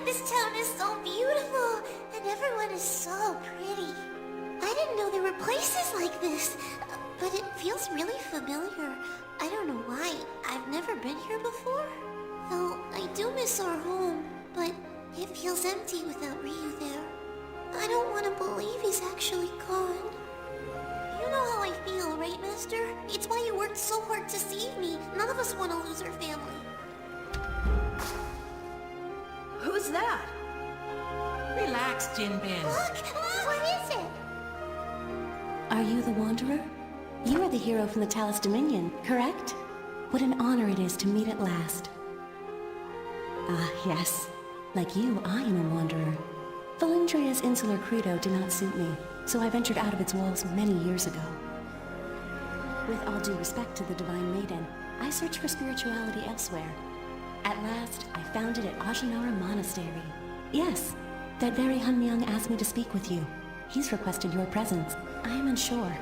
This town is so beautiful, and everyone is so pretty. I didn't know there were places like this, but it feels really familiar. I don't know why. I've never been here before. Though I do miss our home, but it feels empty without Ryu there. I don't want to believe he's actually gone. You know how I feel, right, Master? It's why you worked so hard to save me. None of us want to lose our family. Who's that? Relax, Jinbin. Look! What is it? Are you the Wanderer? You are the hero from the Talus Dominion, correct? What an honor it is to meet at last. Ah, yes. Like you, I am a Wanderer. Valindria's insular credo did not suit me, so I ventured out of its walls many years ago. With all due respect to the Divine Maiden, I searched for spirituality elsewhere. At last, I found it at Ajinara Monastery. Yes, that very Hunmyung asked me to speak with you. He's requested your presence. I am unsure.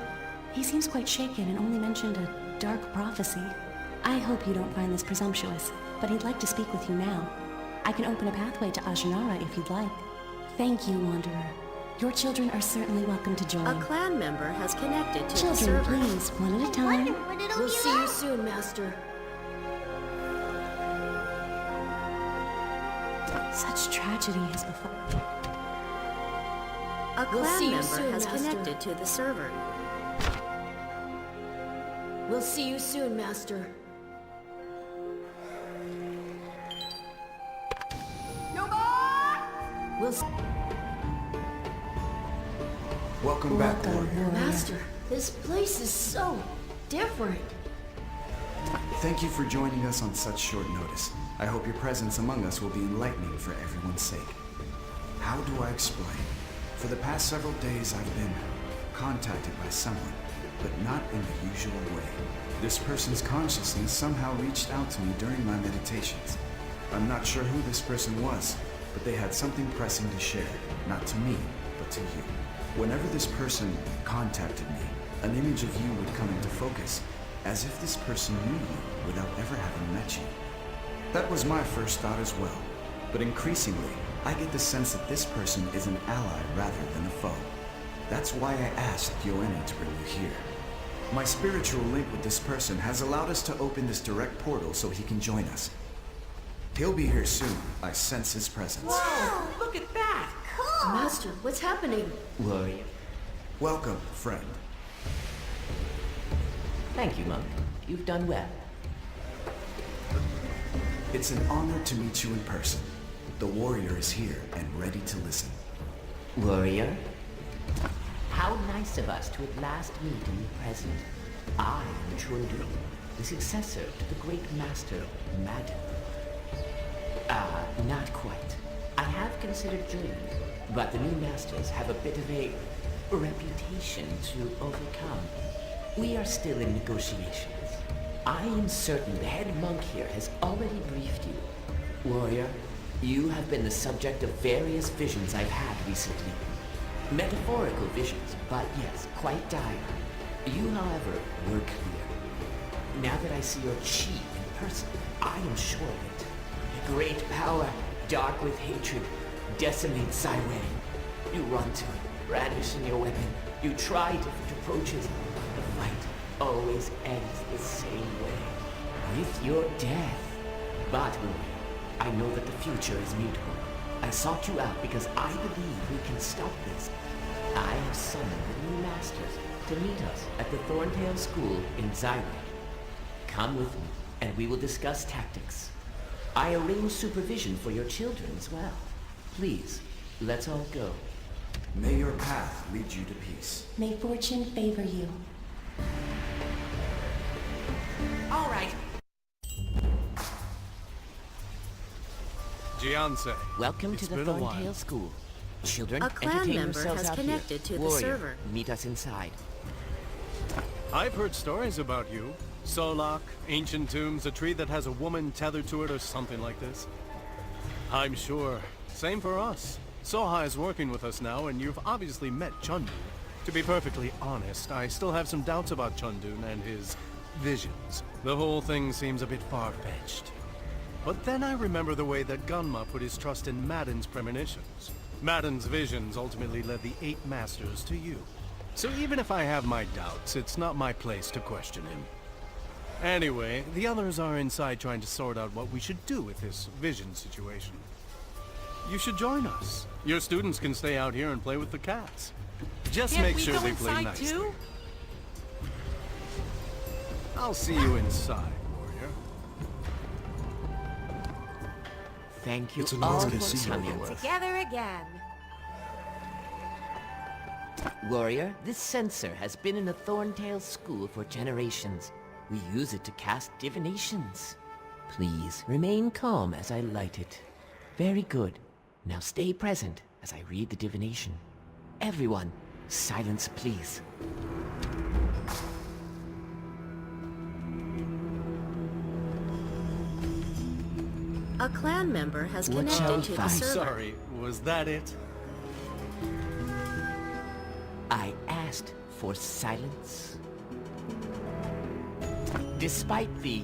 He seems quite shaken and only mentioned a dark prophecy. I hope you don't find this presumptuous, but he'd like to speak with you now. I can open a pathway to Ajinara if you'd like. Thank you, Wanderer. Your children are certainly welcome to join. A clan member has connected to the Children, server. please, one at a time. Wonder when it'll We'll be see you live. soon, Master. Such tragedy has befallen. A We'll clan see you member soon, has Master. connected to the server. We'll see you soon, Master. We'll s- Welcome back, Welcome, warrior. warrior. Master, this place is so different. Thank you for joining us on such short notice. I hope your presence among us will be enlightening for everyone's sake. How do I explain? For the past several days I've been contacted by someone, but not in the usual way. This person's consciousness somehow reached out to me during my meditations. I'm not sure who this person was, but they had something pressing to share, not to me, but to you. Whenever this person contacted me, an image of you would come into focus, as if this person knew you without ever having met you. That was my first thought as well, but increasingly, I get the sense that this person is an ally rather than a foe. That's why I asked Yoeni to bring you here. My spiritual link with this person has allowed us to open this direct portal so he can join us. He'll be here soon. I sense his presence. Whoa, look at that! Cool! Master, what's happening? Warrior. Welcome, friend. Thank you, Monk. You've done well. It's an honor to meet you in person. The warrior is here and ready to listen. Warrior? How nice of us to at last meet in the present. I am Chundu, the successor to the great master, Madam. Not quite. I have considered joining, but the new masters have a bit of a reputation to overcome. We are still in negotiations. I am certain the head monk here has already briefed you. Warrior, you have been the subject of various visions I've had recently. Metaphorical visions, but yes, quite dire. You, however, were clear. Now that I see your chief in person, I am sure of it. Great power, dark with hatred, decimates Cyway. You run to it, brandishing your weapon. You try different approaches. The fight always ends the same way, with your death. But, warrior, I know that the future is mutable. I sought you out because I believe we can stop this. I have summoned the new masters to meet us at the Thorntail School in Zyway. Come with me, and we will discuss tactics. I arrange supervision for your children as well. Please, let's all go. May your path lead you to peace. May fortune favor you. All right. Jianse, Welcome it's to the been a while. Thorntail School. Children, A clan entertain member yourselves has out connected here. to the Warrior, server. meet us inside. I've heard stories about you. Solak, ancient tombs, a tree that has a woman tethered to it or something like this. I'm sure. Same for us. Soha is working with us now, and you've obviously met Chundun. To be perfectly honest, I still have some doubts about Chundun and his visions. The whole thing seems a bit far-fetched. But then I remember the way that Gunma put his trust in Madden's premonitions. Madden's visions ultimately led the 8 Masters to you. So even if I have my doubts, it's not my place to question him. Anyway, the others are inside trying to sort out what we should do with this vision situation. You should join us. Your students can stay out here and play with the cats. Just make sure they play nicely. Too? I'll see you inside, warrior. Thank you It's an all honor to for see you, coming. Warrior. Together again. Warrior, this sensor has been in the Thorntail school for generations. We use it to cast divinations. Please, remain calm as I light it. Very good. Now stay present as I read the divination. Everyone, silence please. A clan member has What connected shall to we the find? server. Sorry, was that it? I asked for silence. Despite the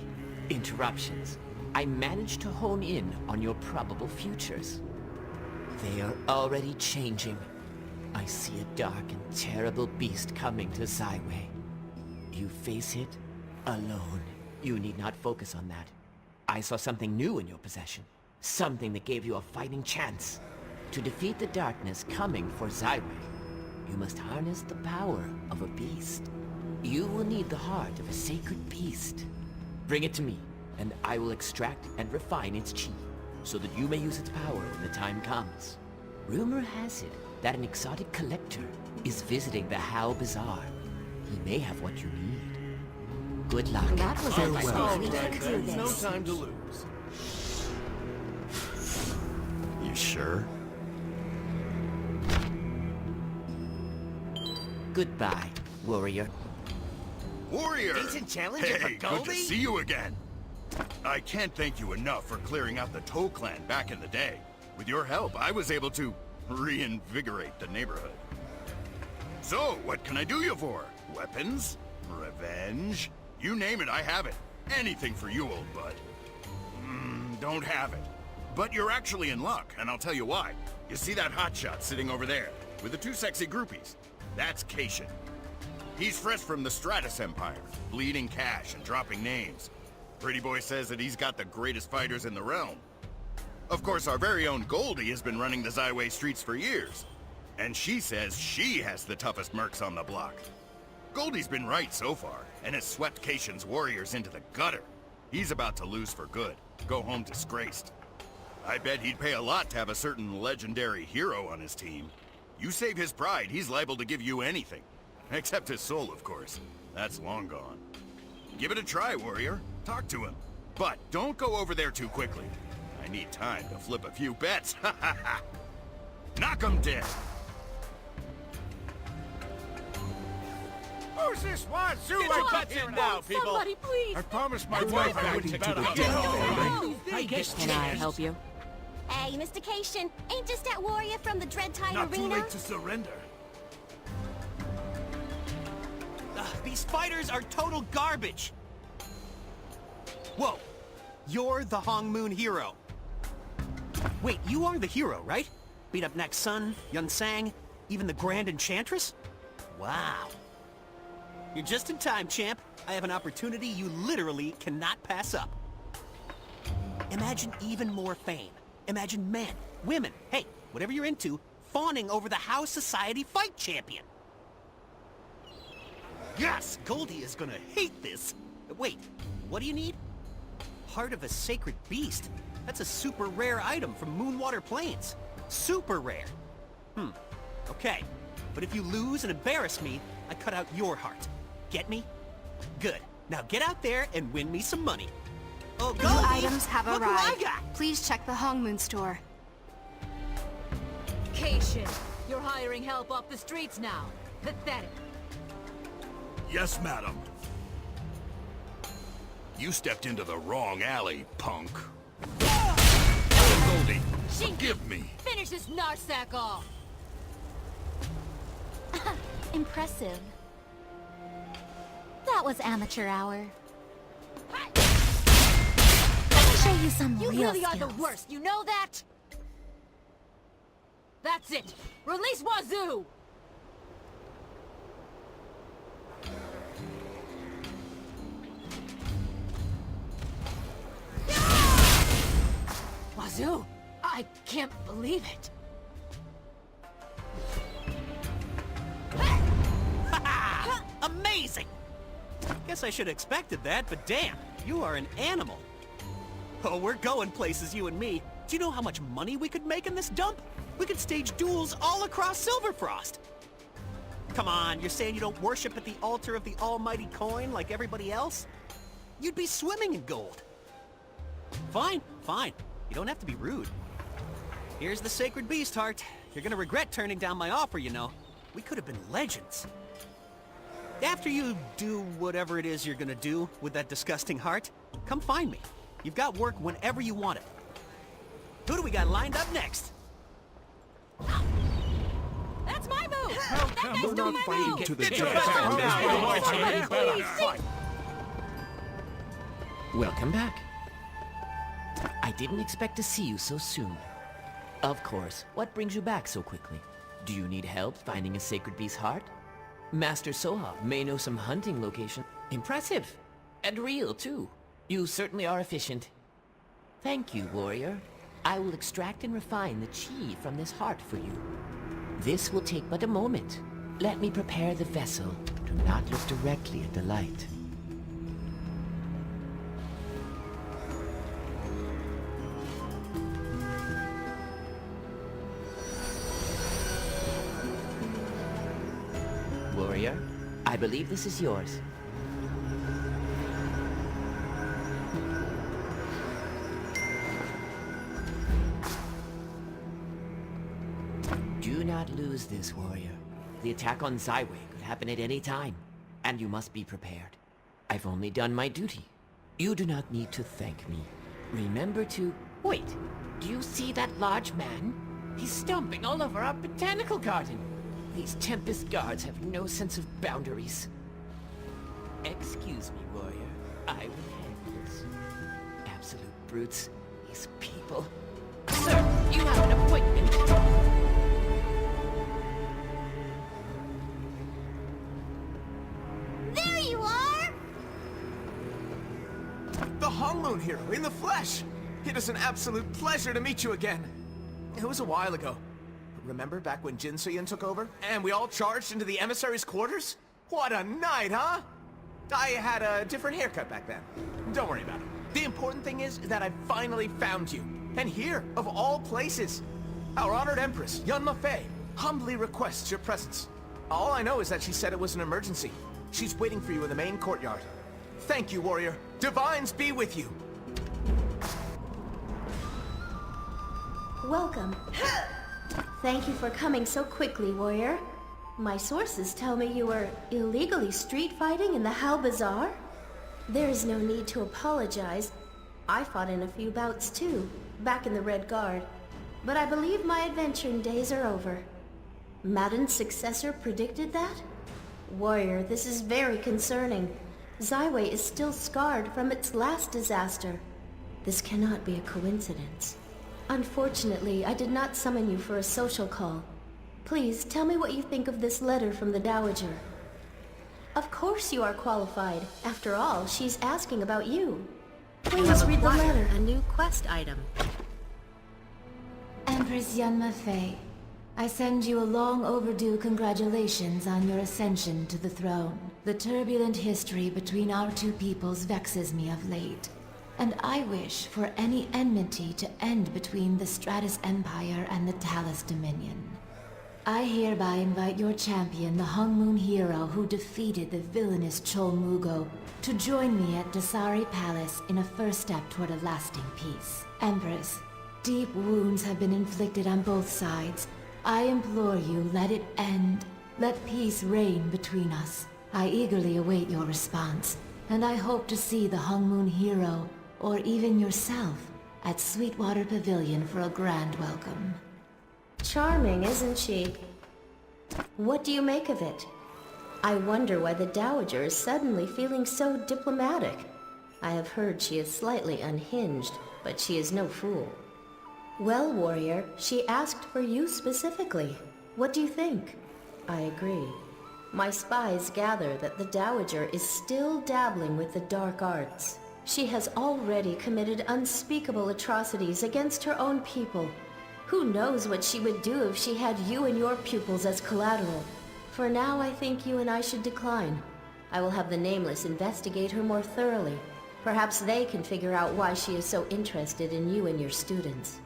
interruptions, I managed to hone in on your probable futures. They are already changing. I see a dark and terrible beast coming to Zyway. You face it alone. You need not focus on that. I saw something new in your possession. Something that gave you a fighting chance. To defeat the darkness coming for Zyway, you must harness the power of a beast. You will need the heart of a sacred beast. Bring it to me, and I will extract and refine its chi, so that you may use its power when the time comes. Rumor has it that an exotic collector is visiting the How Bazaar. He may have what you need. Good luck. That was a All we right, could do then. No this. time to lose. You sure? Goodbye, warrior. Warrior! Decent challenger hey, for good to Goldie? see you again. I can't thank you enough for clearing out the Toe Clan back in the day. With your help, I was able to reinvigorate the neighborhood. So, what can I do you for? Weapons? Revenge? You name it, I have it. Anything for you, old bud. Don't have it. But you're actually in luck, and I'll tell you why. You see that hotshot sitting over there, with the 2 sexy groupies? That's Cation. He's fresh from the Stratus Empire, bleeding cash and dropping names. Pretty boy says that he's got the greatest fighters in the realm. Of course, our very own Goldie has been running the Zyway streets for years. And she says she has the toughest mercs on the block. Goldie's been right so far, and has swept Cation's warriors into the gutter. He's about to lose for good, go home disgraced. I bet he'd pay a lot to have a certain legendary hero on his team. You save his pride, he's liable to give you anything. Except his soul, of course. That's long gone. Give it a try, warrior. Talk to him. But don't go over there too quickly. I need time to flip a few bets. Ha ha ha! Knock him dead! Who's this wazoo I got here now, people? Somebody, please! I promised my wife I wouldn't bet on it. Can I help you? Hey, Mr. Cation, ain't just that warrior from the Dreadtide Not too Arena? late to surrender. These fighters are total garbage! Whoa! You're the Hong Moon hero. Wait, you are the hero, right? Beat up Nak Sun, Yun Sang, even the Grand Enchantress? Wow. You're just in time, champ. I have an opportunity you literally cannot pass up. Imagine even more fame. Imagine men, women, hey, whatever you're into, fawning over the How Society Fight Champion. Yes, Goldie is gonna hate this. Wait, what do you need? Heart of a sacred beast. That's a super rare item from Moonwater Plains. Super rare. Okay. But if you lose and embarrass me, I cut out your heart. Get me? Good. Now get out there and win me some money. Oh, New Goldie, items have look arrived. who I got. Please check the Hong Moon store. Cation, you're hiring help off the streets now. Pathetic. Yes, madam. You stepped into the wrong alley, punk. Goldie, forgive me. Finish this narsack off! Impressive. That was amateur hour. Shame you some You real really are skills. the worst, you know that? That's it! Release Wazoo! Wazoo! I can't believe it! Amazing! Guess I should have expected that, but damn, you are an animal. Oh, we're going places, you and me. Do you know how much money we could make in this dump? We could stage duels all across Silverfrost. Come on, you're saying you don't worship at the altar of the almighty coin like everybody else? You'd be swimming in gold. Fine, fine. You don't have to be rude. Here's the sacred beast heart. You're gonna regret turning down my offer, you know. We could have been legends. After you do whatever it is you're gonna do with that disgusting heart, come find me. You've got work whenever you want it. Who do we got lined up next? That's my move! How come we're not fighting to the death? Welcome back. I didn't expect to see you so soon. Of course, what brings you back so quickly? Do you need help finding a sacred beast's heart? Master Soha may know some hunting location. Impressive. And real, too. You certainly are efficient. Thank you, warrior. I will extract and refine the chi from this heart for you. This will take but a moment. Let me prepare the vessel. Do not look directly at the light. Warrior, I believe this is yours. Do not lose this, warrior. The attack on Zyway could happen at any time, and you must be prepared. I've only done my duty. You do not need to thank me. Remember to... Wait, do you see that large man? He's stomping all over our botanical garden. These Tempest guards have no sense of boundaries. Excuse me, warrior. I will handle this. Absolute brutes. These people. Sir, you have an appointment. There you are! The Hongmoon hero, in the flesh! It is an absolute pleasure to meet you again. It was a while ago. Remember back when Jin Suyin took over? And we all charged into the emissary's quarters? What a night, huh? I had a different haircut back then. Don't worry about it. The important thing is that I finally found you. And here, of all places, our honored Empress, Yun Mafei, humbly requests your presence. All I know is that she said it was an emergency. She's waiting for you in the main courtyard. Thank you, warrior. Divines be with you. Welcome. Thank you for coming so quickly, warrior. My sources tell me you were illegally street fighting in the Hal Bazaar? There is no need to apologize. I fought in a few bouts too, back in the Red Guard. But I believe my adventuring days are over. Madden's successor predicted that? Warrior, this is very concerning. Zyway is still scarred from its last disaster. This cannot be a coincidence. Unfortunately, I did not summon you for a social call. Please, tell me what you think of this letter from the Dowager. Of course you are qualified. After all, she's asking about you. Please read the letter. A new quest item. Empress Yun Mafei, I send you a long overdue congratulations on your ascension to the throne. The turbulent history between our two peoples vexes me of late, and I wish for any enmity to end between the Stratus Empire and the Talus Dominion. I hereby invite your champion, the Hongmoon hero who defeated the villainous Chol Mugo, to join me at Dasari Palace in a first step toward a lasting peace. Empress, deep wounds have been inflicted on both sides. I implore you, let it end. Let peace reign between us. I eagerly await your response, and I hope to see the Hongmoon hero, or even yourself, at Sweetwater Pavilion for a grand welcome. Charming, isn't she? What do you make of it? I wonder why the Dowager is suddenly feeling so diplomatic. I have heard she is slightly unhinged, but she is no fool. Well, warrior, she asked for you specifically. What do you think? I agree. My spies gather that the Dowager is still dabbling with the dark arts. She has already committed unspeakable atrocities against her own people. Who knows what she would do if she had you and your pupils as collateral. For now, I think you and I should decline. I will have the Nameless investigate her more thoroughly. Perhaps they can figure out why she is so interested in you and your students.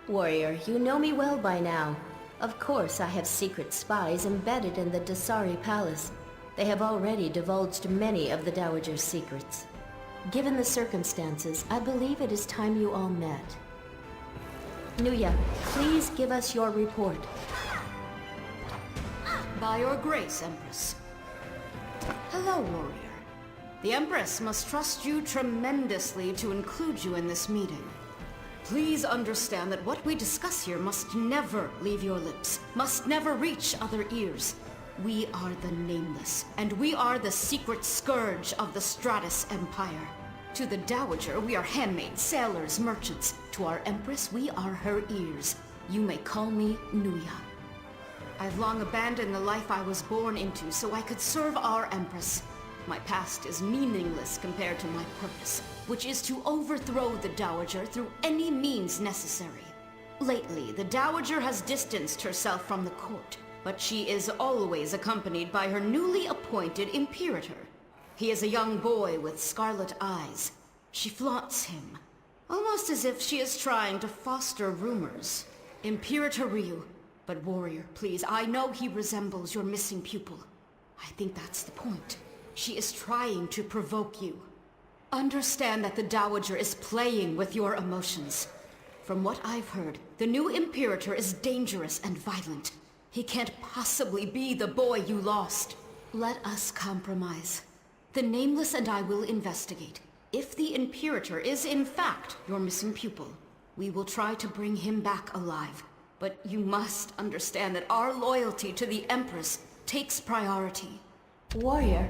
Warrior, you know me well by now. Of course, I have secret spies embedded in the Dasari Palace. They have already divulged many of the Dowager's secrets. Given the circumstances, I believe it is time you all met. Nuya, please give us your report. By your grace, Empress. Hello, warrior. The Empress must trust you tremendously to include you in this meeting. Please understand that what we discuss here must never leave your lips, must never reach other ears. We are the Nameless, and we are the secret scourge of the Stratus Empire. To the Dowager, we are handmaids, sailors, merchants. To our Empress, we are her ears. You may call me Nuya. I've long abandoned the life I was born into so I could serve our Empress. My past is meaningless compared to my purpose, which is to overthrow the Dowager through any means necessary. Lately, the Dowager has distanced herself from the court, but she is always accompanied by her newly appointed imperator. He is a young boy with scarlet eyes. She flaunts him, almost as if she is trying to foster rumors. Imperator Ryu, but warrior, please, I know he resembles your missing pupil. I think that's the point. She is trying to provoke you. Understand that the Dowager is playing with your emotions. From what I've heard, the new Imperator is dangerous and violent. He can't possibly be the boy you lost. Let us compromise. The Nameless and I will investigate. If the Imperator is in fact your missing pupil, we will try to bring him back alive. But you must understand that our loyalty to the Empress takes priority. Warrior.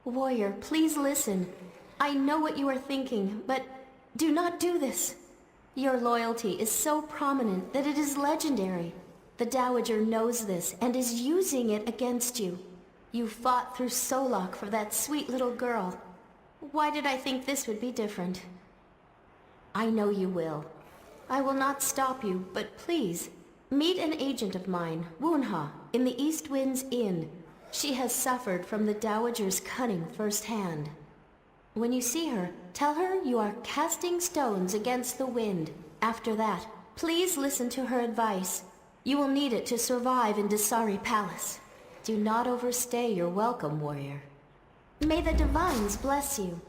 Warrior, please listen. I know what you are thinking, but do not do this. Your loyalty is so prominent that it is legendary. The Dowager knows this and is using it against you. You fought through Solok for that sweet little girl. Why did I think this would be different? I know you will. I will not stop you, but please, meet an agent of mine, Wunha, in the East Wind's Inn. She has suffered from the Dowager's cunning firsthand. When you see her, tell her you are casting stones against the wind. After that, please listen to her advice. You will need it to survive in Dasari Palace. Do not overstay your welcome, warrior. May the divines bless you.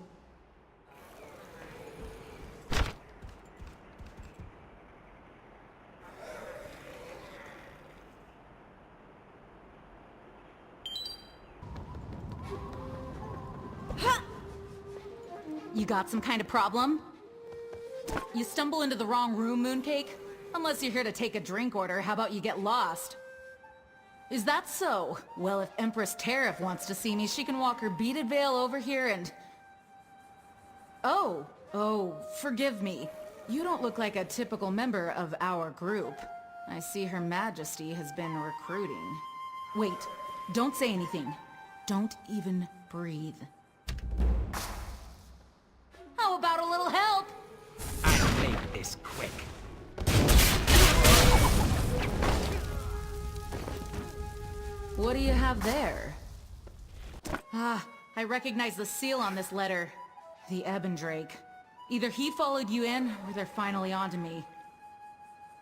You got some kind of problem? You stumble into the wrong room, Mooncake? Unless you're here to take a drink order, how about you get lost? Is that so? Well, if Empress Tariff wants to see me, she can walk her beaded veil over here and... Oh, forgive me. You don't look like a typical member of our group. I see Her Majesty has been recruiting. Wait, don't say anything. Don't even breathe. How about a little help? I'll make this quick. What do you have there? Ah, I recognize the seal on this letter. The Ebondrake. Either he followed you in, or they're finally onto me.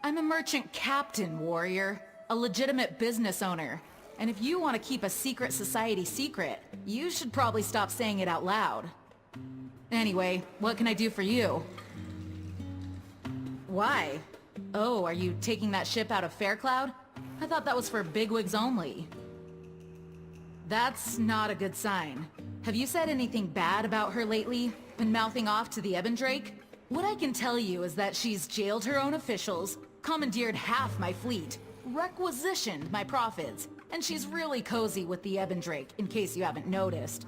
I'm a merchant captain, warrior. A legitimate business owner. And if you want to keep a secret society secret, you should probably stop saying it out loud. Anyway, what can I do for you? Why? Oh, are you taking that ship out of Faircloud? I thought that was for bigwigs only. That's not a good sign. Have you said anything bad about her lately? Been mouthing off to the Ebondrake? What I can tell you is that she's jailed her own officials, commandeered half my fleet, requisitioned my profits, and she's really cozy with the Ebondrake, in case you haven't noticed.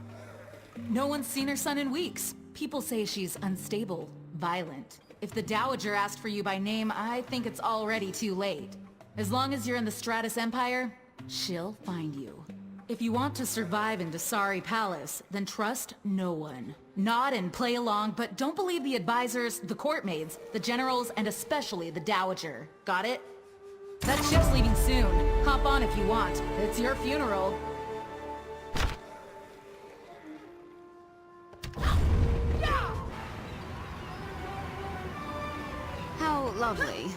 No one's seen her son in weeks. People say she's unstable, violent. If the Dowager asked for you by name, I think it's already too late. As long as you're in the Stratus Empire, she'll find you. If you want to survive in Dasari Palace, then trust no one. Nod and play along, but don't believe the advisors, the court maids, the generals, and especially the Dowager. Got it? That ship's leaving soon. Hop on if you want. It's your funeral. How lovely.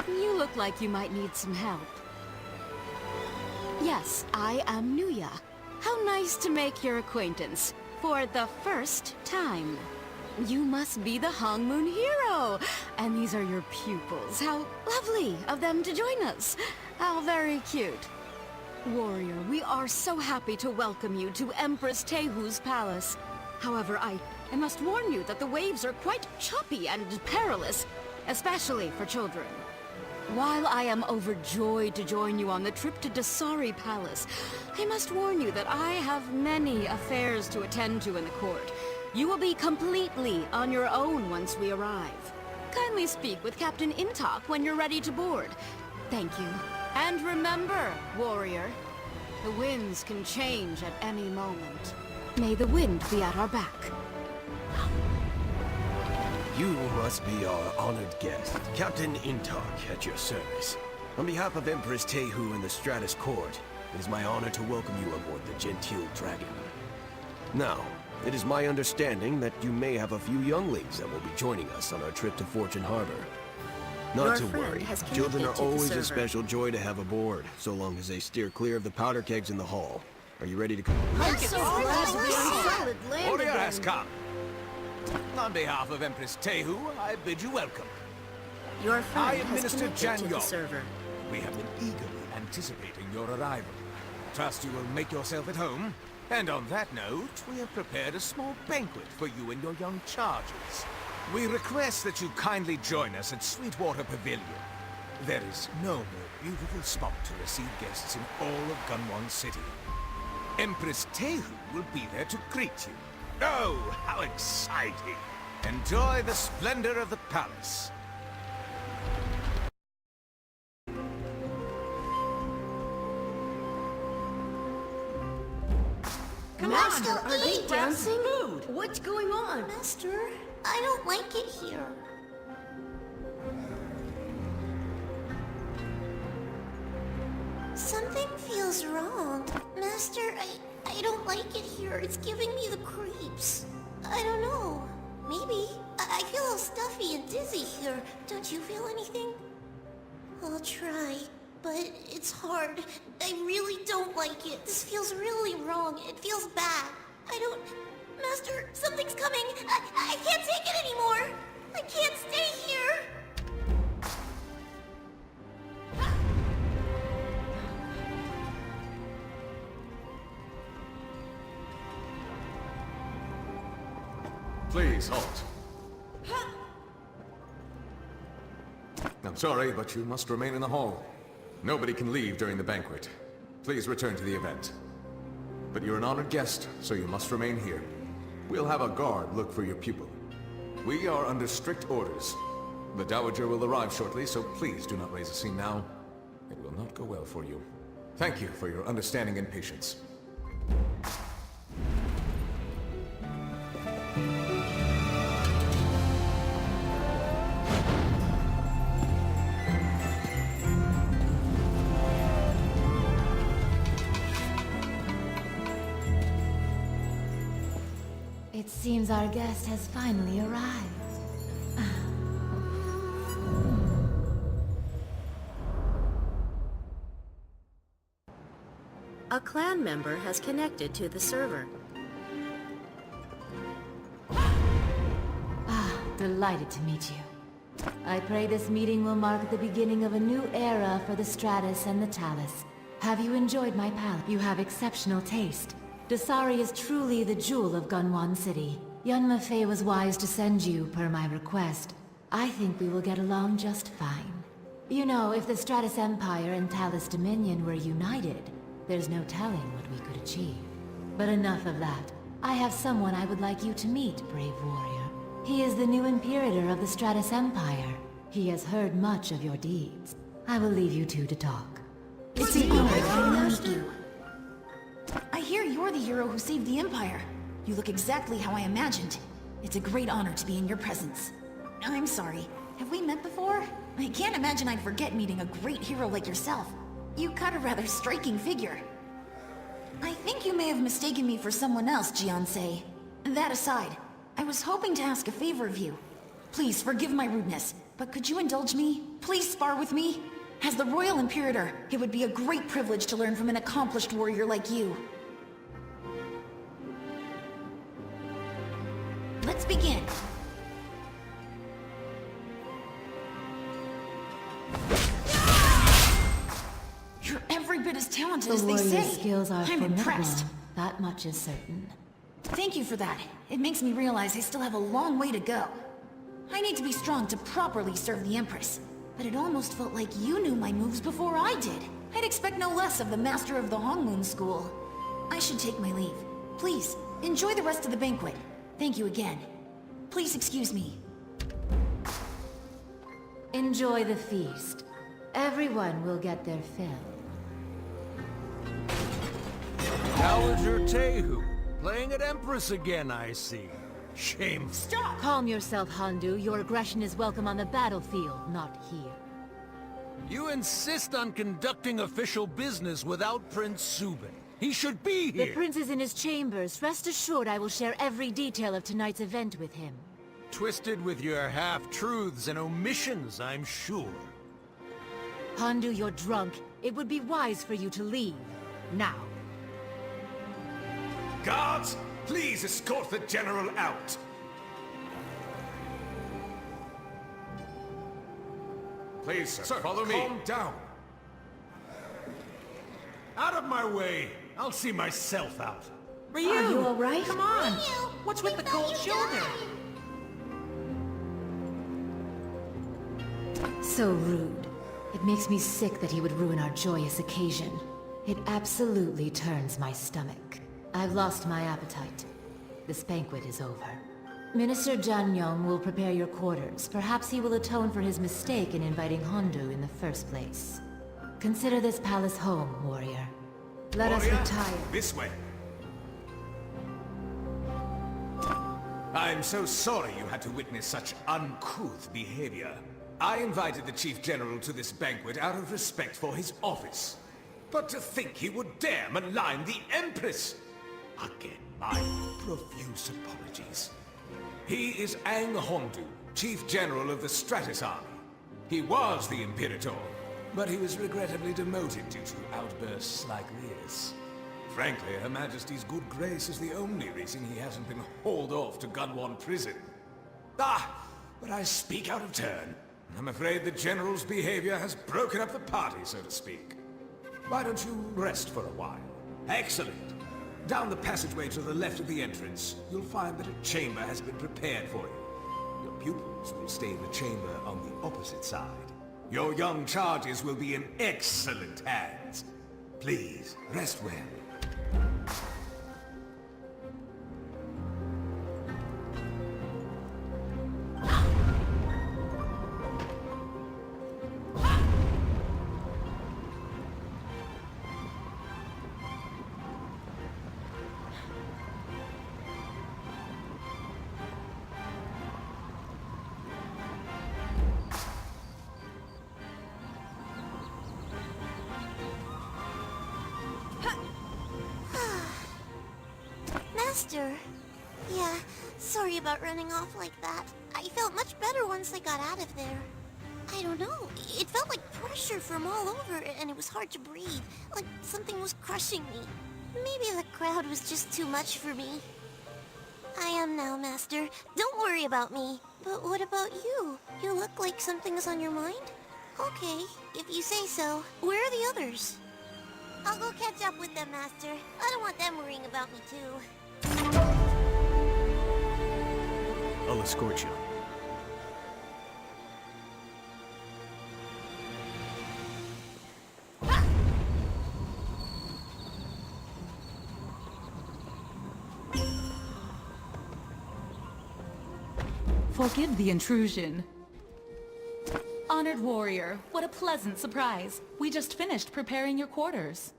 You look like you might need some help. Yes, I am Nuya. How nice to make your acquaintance. For the first time. You must be the Hongmoon hero. And these are your pupils. How lovely of them to join us. How very cute. Warrior, we are so happy to welcome you to Empress Tehu's palace. However, I must warn you that the waves are quite choppy and perilous, especially for children. While I am overjoyed to join you on the trip to Dasari Palace, I must warn you that I have many affairs to attend to in the court. You will be completely on your own once we arrive. Kindly speak with Captain Intok when you're ready to board. Thank you. And remember, warrior, the winds can change at any moment. May the wind be at our back. You must be our honored guest, Captain Intok, at your service. On behalf of Empress Tehu and the Stratus Court, it is my honor to welcome you aboard the Gentile Dragon. Now, it is my understanding that you may have a few younglings that will be joining us on our trip to Fortune Harbor. Not to worry, children are always a special joy to have aboard, so long as they steer clear of the powder kegs in the hall. Are you ready to come? I'm so glad we're solid land Warrior again. has come. On behalf of Empress Tehu, I bid you welcome. Your friend I am has Minister connected Jan to the Yong. server. We have been eagerly anticipating your arrival. Trust you will make yourself at home. And on that note, we have prepared a small banquet for you and your young charges. We request that you kindly join us at Sweetwater Pavilion. There is no more beautiful spot to receive guests in all of Gunwon City. Empress Tehu will be there to greet you. Oh, how exciting! Enjoy the splendor of the palace. Master, are they dancing? Food. What's going on? Master, I don't like it here. Something feels wrong. Master, I don't like it here. It's giving me the creeps. I don't know. Maybe. I feel all stuffy and dizzy here. Don't you feel anything? I'll try, but it's hard. I really don't like it. This feels really wrong. It feels bad. I don't... Master, something's coming. I can't take it anymore. I can't stay here. Please, halt. I'm sorry, but you must remain in the hall. Nobody can leave during the banquet. Please return to the event. But you're an honored guest, so you must remain here. We'll have a guard look for your pupil. We are under strict orders. The Dowager will arrive shortly, so please do not raise a scene now. It will not go well for you. Thank you for your understanding and patience. It seems our guest has finally arrived. A clan member has connected to the server. Delighted to meet you. I pray this meeting will mark the beginning of a new era for the Stratus and the Talus. Have you enjoyed my palace? You have exceptional taste. Dasari is truly the jewel of Gunwon City. Yunma Fei was wise to send you, per my request. I think we will get along just fine. You know, if the Stratus Empire and Talus Dominion were united, there's no telling what we could achieve. But enough of that. I have someone I would like you to meet, brave warrior. He is the new imperator of the Stratus Empire. He has heard much of your deeds. I will leave you two to talk. It's an honor to meet you. I hear you're the hero who saved the Empire. You look exactly how I imagined. It's a great honor to be in your presence. I'm sorry. Have we met before? I can't imagine I'd forget meeting a great hero like yourself. You cut a rather striking figure. I think you may have mistaken me for someone else, Jiansei. That aside, I was hoping to ask a favor of you. Please forgive my rudeness, but could you indulge me? Please spar with me? As the Royal Imperator, it would be a great privilege to learn from an accomplished warrior like you. Let's begin. You're every bit as talented as they say. The warrior's skills are I'm formidable. impressed. That much is certain. Thank you for that. It makes me realize I still have a long way to go. I need to be strong to properly serve the Empress. But it almost felt like you knew my moves before I did. I'd expect no less of the master of the Hongmoon School. I should take my leave. Please, enjoy the rest of the banquet. Thank you again. Please excuse me. Enjoy the feast. Everyone will get their fill. How is your Tehu? Playing at Empress again, I see. Shameful. Stop! Calm yourself, Handu. Your aggression is welcome on the battlefield, not here. You insist on conducting official business without Prince Subin. He should be here! The prince is in his chambers. Rest assured I will share every detail of tonight's event with him. Twisted with your half-truths and omissions, I'm sure. Handu, you're drunk. It would be wise for you to leave. Now. Guards, please escort the General out. Please, sir, follow me. Calm down. Out of my way! I'll see myself out. Ryu! Are you alright? Come on! Ryu, What's with the cold shoulder? So rude. It makes me sick that he would ruin our joyous occasion. It absolutely turns my stomach. I've lost my appetite. This banquet is over. Minister Janyong will prepare your quarters. Perhaps he will atone for his mistake in inviting Hondu in the first place. Consider this palace home, warrior. Let us retire. This way. I'm so sorry you had to witness such uncouth behavior. I invited the Chief General to this banquet out of respect for his office. But to think he would dare malign the Empress! Again, my profuse apologies. He is Ang Hondu, Chief General of the Stratus Army. He was the Imperator, but he was regrettably demoted due to outbursts like this. Frankly, Her Majesty's good grace is the only reason he hasn't been hauled off to Gunwon prison. But I speak out of turn. I'm afraid the General's behavior has broken up the party, so to speak. Why don't you rest for a while? Excellent. Down the passageway to the left of the entrance, you'll find that a chamber has been prepared for you. Your pupils will stay in the chamber on the opposite side. Your young charges will be in excellent hands. Please, rest well. Master. Yeah, sorry about running off like that. I felt much better once I got out of there. I don't know, it felt like pressure from all over and it was hard to breathe, like something was crushing me. Maybe the crowd was just too much for me. I am now, Master. Don't worry about me. But what about you? You look like something's on your mind? Okay, if you say so. Where are the others? I'll go catch up with them, Master. I don't want them worrying about me, too. I'll escort you. Forgive the intrusion. Honored warrior, what a pleasant surprise. We just finished preparing your quarters.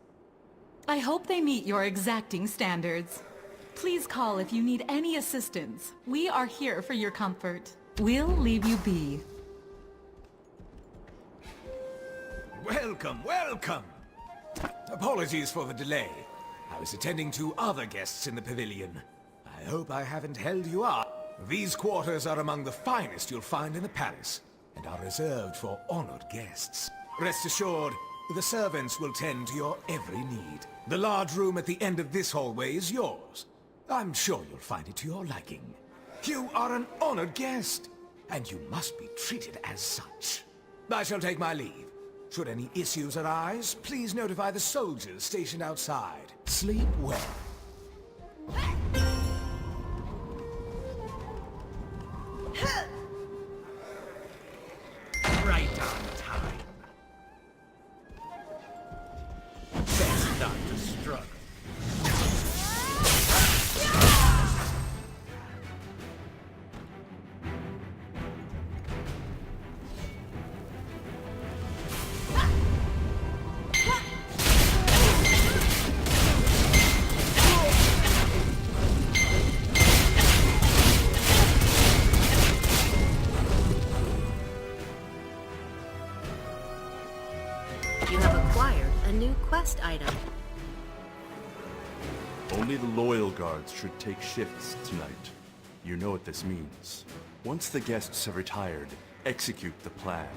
I hope they meet your exacting standards. Please call if you need any assistance. We are here for your comfort. We'll leave you be. Welcome, welcome! Apologies for the delay. I was attending to other guests in the pavilion. I hope I haven't held you up. These quarters are among the finest you'll find in the palace, and are reserved for honored guests. Rest assured, the servants will tend to your every need. The large room at the end of this hallway is yours. I'm sure you'll find it to your liking. You are an honored guest, and you must be treated as such. I shall take my leave. Should any issues arise, please notify the soldiers stationed outside. Sleep well. Right on time. Best not to struggle. Item. Only the loyal guards should take shifts tonight. You know what this means. Once the guests have retired, execute the plan.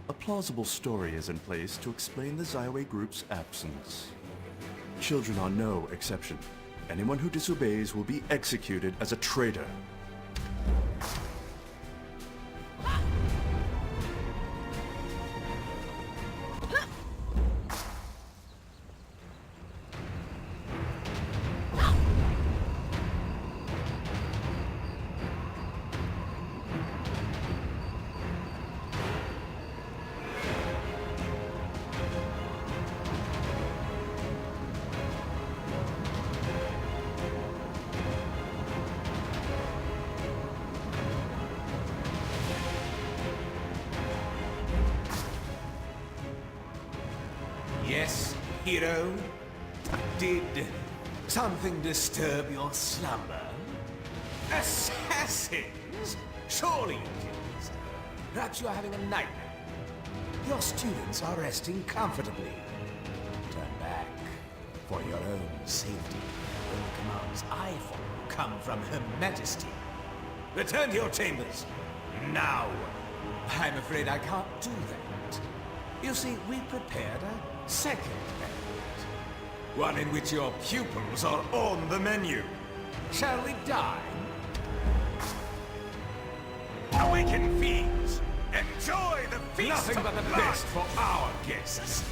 A plausible story is in place to explain the Zyway group's absence. Children are no exception. Anyone who disobeys will be executed as a traitor. Yes, hero? Did something disturb your slumber? Assassins? Surely you didn't. Perhaps you're having a nightmare. Your students are resting comfortably. Turn back for your own safety. When the commands I follow come from Her Majesty. Return to your chambers. Now. I'm afraid I can't do that. You see, we prepared a second banquet. One in which your pupils are on the menu. Shall we dine? Awaken fiends! Enjoy the feast! Nothing but the best for our guests.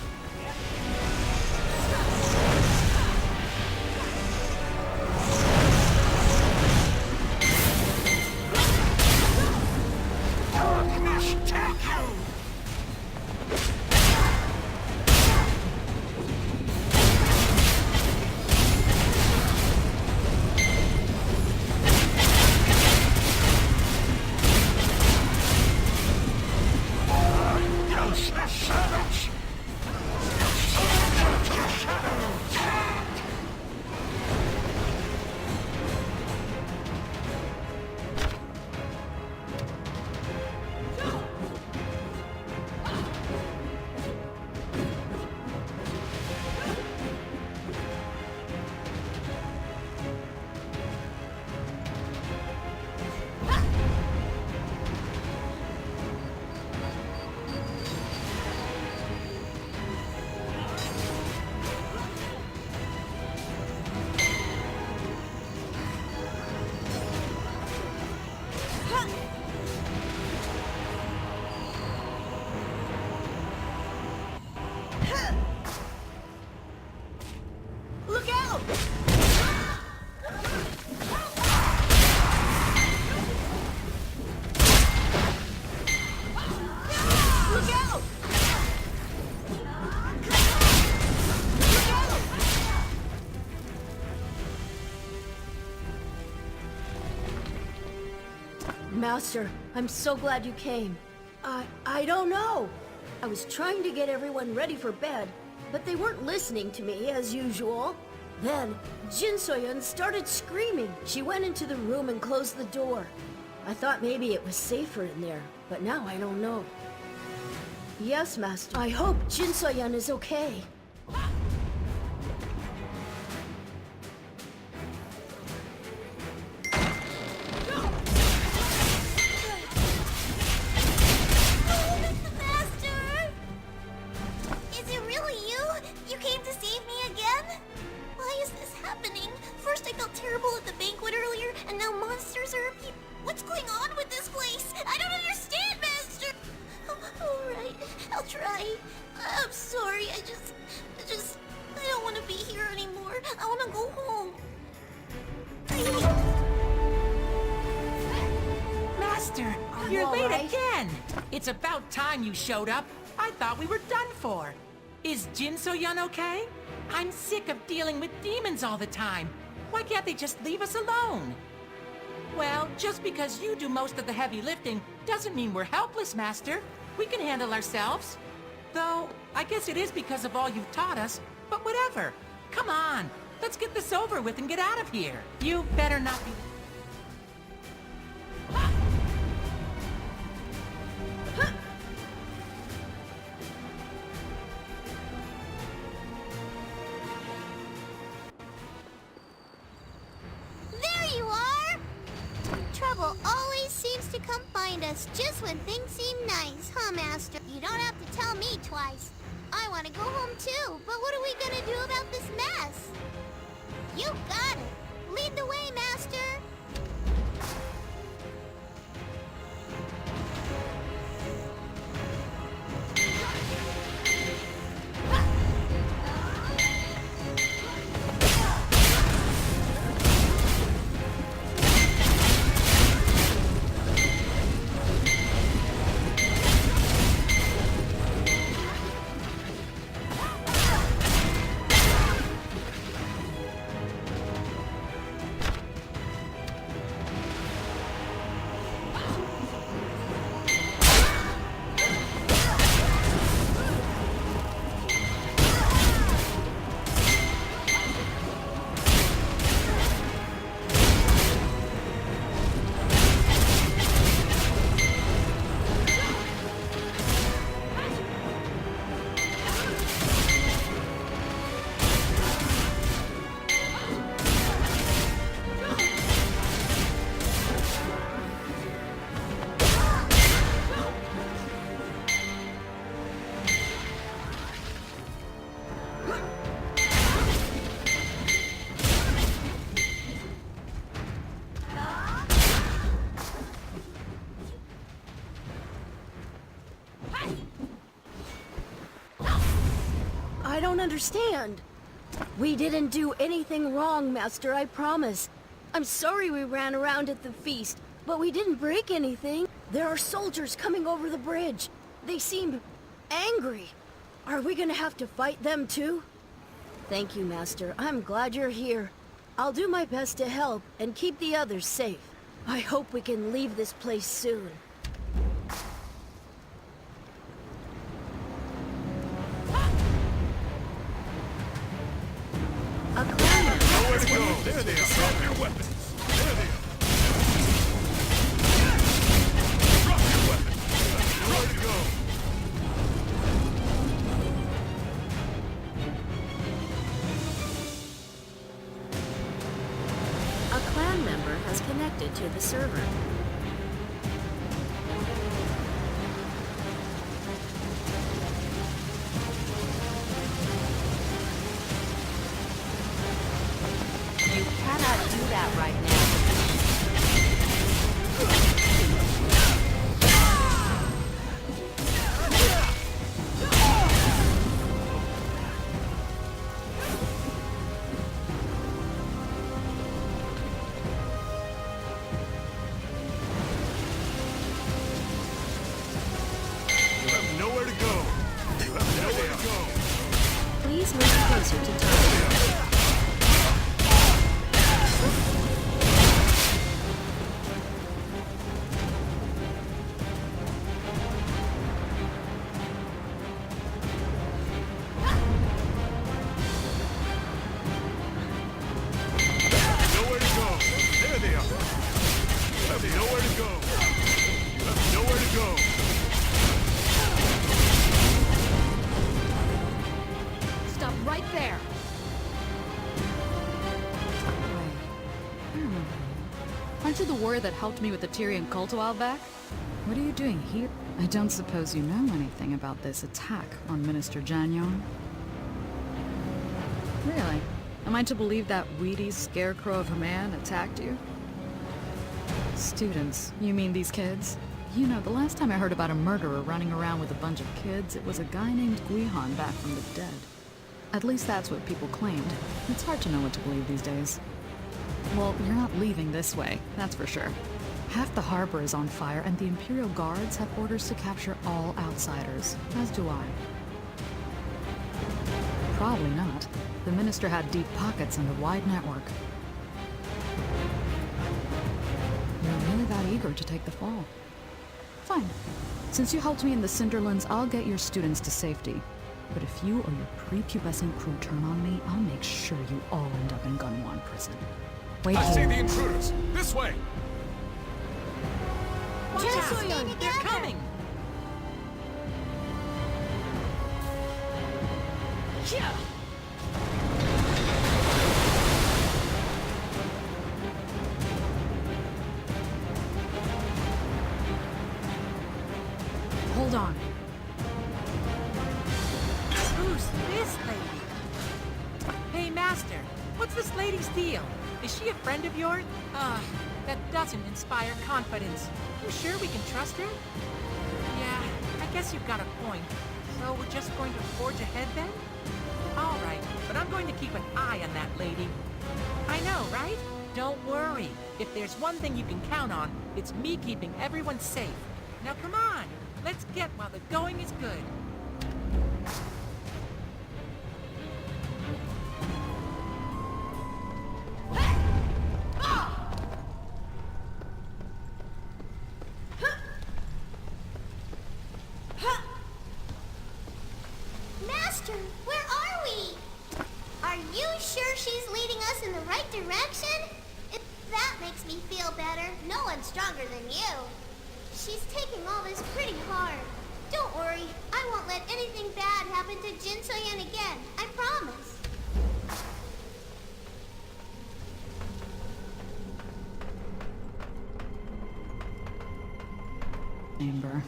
Master, I'm so glad you came. I don't know. I was trying to get everyone ready for bed, but they weren't listening to me as usual. Then, Jin So-yeon started screaming. She went into the room and closed the door. I thought maybe it was safer in there, but now I don't know. Yes, Master. I hope Jin So-yeon is okay. What's going on with this place? I don't understand, Master! Alright, I'll try. I'm sorry, I don't want to be here anymore. I want to go home. Master, you're late again! It's about time you showed up. I thought we were done for. Is Jin So-yeon okay? I'm sick of dealing with demons all the time. Why can't they just leave us alone? Well, just because you do most of the heavy lifting doesn't mean we're helpless, Master. We can handle ourselves. Though, I guess it is because of all you've taught us, but whatever. Come on, let's get this over with and get out of here. You better not be... There you are! Trouble always seems to come find us just when things seem nice, huh, Master? You don't have to tell me twice. I want to go home too, but what are we gonna do about this mess? You got it. Lead the way, Master. I don't understand. We didn't do anything wrong, Master, I promise. I'm sorry we ran around at the feast, but we didn't break anything. There are soldiers coming over the bridge. They seem angry. Are we gonna have to fight them too? Thank you, Master. I'm glad you're here. I'll do my best to help and keep the others safe. I hope we can leave this place soon. A clan. Nowhere to go. There they are. Drop your weapons. There they are. Drop your weapons. Nowhere to go. A clan member has connected to the server. You cannot do that right now. You have nowhere to go. You have nowhere to go. Please move closer to target. warrior that helped me with the Tyrian cult a while back? What are you doing here? I don't suppose you know anything about this attack on Minister Janyon? Really? Am I to believe that weedy scarecrow of a man attacked you? Students? You mean these kids? You know, the last time I heard about a murderer running around with a bunch of kids, it was a guy named Guihan back from the dead. At least that's what people claimed. It's hard to know what to believe these days. Well, you're not leaving this way, that's for sure. Half the harbor is on fire, and the Imperial Guards have orders to capture all outsiders, as do I. Probably not. The Minister had deep pockets and a wide network. You're really that eager to take the fall. Fine. Since you helped me in the Cinderlands, I'll get your students to safety. But if you or your prepubescent crew turn on me, I'll make sure you all end up in Gunwan prison. Wait. I see the intruders! This way! Watch out! They're coming! Yeah! Hold on. Who's this lady? Hey, Master, what's this lady's deal? Is she a friend of yours? That doesn't inspire confidence. You sure we can trust her? Yeah, I guess you've got a point. So we're just going to forge ahead then? All right, but I'm going to keep an eye on that lady. I know, right? Don't worry. If there's one thing you can count on, it's me keeping everyone safe. Now come on, let's get while the going is good. Master, where are we? Are you sure she's leading us in the right direction? If that makes me feel better, no one's stronger than you. She's taking all this pretty hard. Don't worry, I won't let anything bad happen to Jin Soyan again. I promise. Amber.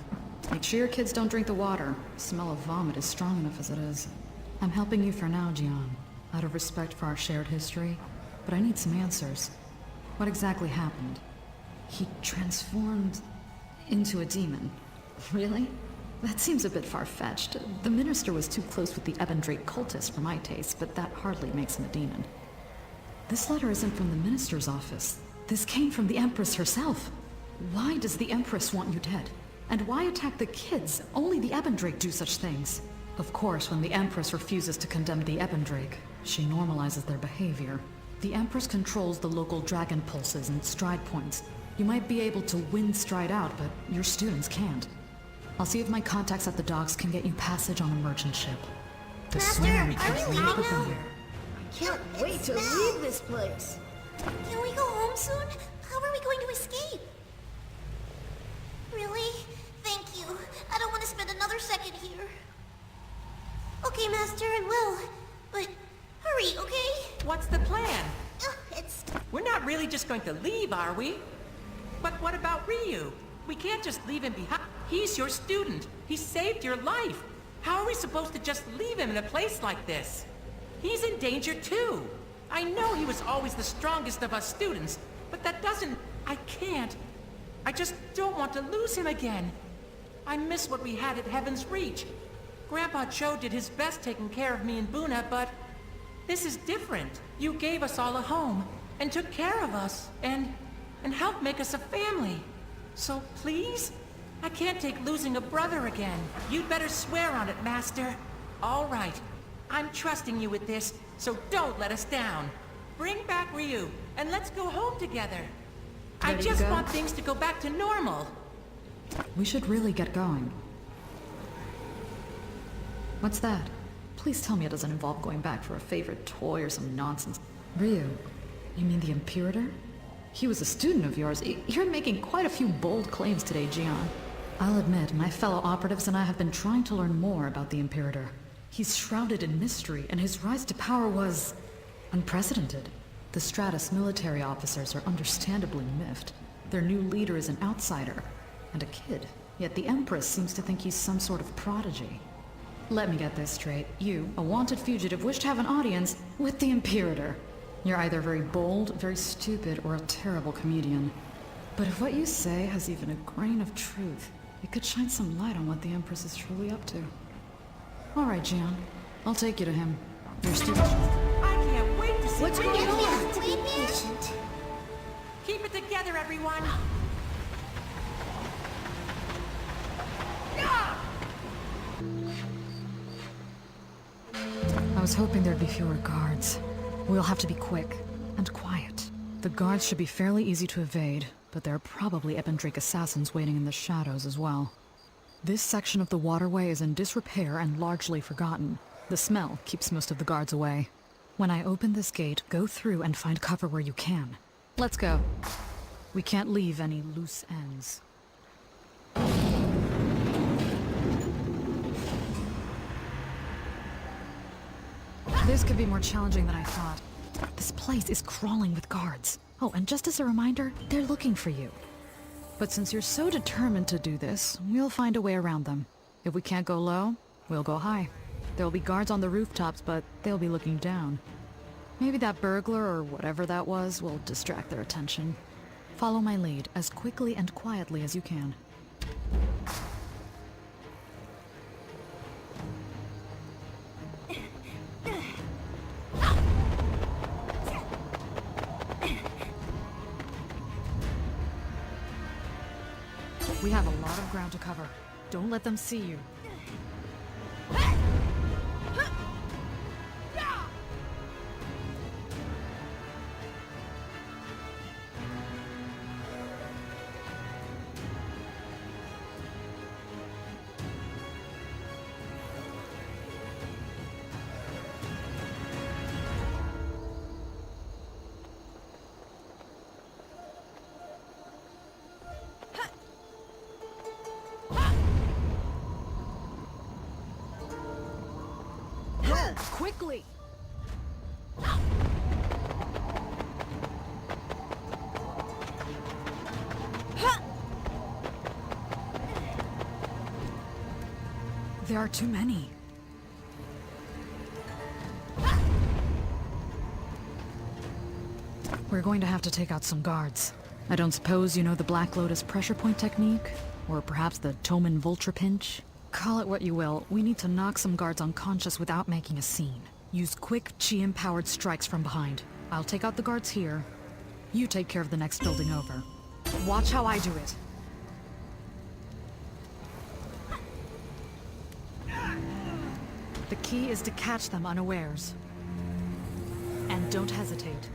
Make sure your kids don't drink the water. The smell of vomit is strong enough as it is. I'm helping you for now, Jian, out of respect for our shared history. But I need some answers. What exactly happened? He transformed into a demon. Really? That seems a bit far-fetched. The Minister was too close with the Ebendrake cultist for my taste, but that hardly makes him a demon. This letter isn't from the Minister's office. This came from the Empress herself. Why does the Empress want you dead? And why attack the kids? Only the Ebendrake do such things. Of course, when the Empress refuses to condemn the Ebendrake, she normalizes their behavior. The Empress controls the local dragon pulses and stride points. You might be able to win stride out, but your students can't. I'll see if my contacts at the docks can get you passage on a merchant ship. The Master, are we leaving now? I can't wait to leave this place. Can we go home soon? How are we going to escape? Really? Thank you. I don't want to spend another second here. Okay, Master, I will. But hurry, okay? What's the plan? It's... We're not really just going to leave, are we? But what about Ryu? We can't just leave him behind. He's your student. He saved your life. How are we supposed to just leave him in a place like this? He's in danger too. I know he was always the strongest of us students, but that doesn't... I can't. I just don't want to lose him again. I miss what we had at Heaven's Reach. Grandpa Cho did his best taking care of me and Buna, but this is different. You gave us all a home, and took care of us, and helped make us a family. So please? I can't take losing a brother again. You'd better swear on it, Master. All right. I'm trusting you with this, so don't let us down. Bring back Ryu, and let's go home together. I just want things to go back to normal. We should really get going. What's that? Please tell me it doesn't involve going back for a favorite toy or some nonsense. Ryu, you mean the Imperator? He was a student of yours. You're making quite a few bold claims today, Jian. I'll admit, my fellow operatives and I have been trying to learn more about the Imperator. He's shrouded in mystery, and his rise to power was... unprecedented. The Stratus military officers are understandably miffed. Their new leader is an outsider, and a kid. Yet the Empress seems to think he's some sort of prodigy. Let me get this straight. You, a wanted fugitive, wish to have an audience with the Imperator. You're either very bold, very stupid, or a terrible comedian. But if what you say has even a grain of truth, it could shine some light on what the Empress is truly up to. All right, Gian. I'll take you to him. Your student. I can't wait to see What's what going you on? do. Be patient. Keep it together, everyone. I was hoping there'd be fewer guards. We'll have to be quick and quiet. The guards should be fairly easy to evade, but there are probably Ebbendrake assassins waiting in the shadows as well. This section of the waterway is in disrepair and largely forgotten. The smell keeps most of the guards away. When I open this gate, go through and find cover where you can. Let's go. We can't leave any loose ends. This could be more challenging than I thought. This place is crawling with guards. Oh, and just as a reminder, they're looking for you. But since you're so determined to do this, we'll find a way around them. If we can't go low, we'll go high. There'll be guards on the rooftops, but they'll be looking down. Maybe that burglar or whatever that was will distract their attention. Follow my lead as quickly and quietly as you can. We have a lot of ground to cover. Don't let them see you. Quickly! There are too many. We're going to have to take out some guards. I don't suppose you know the Black Lotus pressure point technique? Or perhaps the Toman Vulture Pinch? Call it what you will, we need to knock some guards unconscious without making a scene. Use quick chi-empowered strikes from behind. I'll take out the guards here. You take care of the next building over. Watch how I do it. The key is to catch them unawares. And don't hesitate.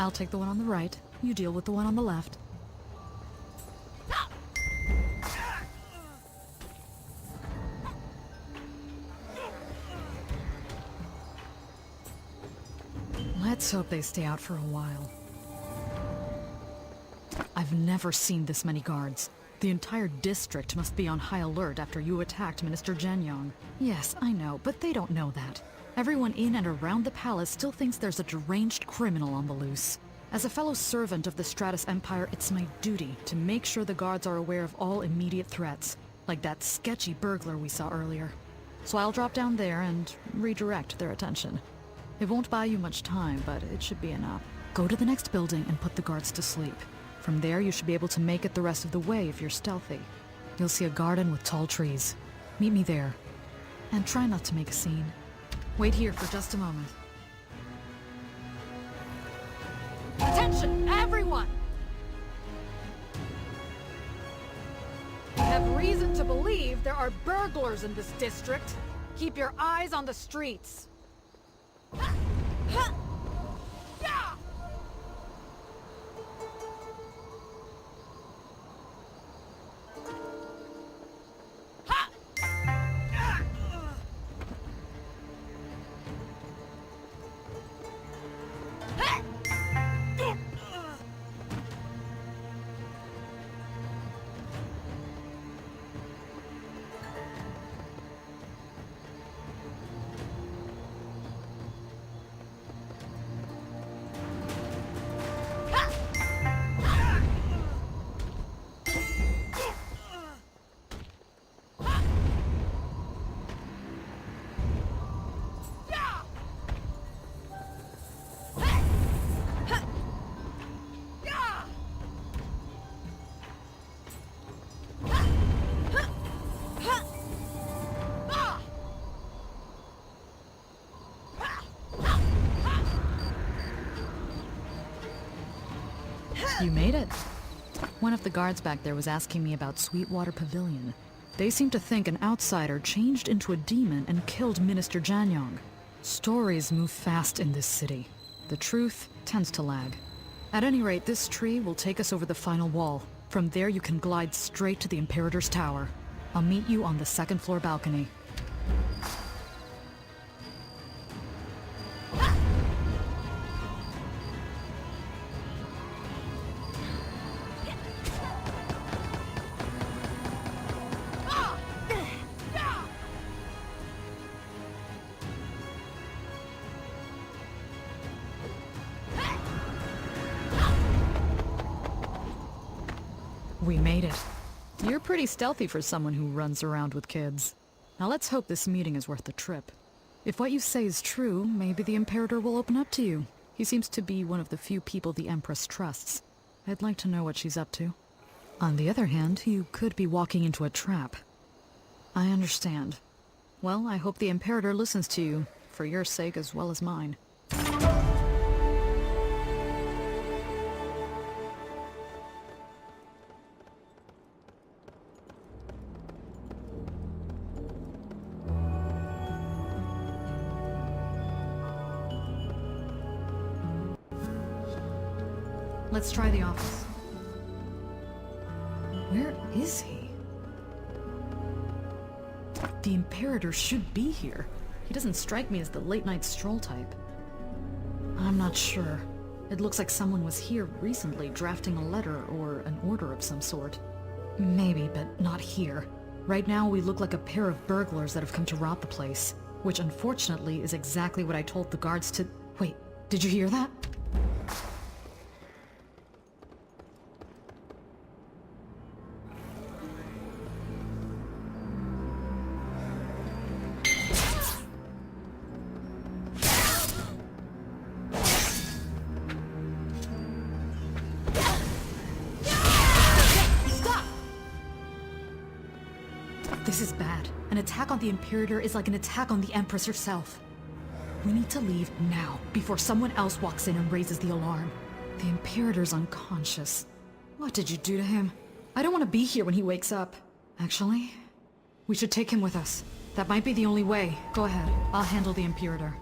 I'll take the one on the right. You deal with the one on the left. Let's hope they stay out for a while. I've never seen this many guards. The entire district must be on high alert after you attacked Minister Zhenyang. Yes, I know, but they don't know that. Everyone in and around the palace still thinks there's a deranged criminal on the loose. As a fellow servant of the Stratus Empire, it's my duty to make sure the guards are aware of all immediate threats, like that sketchy burglar we saw earlier. So I'll drop down there and redirect their attention. It won't buy you much time, but it should be enough. Go to the next building and put the guards to sleep. From there, you should be able to make it the rest of the way if you're stealthy. You'll see a garden with tall trees. Meet me there. And try not to make a scene. Wait here for just a moment. Attention, everyone! I have reason to believe there are burglars in this district. Keep your eyes on the streets. You made it. One of the guards back there was asking me about Sweetwater Pavilion. They seem to think an outsider changed into a demon and killed Minister Janyong. Stories move fast in this city. The truth tends to lag. At any rate, this tree will take us over the final wall. From there you can glide straight to the Imperator's tower. I'll meet you on the second floor balcony. We made it. You're pretty stealthy for someone who runs around with kids. Now let's hope this meeting is worth the trip. If what you say is true, maybe the Imperator will open up to you. He seems to be one of the few people the Empress trusts. I'd like to know what she's up to. On the other hand, you could be walking into a trap. I understand. Well, I hope the Imperator listens to you, for your sake as well as mine. Let's try the office. Where is he? The Imperator should be here. He doesn't strike me as the late-night stroll type. I'm not sure. It looks like someone was here recently drafting a letter or an order of some sort. Maybe, but not here. Right now we look like a pair of burglars that have come to rob the place, which unfortunately is exactly what I told the guards to... Wait, did you hear that? This is bad. An attack on the Imperator is like an attack on the Empress herself. We need to leave now, before someone else walks in and raises the alarm. The Imperator's unconscious. What did you do to him? I don't want to be here when he wakes up. Actually, we should take him with us. That might be the only way. Go ahead. I'll handle the Imperator.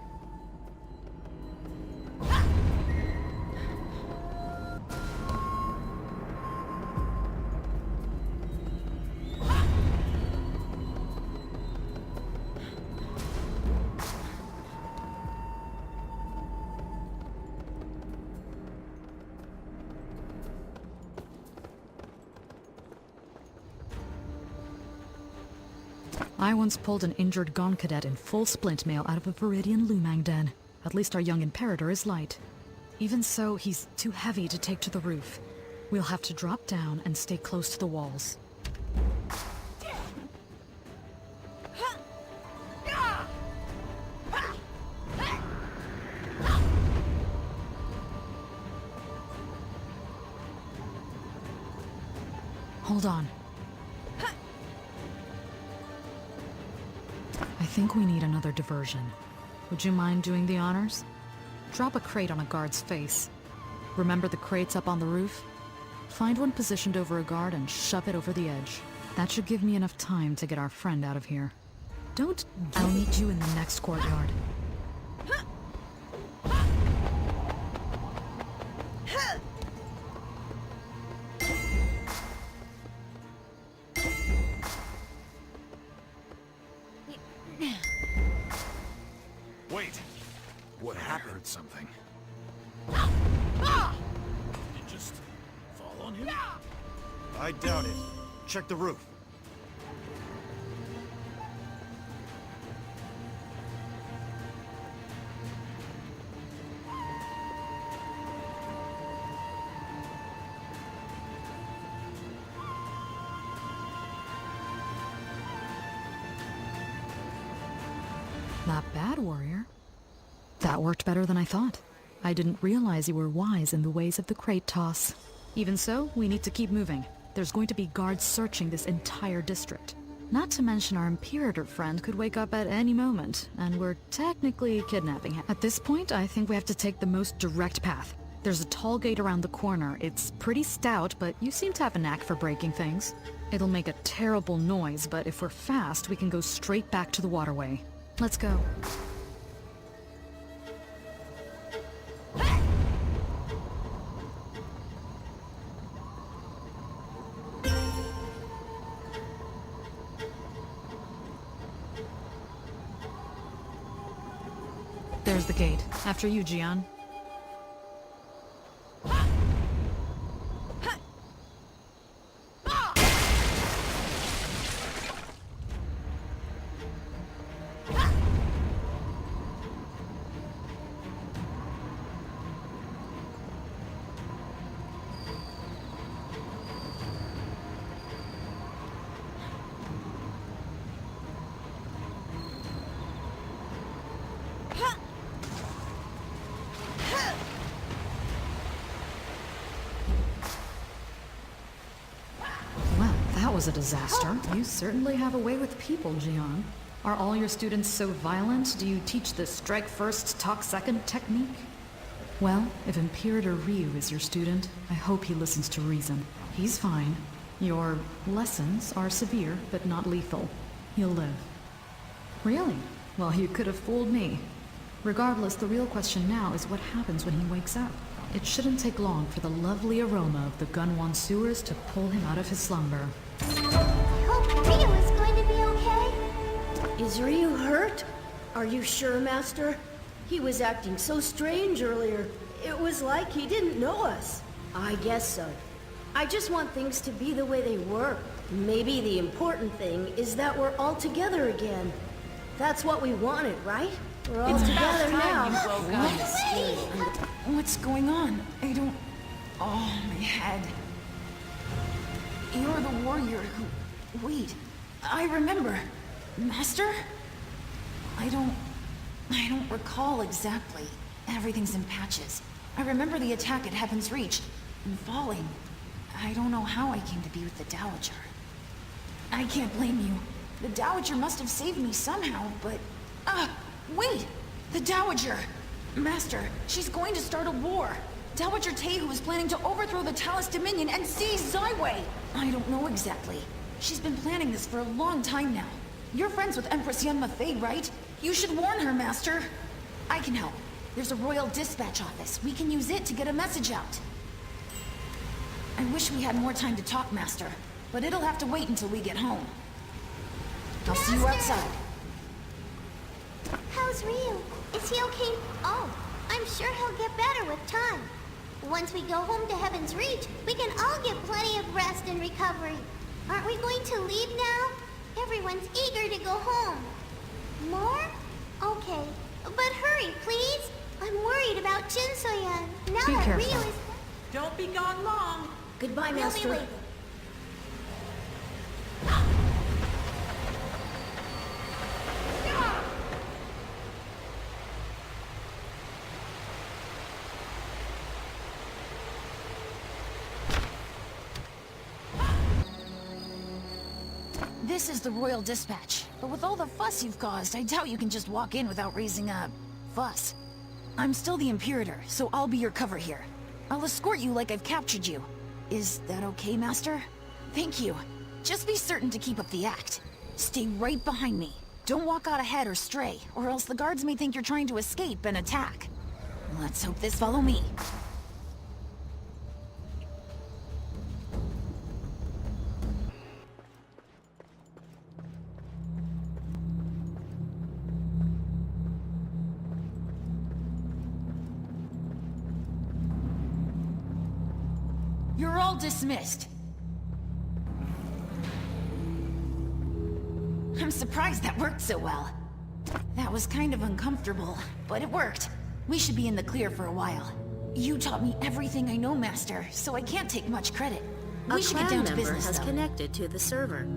I once pulled an injured Gon cadet in full splint mail out of a Viridian Lumang den. At least our young Imperator is light. Even so, he's too heavy to take to the roof. We'll have to drop down and stay close to the walls. Hold on. think we need another diversion. Would you mind doing the honors? Drop a crate on a guard's face. Remember the crates up on the roof? Find one positioned over a guard and shove it over the edge. That should give me enough time to get our friend out of here. Don't... I'll meet you in the next courtyard. Wait. What happened? I heard something. Did you just fall on him? I doubt it. Check the roof. Not bad, warrior. That worked better than I thought. I didn't realize you were wise in the ways of the crate toss. Even so, we need to keep moving. There's going to be guards searching this entire district. Not to mention our imperator friend could wake up at any moment, and we're technically kidnapping him. At this point, I think we have to take the most direct path. There's a tall gate around the corner. It's pretty stout, but you seem to have a knack for breaking things. It'll make a terrible noise, but if we're fast, we can go straight back to the waterway. Let's go. There's the gate. After you, Gian. Was a disaster. You certainly have a way with people, Gian. Are all your students so violent? Do you teach the strike first, talk second technique? Well, if Imperator Ryu is your student, I hope he listens to reason. He's fine. Your lessons are severe, but not lethal. He'll live. Really? Well, you could have fooled me. Regardless, the real question now is what happens when he wakes up. It shouldn't take long for the lovely aroma of the Unawnsered to pull him out of his slumber. I hope Ryu is going to be okay. Is Ryu hurt? Are you sure, Master? He was acting so strange earlier. It was like he didn't know us. I guess so. I just want things to be the way they were. Maybe the important thing is that we're all together again. That's what we wanted, right? We're all together now. What's going on? I don't... Oh, my head. You're the warrior who... Wait, I remember. Master? I don't recall exactly. Everything's in patches. I remember the attack at Heaven's Reach, and falling. I don't know how I came to be with the Dowager. I can't blame you. The Dowager must have saved me somehow, but... wait! The Dowager! Master, she's going to start a war! Dowager Tehu is planning to overthrow the Talos Dominion and seize Zyway! I don't know exactly. She's been planning this for a long time now. You're friends with Empress Yunma Fei, right? You should warn her, Master! I can help. There's a royal dispatch office. We can use it to get a message out. I wish we had more time to talk, Master, but it'll have to wait until we get home. I'll see you outside. How's Ryu? Is he okay? Oh, I'm sure he'll get better with time. Once we go home to Heaven's Reach, we can all get plenty of rest and recovery. Aren't we going to leave now? Everyone's eager to go home. More? Okay, but hurry, please. I'm worried about Jin So-yeon. Now Be that careful. Ryu is... Don't be gone long. Goodbye, We'll Master. be leaving. This is the Royal Dispatch, but with all the fuss you've caused, I doubt you can just walk in without raising a fuss. I'm still the Imperator, so I'll be your cover here. I'll escort you like I've captured you. Is that okay, Master? Thank you. Just be certain to keep up the act. Stay right behind me. Don't walk out ahead or stray, or else the guards may think you're trying to escape and attack. Let's hope this follow me. You're all dismissed. I'm surprised that worked so well. That was kind of uncomfortable, but it worked. We should be in the clear for a while. You taught me everything I know, Master, so I can't take much credit. We should get down to business, though. A clan member has connected to the server.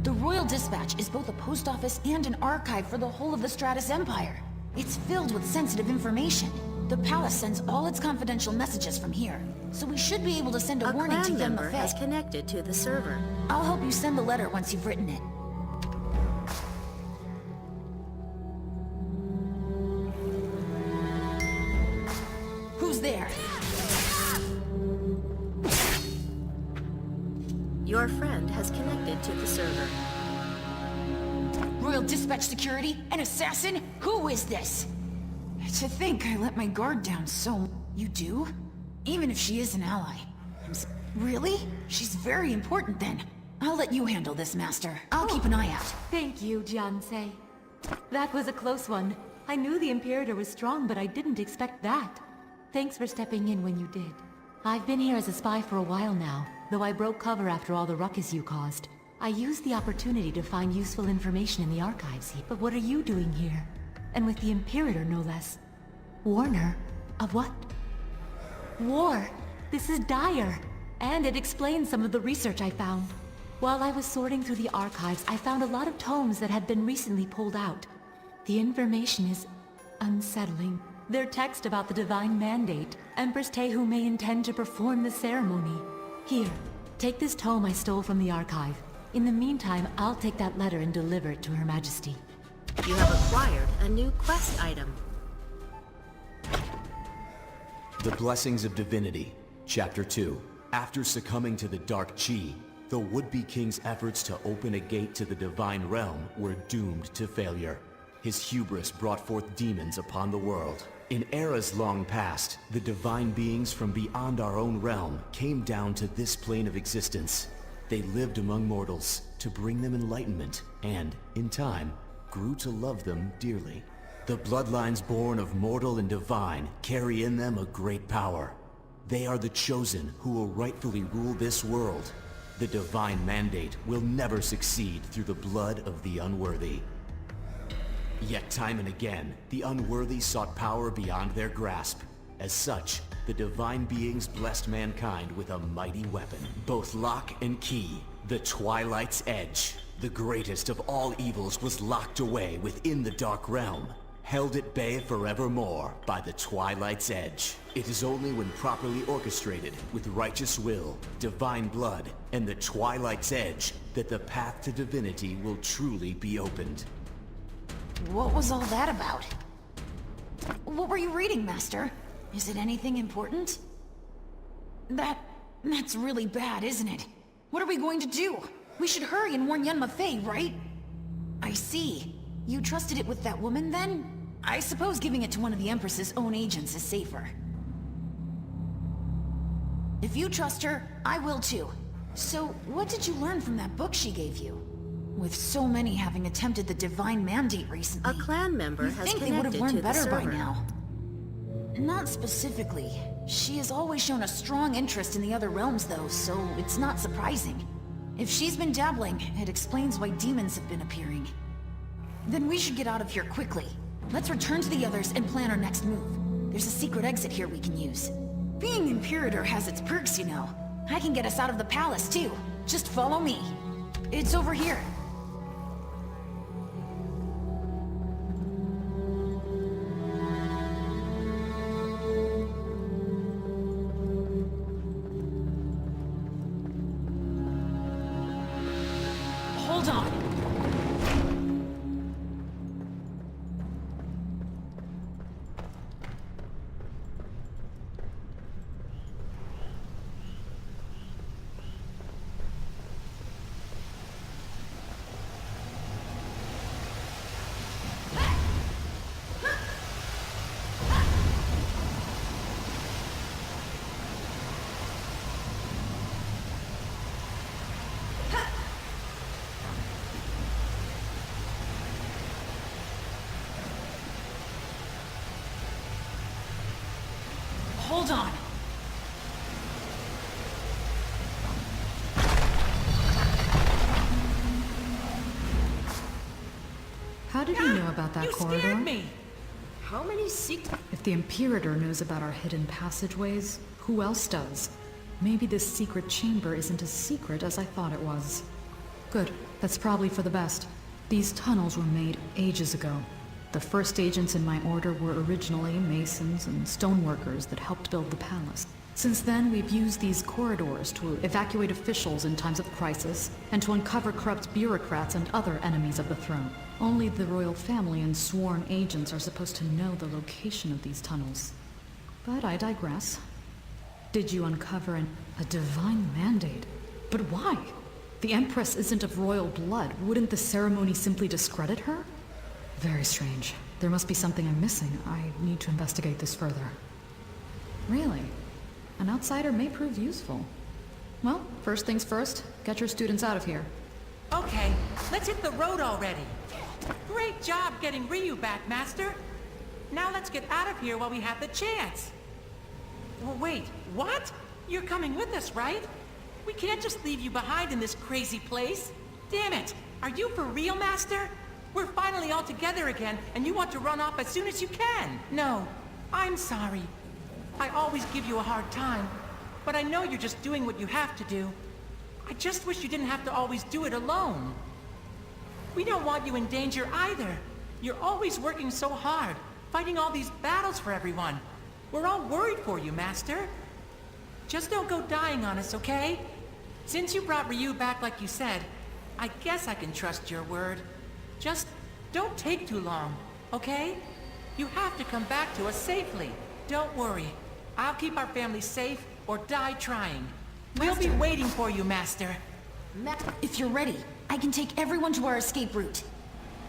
The Royal Dispatch is both a post office and an archive for the whole of the Stratus Empire. It's filled with sensitive information. The palace sends all its confidential messages from here, so we should be able to send a warning to clan Yen member Lefei. has connected to the server. I'll help you send the letter once you've written it. Who's there? Your friend has connected to the server. Royal Dispatch Security? An assassin? Who is this? To think I let my guard down so... You do? Even if she is an ally. Really? She's very important then. I'll let you handle this, Master. I'll keep an eye out. Thank you, Jiansei. That was a close one. I knew the Imperator was strong, but I didn't expect that. Thanks for stepping in when you did. I've been here as a spy for a while now, though I broke cover after all the ruckus you caused. I used the opportunity to find useful information in the archives. But what are you doing here? And with the Imperator, no less. Warner? Of what? War! This is dire! And it explains some of the research I found. While I was sorting through the archives, I found a lot of tomes that had been recently pulled out. The information is unsettling. Their text about the divine mandate. Empress Tehu may intend to perform the ceremony. Here, take this tome I stole from the archive. In the meantime, I'll take that letter and deliver it to Her Majesty. You have acquired a new quest item. The Blessings of Divinity, Chapter 2. After succumbing to the Dark Chi, the would-be king's efforts to open a gate to the divine realm were doomed to failure. His hubris brought forth demons upon the world. In eras long past, the divine beings from beyond our own realm came down to this plane of existence. They lived among mortals to bring them enlightenment and, in time, grew to love them dearly. The bloodlines born of mortal and divine carry in them a great power. They are the chosen who will rightfully rule this world. The divine mandate will never succeed through the blood of the unworthy. Yet time and again, the unworthy sought power beyond their grasp. As such, the divine beings blessed mankind with a mighty weapon, both lock and key, the Twilight's Edge. The greatest of all evils was locked away within the Dark Realm, held at bay forevermore by the Twilight's Edge. It is only when properly orchestrated with righteous will, divine blood, and the Twilight's Edge that the path to divinity will truly be opened. What was all that about? What were you reading, Master? Is it anything important? That's really bad, isn't it? What are we going to do? We should hurry and warn Yen Lefei, right? I see. You trusted it with that woman, then? I suppose giving it to one of the Empress's own agents is safer. If you trust her, I will too. So, what did you learn from that book she gave you? With so many having attempted the divine mandate recently, a clan member has think they would have connected learned to the better by server. now. Not specifically. She has always shown a strong interest in the other realms though, so it's not surprising. If she's been dabbling, it explains why demons have been appearing. Then we should get out of here quickly. Let's return to the others and plan our next move. There's a secret exit here we can use. Being Imperator has its perks, you know. I can get us out of the palace too. Just follow me. It's over here. Hold hold on. How did you know about that corridor? You scared me! How many secrets? If the Imperator knows about our hidden passageways, who else does? Maybe this secret chamber isn't as secret as I thought it was. Good. That's probably for the best. These tunnels were made ages ago. The first agents in my order were originally masons and stoneworkers that helped build the palace. Since then, we've used these corridors to evacuate officials in times of crisis, and to uncover corrupt bureaucrats and other enemies of the throne. Only the royal family and sworn agents are supposed to know the location of these tunnels. But I digress. Did you uncover a divine mandate? But why? The Empress isn't of royal blood. Wouldn't the ceremony simply discredit her? Very strange. There must be something I'm missing. I need to investigate this further. Really? An outsider may prove useful. Well, first things first, get your students out of here. Okay, let's hit the road already. Great job getting Ryu back, Master. Now let's get out of here while we have the chance. Well, wait, what? You're coming with us, right? We can't just leave you behind in this crazy place. Damn it! Are you for real, Master? We're finally all together again, and you want to run off as soon as you can. No, I'm sorry. I always give you a hard time, but I know you're just doing what you have to do. I just wish you didn't have to always do it alone. We don't want you in danger either. You're always working so hard, fighting all these battles for everyone. We're all worried for you, Master. Just don't go dying on us, okay? Since you brought Ryu back like you said, I guess I can trust your word. Just don't take too long, okay? You have to come back to us safely. Don't worry. I'll keep our family safe or die trying. We'll be waiting for you, Master. If you're ready, I can take everyone to our escape route.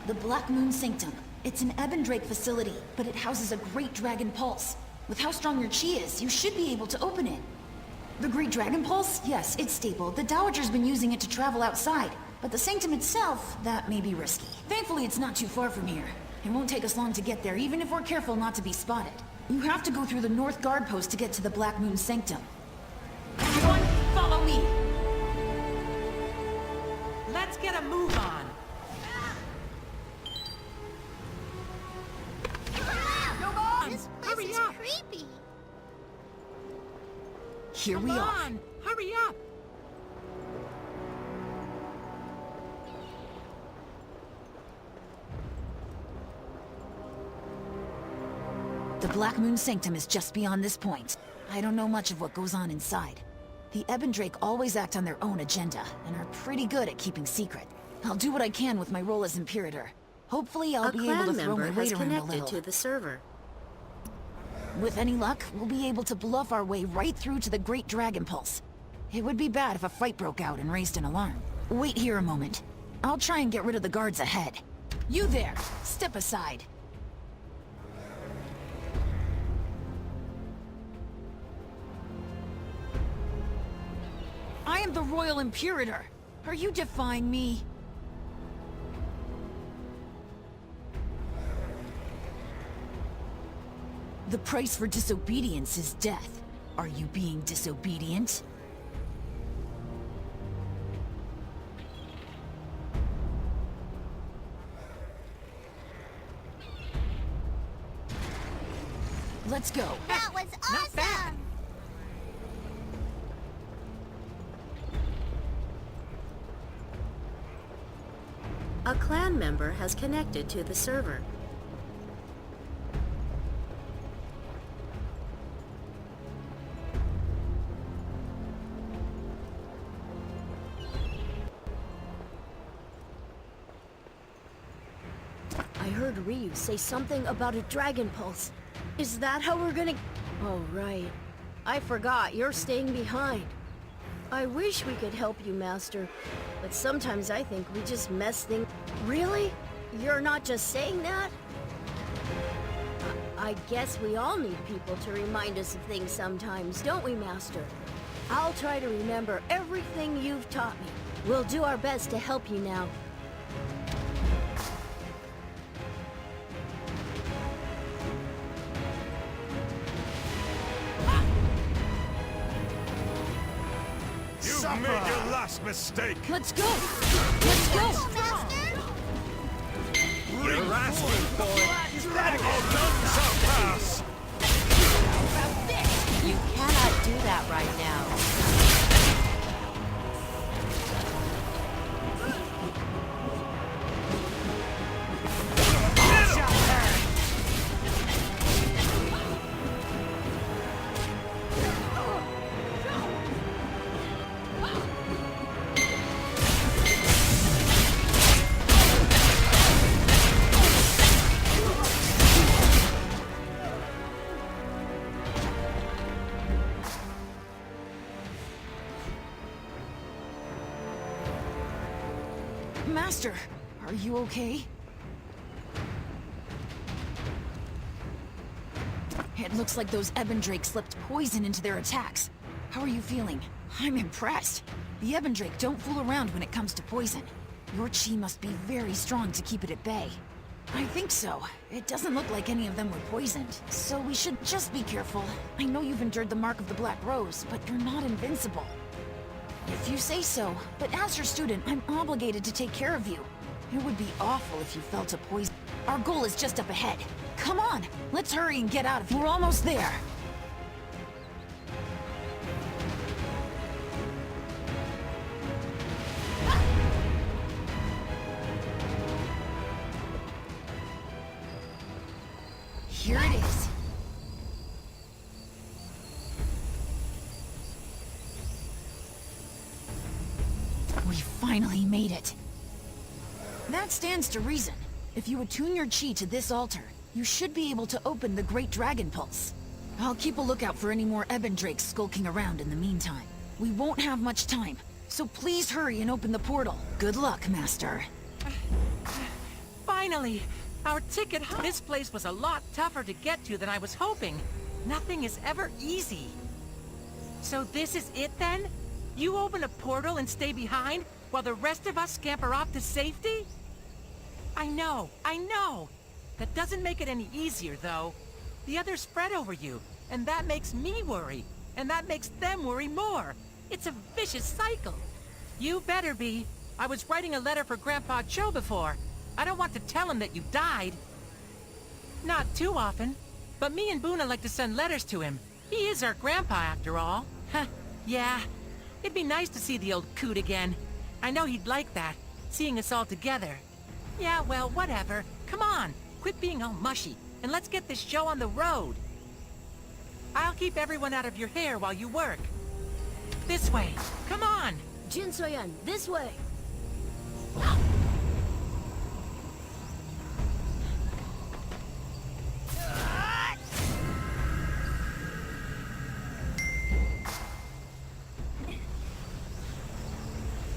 The Black Moon Sanctum. It's an Ebon Drake facility, but it houses a Great Dragon Pulse. With how strong your chi is, you should be able to open it. The Great Dragon Pulse? Yes, it's stable. The Dowager's been using it to travel outside. But the Sanctum itself, that may be risky. Thankfully, it's not too far from here. It won't take us long to get there, even if we're careful not to be spotted. You have to go through the North Guard Post to get to the Black Moon Sanctum. Everyone, follow me! Let's get a move on. Come on, This place hurry is up. creepy. Here Come we are. on, hurry up. The Black Moon Sanctum is just beyond this point. I don't know much of what goes on inside. The Ebon Drake always act on their own agenda, and are pretty good at keeping secret. I'll do what I can with my role as Imperator. Hopefully I'll be able to throw my weight around a little. To the server. With any luck, we'll be able to bluff our way right through to the Great Dragon Pulse. It would be bad if a fight broke out and raised an alarm. Wait here a moment. I'll try and get rid of the guards ahead. You there! Step aside. I am the Royal Imperator. Are you defying me? The price for disobedience is death. Are you being disobedient? Let's go. That was awesome! A clan member has connected to the server. I heard Ryu say something about a Dragon Pulse. Is that how we're gonna... Oh, right. I forgot, you're staying behind. I wish we could help you, Master. But sometimes I think we just mess things... Really? You're not just saying that? I guess we all need people to remind us of things sometimes, don't we, Master? I'll try to remember everything you've taught me. We'll do our best to help you now. You made your last mistake! Let's go! Let's go! You're asking for it! All done shall pass! You cannot do that right now. Master, are you okay? It looks like those Ebon Drake slipped poison into their attacks. How are you feeling? I'm impressed. The Ebon Drake don't fool around when it comes to poison. Your chi must be very strong to keep it at bay. I think so. It doesn't look like any of them were poisoned, so we should just be careful. I know you've endured the mark of the Black Rose, but you're not invincible. If you say so, but as your student, I'm obligated to take care of you. It would be awful if you fell to poison. Our goal is just up ahead. Come on, let's hurry and get out of here. We're almost there. Here it is. We finally made it. That stands to reason. If you attune your chi to this altar, you should be able to open the Great Dragon Pulse. I'll keep a lookout for any more Ebon Drakes skulking around in the meantime. We won't have much time, so please hurry and open the portal. Good luck, Master. Finally! Our ticket home! This place was a lot tougher to get to than I was hoping. Nothing is ever easy. So this is it then? You open a portal and stay behind, while the rest of us scamper off to safety? I know. That doesn't make it any easier, though. The others spread over you, and that makes me worry. And that makes them worry more. It's a vicious cycle. You better be. I was writing a letter for Grandpa Joe before. I don't want to tell him that you died. Not too often, but me and Boona like to send letters to him. He is our grandpa, after all. Huh, yeah. It'd be nice to see the old coot again. I know he'd like that, seeing us all together. Yeah, well, whatever. Come on, quit being all mushy, and let's get this show on the road. I'll keep everyone out of your hair while you work. This way, come on! Jin Soyan, this way!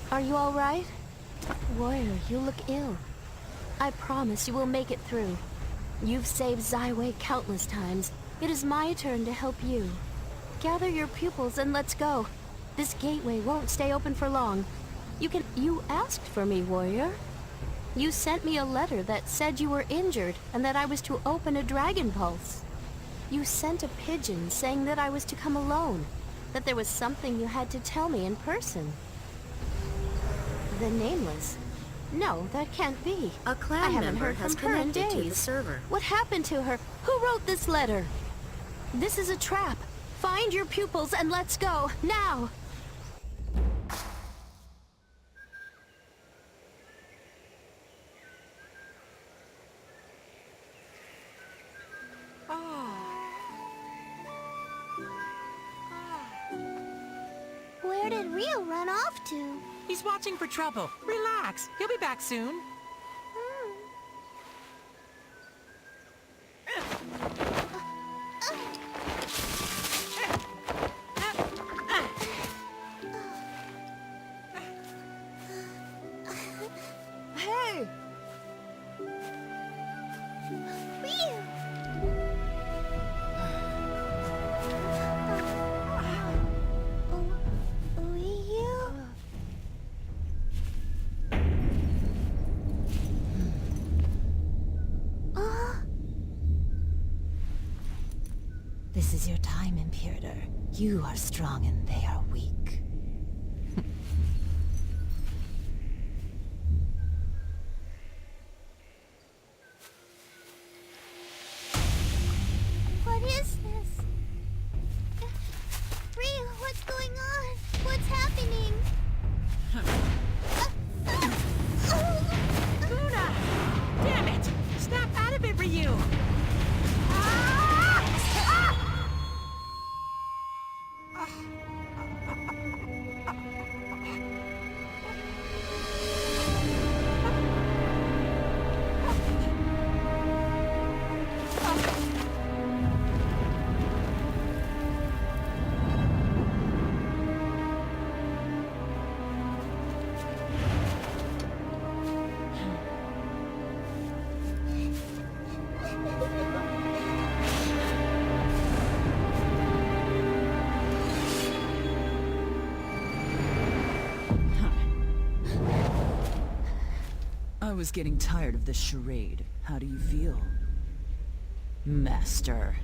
Are you all right? Warrior, you look ill. I promise you will make it through. You've saved Zaiwei countless times. It is my turn to help you. Gather your pupils and let's go. This gateway won't stay open for long. You asked for me, warrior. You sent me a letter that said you were injured and that I was to open a dragon pulse. You sent a pigeon saying that I was to come alone, that there was something you had to tell me in person. The Nameless? No, that can't be. A clan I haven't member heard has from her in connected to the days. server. What happened to her? Who wrote this letter? This is a trap. Find your pupils and let's go, now! Where did Rio run off to? He's watching for trouble. Relax, he'll be back soon. Hey! Rio! Rio? This is your time, Imperator. You are strong and they are weak. is this? Ryu, what's going on? What's happening? Luna! Damn it! Snap out of it, Ryu! I was getting tired of this charade. How do you feel, Master?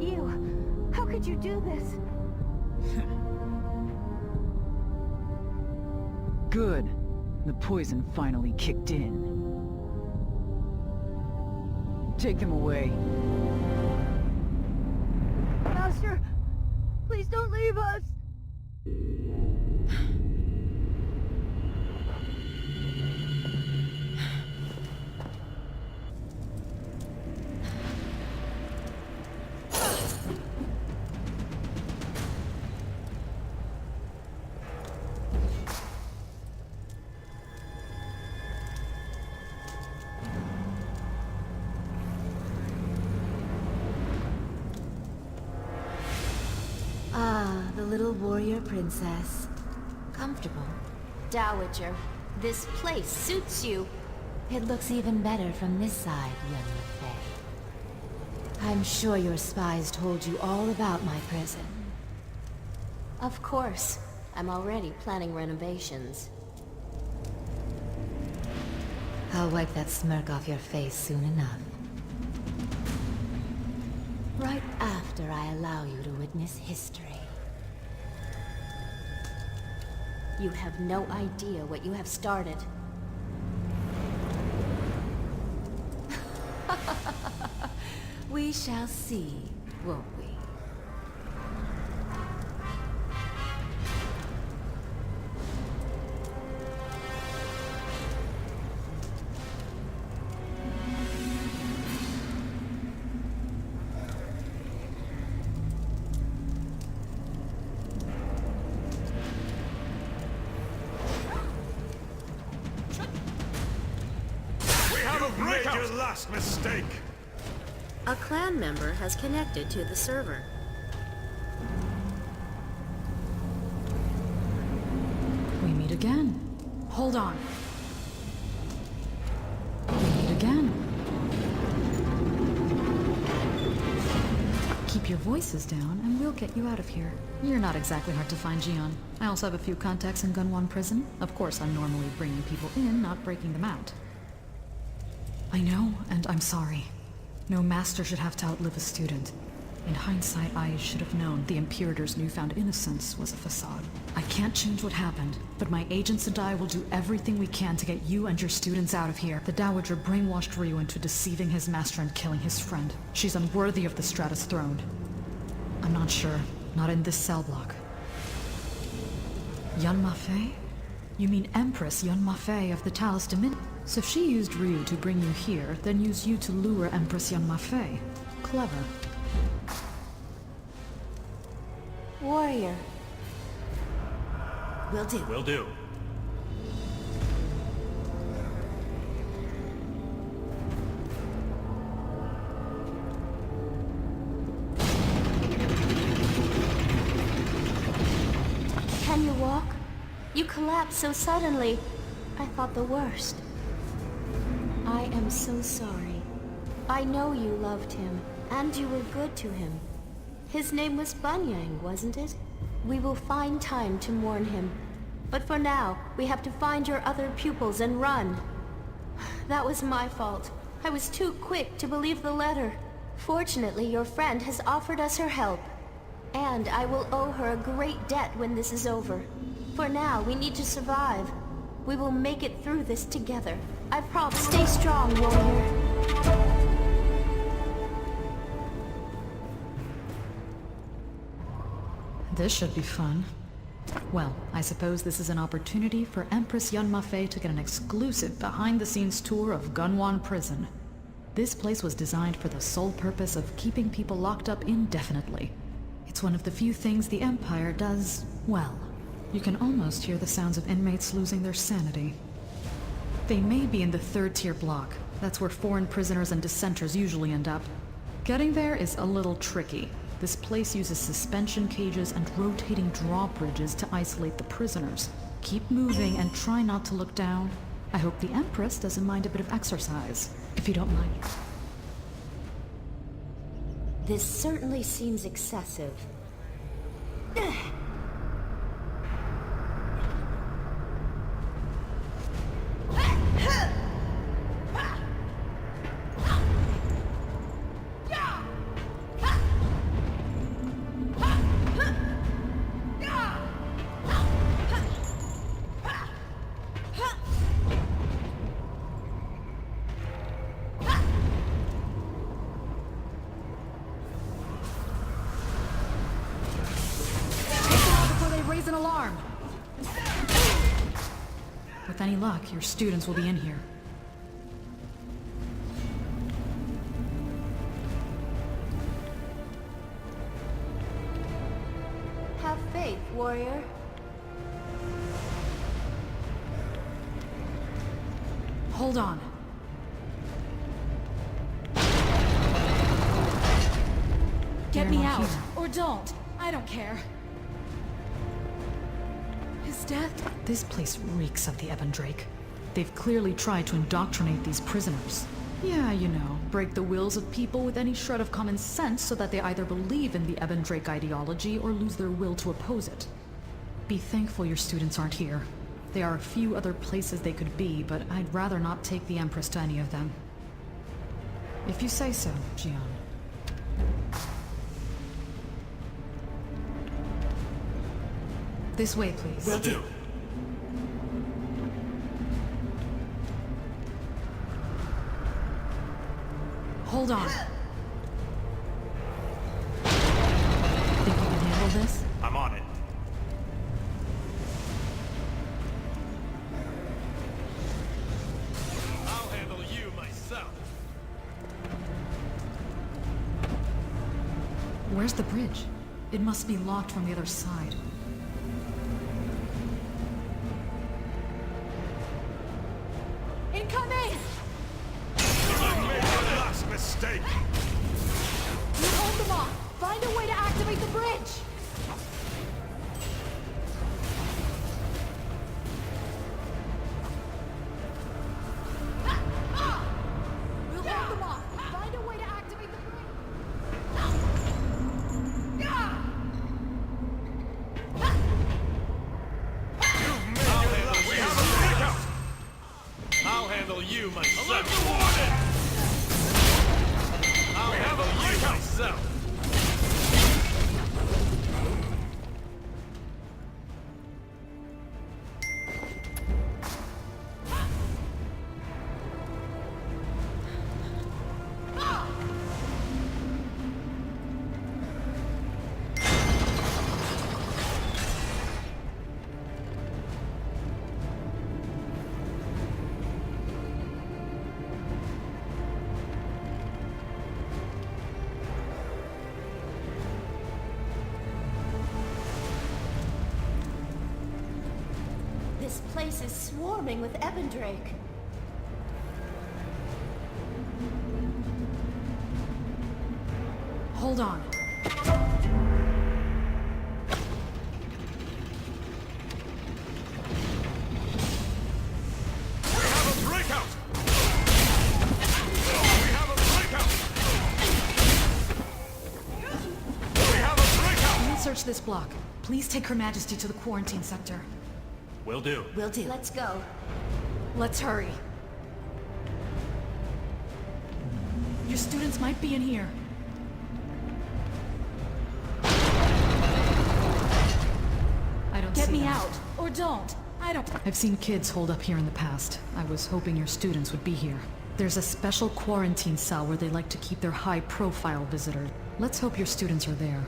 You, how could you do this? Good. The poison finally kicked in. Take them away. Master, please don't leave us. The little warrior princess. Comfortable. Dowager, this place suits you. It looks even better from this side, young Faye. I'm sure your spies told you all about my prison. Of course. I'm already planning renovations. I'll wipe that smirk off your face soon enough. Right after I allow you to witness history. You have no idea what you have started. We shall see, won't we? Your last mistake. A clan member has connected to the server. We meet again. Hold on. We meet again. Keep your voices down and we'll get you out of here. You're not exactly hard to find, Gion. I also have a few contacts in Gunwan Prison. Of course, I'm normally bringing people in, not breaking them out. I know, and I'm sorry. No master should have to outlive a student. In hindsight, I should have known the Imperator's newfound innocence was a facade. I can't change what happened, but my agents and I will do everything we can to get you and your students out of here. The Dowager brainwashed Ryu into deceiving his master and killing his friend. She's unworthy of the Stratus throne. I'm not sure. Not in this cell block. Yun Mafei? You mean Empress Yun Mafei of the Talis Dominion? So if she used Ryu to bring you here, then use you to lure Empress Yun Mafei. Clever. Warrior. Will do. Will do. Can you walk? You collapsed so suddenly. I thought the worst. I am so sorry. I know you loved him, and you were good to him. His name was Bunyang, wasn't it? We will find time to mourn him. But for now, we have to find your other pupils and run. That was my fault. I was too quick to believe the letter. Fortunately, your friend has offered us her help. And I will owe her a great debt when this is over. For now, we need to survive. We will make it through this together. I promise. Stay strong, warrior. This should be fun. Well, I suppose this is an opportunity for Empress Yun Ma-Fei to get an exclusive behind-the-scenes tour of Gunwan Prison. This place was designed for the sole purpose of keeping people locked up indefinitely. It's one of the few things the Empire does well. You can almost hear the sounds of inmates losing their sanity. They may be in the third-tier block. That's where foreign prisoners and dissenters usually end up. Getting there is a little tricky. This place uses suspension cages and rotating drawbridges to isolate the prisoners. Keep moving and try not to look down. I hope the Empress doesn't mind a bit of exercise, if you don't mind. This certainly seems excessive. Raise an alarm! With any luck, your students will be in here. Have faith, warrior. Hold on. Get me out, or don't. I don't care. His death? This place reeks of the Ebon Drake. They've clearly tried to indoctrinate these prisoners. Yeah, you know, break the wills of people with any shred of common sense so that they either believe in the Ebon Drake ideology or lose their will to oppose it. Be thankful your students aren't here. There are a few other places they could be, but I'd rather not take the Empress to any of them. If you say so, Jian. This way, please. Will do. Hold on. Think you can handle this? I'm on it. I'll handle you myself. Where's the bridge? It must be locked from the other side. Incoming! You made your last mistake! You hold them off! Find a way to activate the bridge! We'll hold them off! Find a way to activate the I'll handle you myself. I'll handle you myself. This place is swarming with Ebon Drake. Hold on. Search this block. Please take Her Majesty to the quarantine sector. Will do. Will do. Let's go. Let's hurry. Your students might be in here. I don't Get see me them. out, or don't. I don't... I've seen kids holed up here in the past. I was hoping your students would be here. There's a special quarantine cell where they like to keep their high-profile visitors. Let's hope your students are there.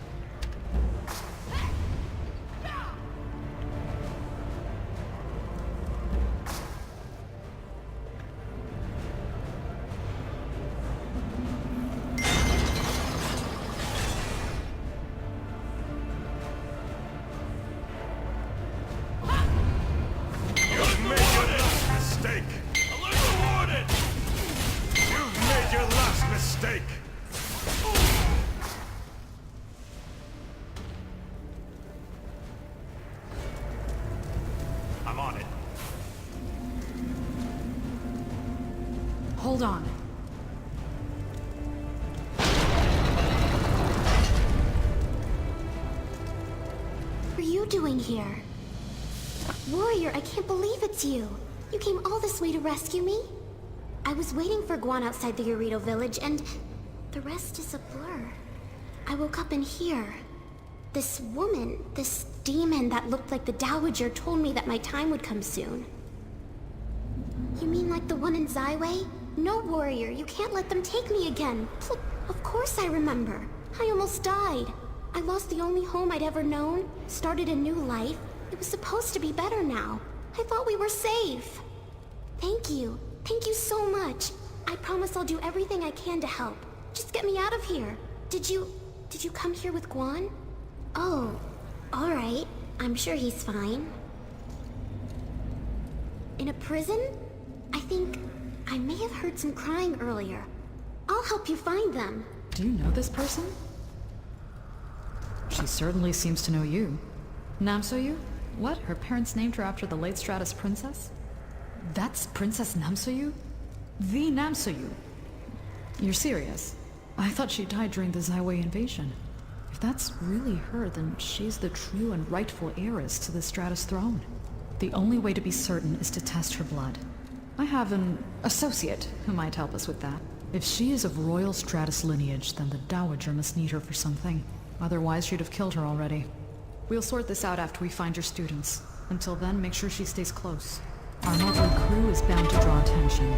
You've made your last mistake! A little warning! You've made your last mistake! I'm on it. Hold on. What are you doing here? Warrior, I can't believe it's you. You came all this way to rescue me? I was waiting for Guan outside the Urito village, and the rest is a blur. I woke up in here. This woman, this demon that looked like the Dowager told me that my time would come soon. You mean like the one in Zaiwei? No, Warrior, you can't let them take me again. Of course I remember. I almost died. I lost the only home I'd ever known, started a new life. It was supposed to be better now. I thought we were safe. Thank you. Thank you so much. I promise I'll do everything I can to help. Just get me out of here. Did you come here with Guan? Oh, alright. I'm sure he's fine. In a prison? I think I may have heard some crying earlier. I'll help you find them. Do you know this person? She certainly seems to know you. Namsoyu? What? Her parents named her after the late Stratus princess? That's Princess Namsoyu? The Namsoyu? You're serious? I thought she died during the Zaiwei invasion. If that's really her, then she's the true and rightful heiress to the Stratus throne. The only way to be certain is to test her blood. I have an associate who might help us with that. If she is of royal Stratus lineage, then the Dowager must need her for something. Otherwise, she'd have killed her already. We'll sort this out after we find your students. Until then, make sure she stays close. Our lovely crew is bound to draw attention.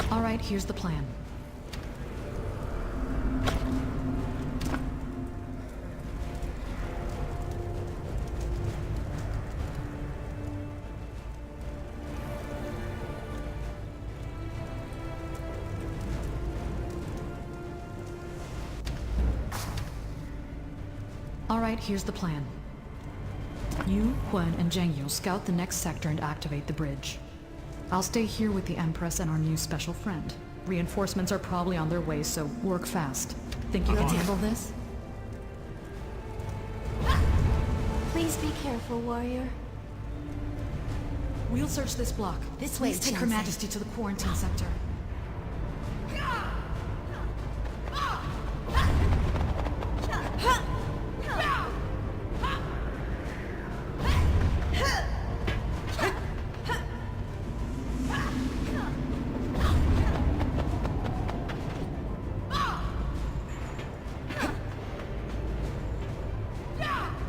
All right, here's the plan. Alright, here's the plan. You, Huen, and Zhengyu scout the next sector and activate the bridge. I'll stay here with the Empress and our new special friend. Reinforcements are probably on their way, so work fast. Think you can handle this? Please be careful, Warrior. We'll search this block. This way, Please take Her Jinsei. Majesty to the quarantine sector.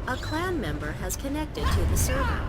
A clan member has connected to the server.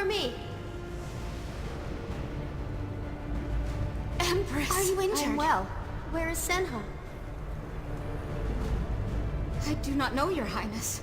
Cover me! Empress! Are you injured? I'm well. Where is Senha? I do not know, Your Highness.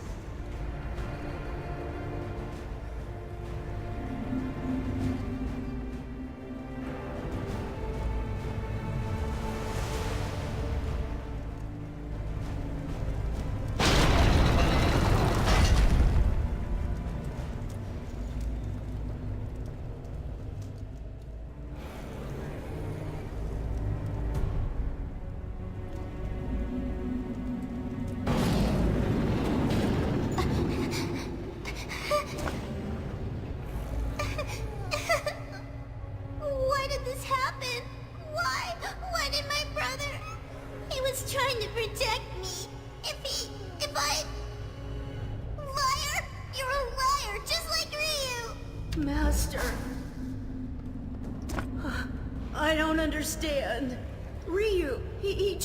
Why did this happen? Why? Why did my brother... He was trying to protect me. If I... Liar! You're a liar, just like Ryu! Master. I don't understand. Ryu, he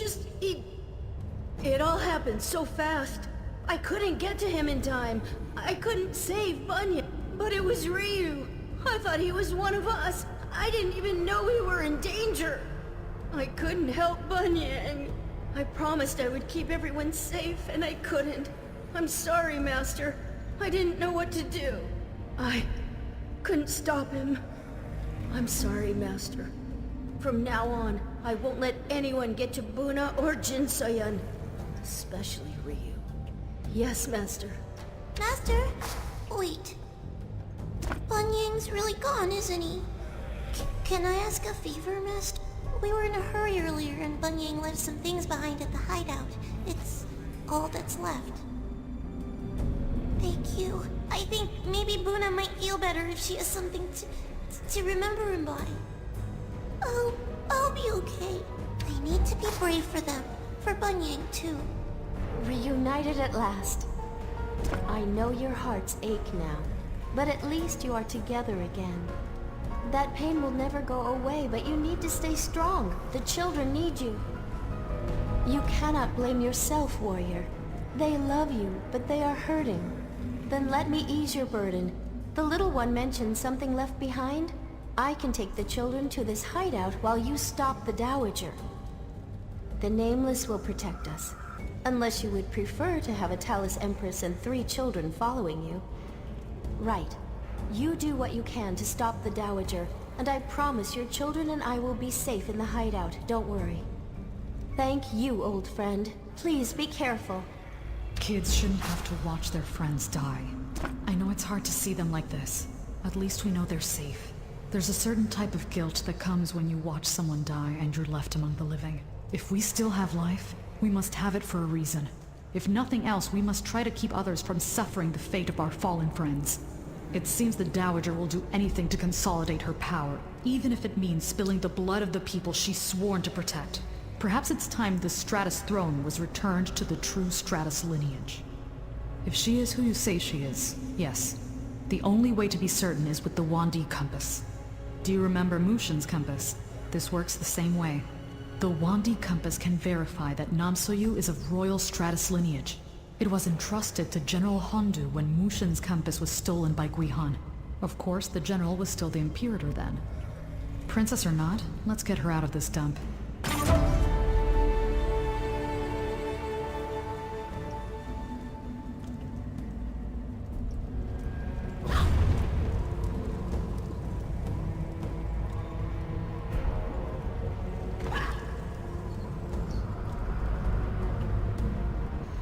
It all happened so fast. I couldn't get to him in time. I couldn't save Bunyan. But it was Ryu. I thought he was one of us. I didn't even know we were in danger. I couldn't help Bunyan. I promised I would keep everyone safe, and I couldn't. I'm sorry, Master. I didn't know what to do. I couldn't stop him. I'm sorry, Master. From now on, I won't let anyone get to Buna or Jinsoyun. Especially Ryu. Yes, Master. Master? Wait. Bunyang's really gone, isn't he? Can I ask a favor, Master? We were in a hurry earlier and Bunyang left some things behind at the hideout. It's all that's left. Thank you. I think maybe Buna might feel better if she has something to remember him by. I'll be okay. I need to be brave for them. For Bunyang, too. Reunited at last. I know your hearts ache now, but at least you are together again. That pain will never go away, but you need to stay strong. The children need you. You cannot blame yourself, warrior. They love you, but they are hurting. Then let me ease your burden. The little one mentioned something left behind. I can take the children to this hideout while you stop the Dowager. The Nameless will protect us. Unless you would prefer to have a Talus Empress and 3 children following you. Right. You do what you can to stop the Dowager, and I promise your children and I will be safe in the hideout, don't worry. Thank you, old friend. Please be careful. Kids shouldn't have to watch their friends die. I know it's hard to see them like this. At least we know they're safe. There's a certain type of guilt that comes when you watch someone die and you're left among the living. If we still have life, we must have it for a reason. If nothing else, we must try to keep others from suffering the fate of our fallen friends. It seems the Dowager will do anything to consolidate her power, even if it means spilling the blood of the people she's sworn to protect. Perhaps it's time the Stratus throne was returned to the true Stratus lineage. If she is who you say she is, yes. The only way to be certain is with the Wandi compass. Do you remember Mushin's compass? This works the same way. The Wandi compass can verify that Namsoyu is of royal Stratus lineage. It was entrusted to General Hondu when Mushin's compass was stolen by Guihan. Of course, the general was still the Imperator then. Princess or not, let's get her out of this dump.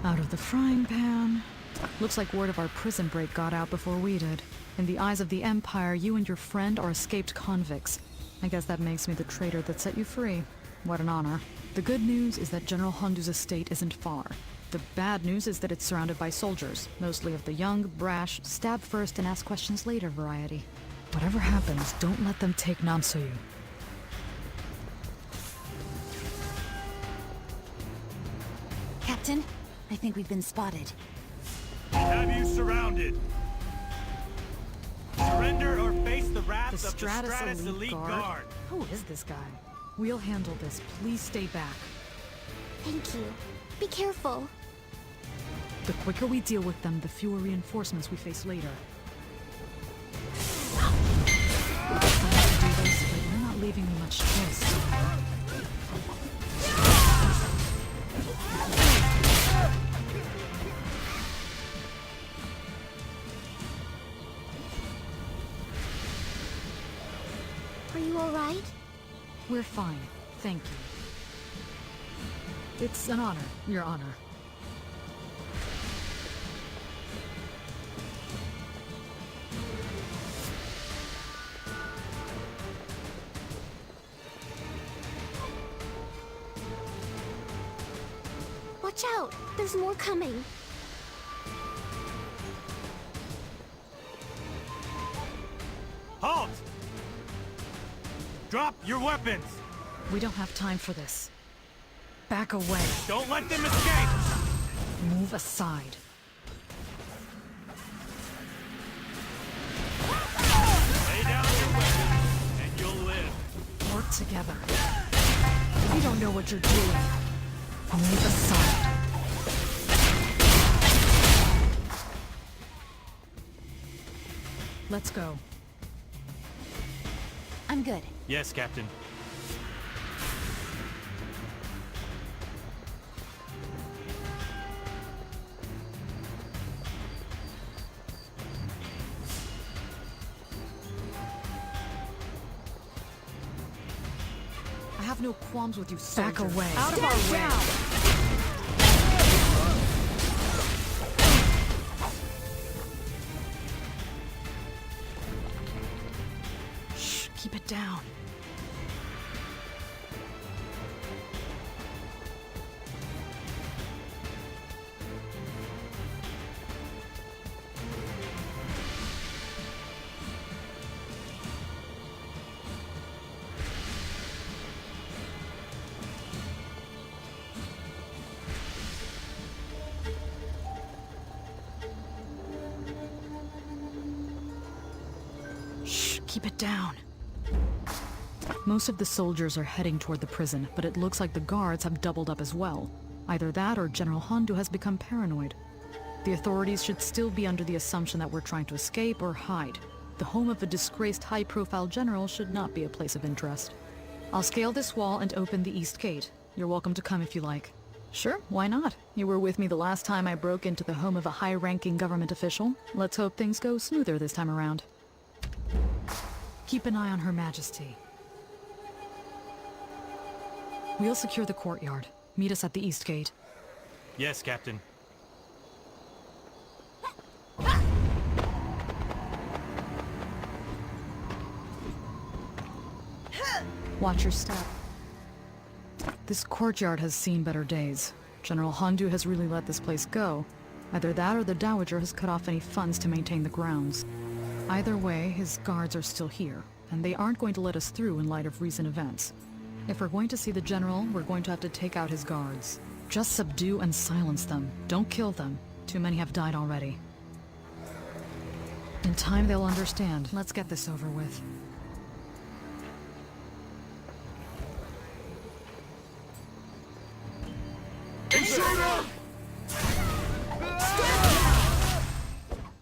Out of the frying pan. Looks like word of our prison break got out before we did. In the eyes of the Empire, you and your friend are escaped convicts. I guess that makes me the traitor that set you free. What an honor. The good news is that General Hondu's estate isn't far. The bad news is that it's surrounded by soldiers, mostly of the young, brash, stab first and ask questions later variety. Whatever happens, don't let them take Namsoyu. Captain, I think we've been spotted. We have you surrounded. Surrender or face the wrath The of the Stratus Elite Guard. Who is this guy? We'll handle this. Please stay back. Thank you. Be careful. The quicker we deal with them, the fewer reinforcements we face later. leaving me much choice. Are you alright? We're fine, thank you. It's an honor, Your Honor. Watch out! There's more coming. Halt! Drop your weapons! We don't have time for this. Back away. Don't let them escape! Move aside. Lay down your weapons, and you'll live. Work together. You don't know what you're doing. Move aside. Let's go. I'm good. Yes, Captain. I have no qualms with you, soldier. Back away. Out of our way. Shh, keep it down. Keep it down. Most of the soldiers are heading toward the prison, but it looks like the guards have doubled up as well. Either that or General Hondo has become paranoid. The authorities should still be under the assumption that we're trying to escape or hide. The home of a disgraced high-profile general should not be a place of interest. I'll scale this wall and open the east gate. You're welcome to come if you like. Sure, why not? You were with me the last time I broke into the home of a high-ranking government official. Let's hope things go smoother this time around. Keep an eye on Her Majesty. We'll secure the courtyard. Meet us at the east gate. Yes, Captain. Watch your step. This courtyard has seen better days. General Hondo has really let this place go. Either that or the Dowager has cut off any funds to maintain the grounds. Either way, his guards are still here, and they aren't going to let us through in light of recent events. If we're going to see the general, we're going to have to take out his guards. Just subdue and silence them. Don't kill them. Too many have died already. In time, they'll understand. Let's get this over with.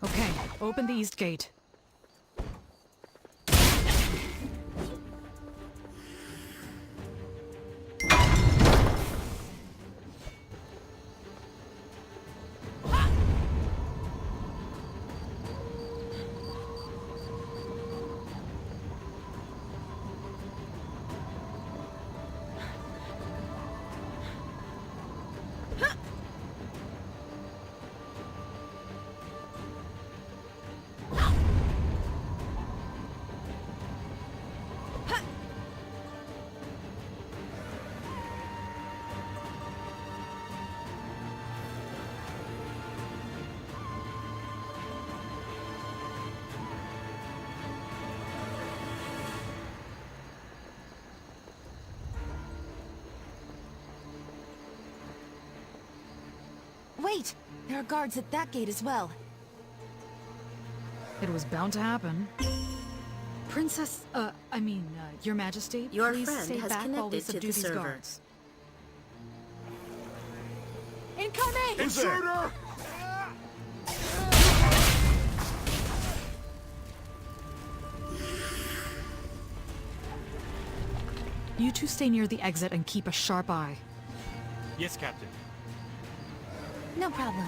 Okay, open the east gate. Wait! There are guards at that gate as well. It was bound to happen. Princess, Your Majesty, Your please friend stay has back while we connected to subdue the these server. guards. Incoming! Intruder! You two stay near the exit and keep a sharp eye. Yes, Captain. No problem.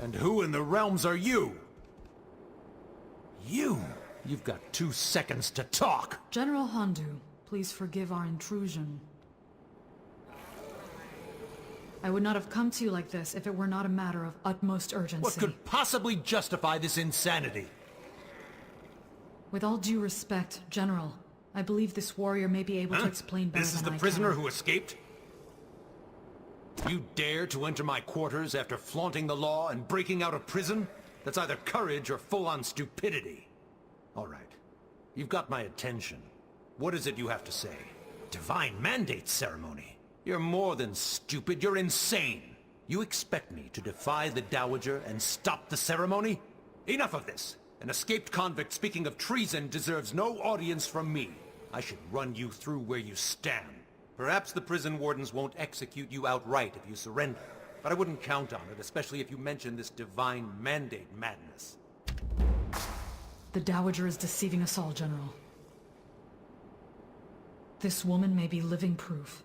And who in the realms are you? You've got 2 seconds to talk. General Hondu, please forgive our intrusion. I would not have come to you like this if it were not a matter of utmost urgency. What could possibly justify this insanity? With all due respect, General, I believe this warrior may be able to explain better This is than the I prisoner can. who escaped? You dare to enter my quarters after flaunting the law and breaking out of prison? That's either courage or full-on stupidity. All right. You've got my attention. What is it you have to say? Divine Mandate ceremony? You're more than stupid, you're insane. You expect me to defy the Dowager and stop the ceremony? Enough of this. An escaped convict speaking of treason deserves no audience from me. I should run you through where you stand. Perhaps the prison wardens won't execute you outright if you surrender. But I wouldn't count on it, especially if you mention this Divine Mandate madness. The Dowager is deceiving us all, General. This woman may be living proof.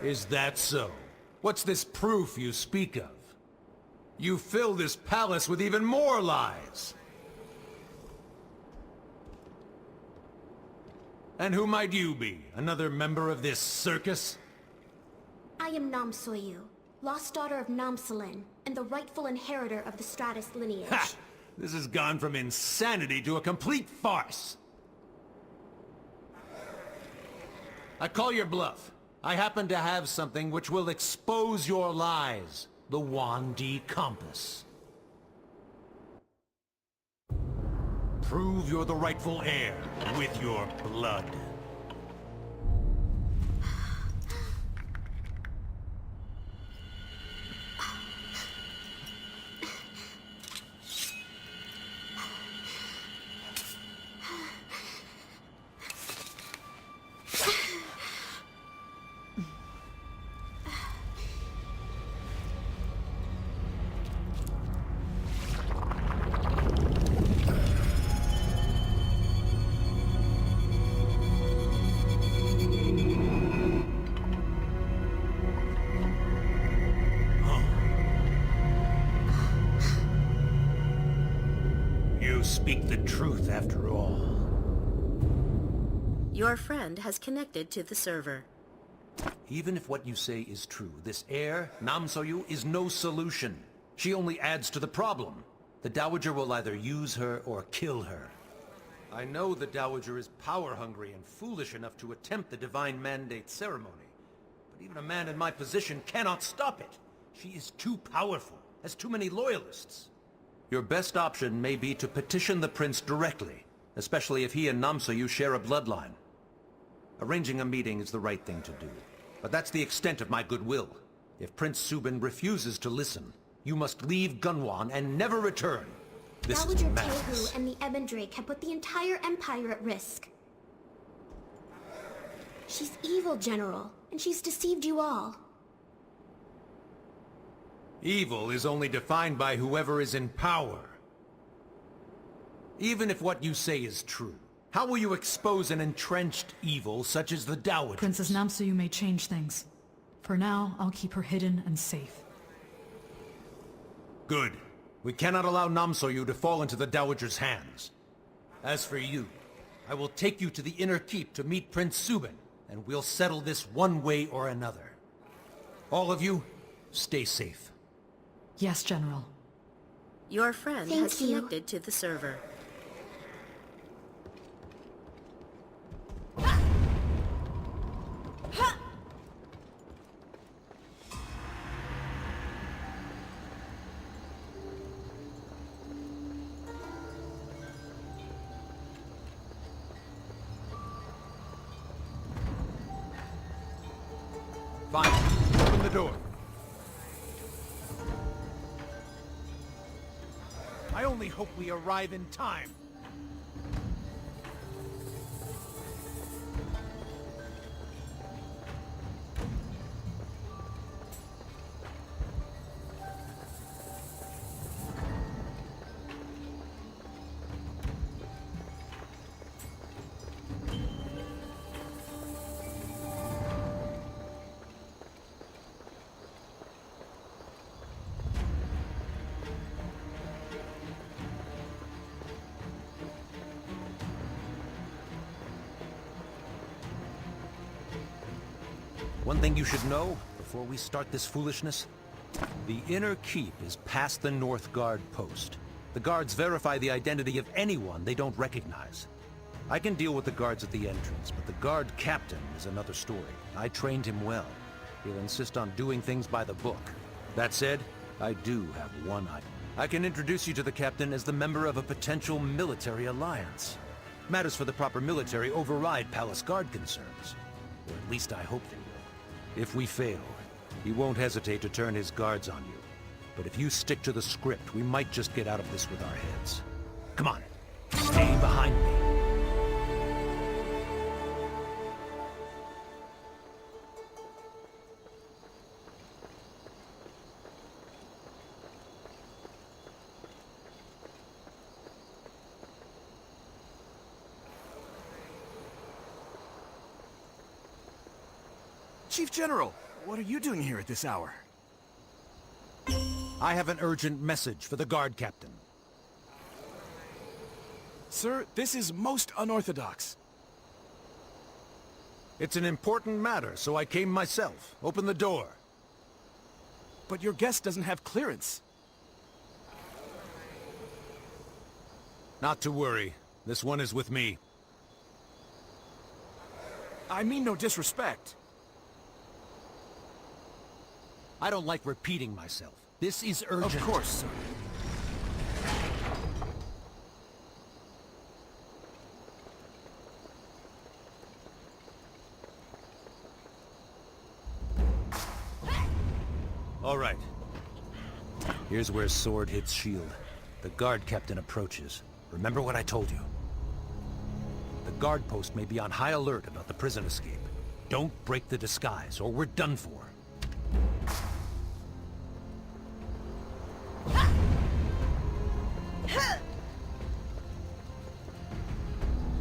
Is that so? What's this proof you speak of? You fill this palace with even more lies. And who might you be? Another member of this circus? I am Namsoyu, lost daughter of Namsalin, and the rightful inheritor of the Stratus lineage. Ha! This has gone from insanity to a complete farce. I call your bluff. I happen to have something which will expose your lies. The Wandi Compass. Prove you're the rightful heir with your blood. Speak the truth after all. Your friend has connected to the server. Even if what you say is true, this heir, Namsoyu, is no solution. She only adds to the problem. The Dowager will either use her or kill her. I know the Dowager is power-hungry and foolish enough to attempt the Divine Mandate ceremony. But even a man in my position cannot stop it. She is too powerful, has too many loyalists. Your best option may be to petition the prince directly, especially if he and Namsoyu share a bloodline. Arranging a meeting is the right thing to do, but that's the extent of my goodwill. If Prince Subin refuses to listen, you must leave Gunwan and never return. This is Dowager madness. Tehu and the Ebon Drake have put the entire Empire at risk. She's evil, General, and she's deceived you all. Evil is only defined by whoever is in power. Even if what you say is true, how will you expose an entrenched evil such as the Dowager? Princess Namsoyu may change things. For now, I'll keep her hidden and safe. Good. We cannot allow Namsoyu to fall into the Dowager's hands. As for you, I will take you to the Inner Keep to meet Prince Subin, and we'll settle this one way or another. All of you, stay safe. Yes, General. Your friend Thank has you. connected to the server. Fine. Open the door. I I only hope we arrive in time. One thing you should know before we start this foolishness: the inner keep is past the North Guard post. The guards verify the identity of anyone they don't recognize. I can deal with the guards at the entrance, but the guard captain is another story. I trained him well. He'll insist on doing things by the book. That said, I do have one item. I can introduce you to the captain as the member of a potential military alliance. Matters for the proper military override Palace Guard concerns. Or at least I hope they will. If we fail, he won't hesitate to turn his guards on you. But if you stick to the script, we might just get out of this with our heads. Come on, stay behind me. Chief General, what are you doing here at this hour? I have an urgent message for the guard captain. Sir, this is most unorthodox. It's an important matter, so I came myself. Open the door. But your guest doesn't have clearance. Not to worry. This one is with me. I mean no disrespect. I don't like repeating myself. This is urgent. Of course, sir. All right. Here's where sword hits shield. The guard captain approaches. Remember what I told you. The guard post may be on high alert about the prison escape. Don't break the disguise, or we're done for.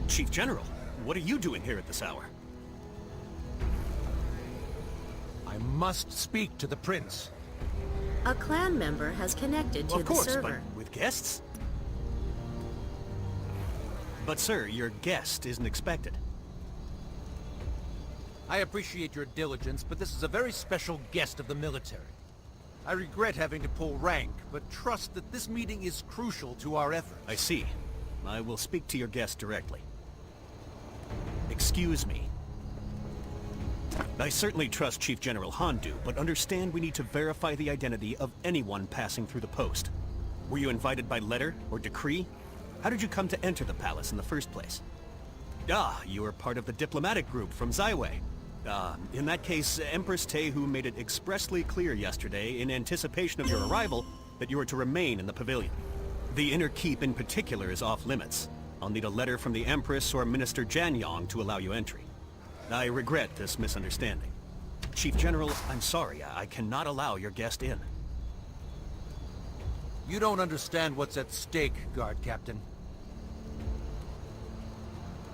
Chief General, what are you doing here at this hour? I must speak to the prince. A clan member has connected to Of course, the server. but with guests? But sir, your guest isn't expected. I appreciate your diligence, but this is a very special guest of the military. I regret having to pull rank, but trust that this meeting is crucial to our efforts. I see. I will speak to your guest directly. Excuse me. I certainly trust Chief General Handu, but understand we need to verify the identity of anyone passing through the post. Were you invited by letter or decree? How did you come to enter the palace in the first place? Ah, you are part of the diplomatic group from Zaiwei. In that case, Empress Tehu made it expressly clear yesterday, in anticipation of your arrival, that you are to remain in the pavilion. The inner keep in particular is off limits. I'll need a letter from the Empress or Minister Janyong to allow you entry. I regret this misunderstanding. Chief General, I'm sorry, I cannot allow your guest in. You don't understand what's at stake, Guard Captain.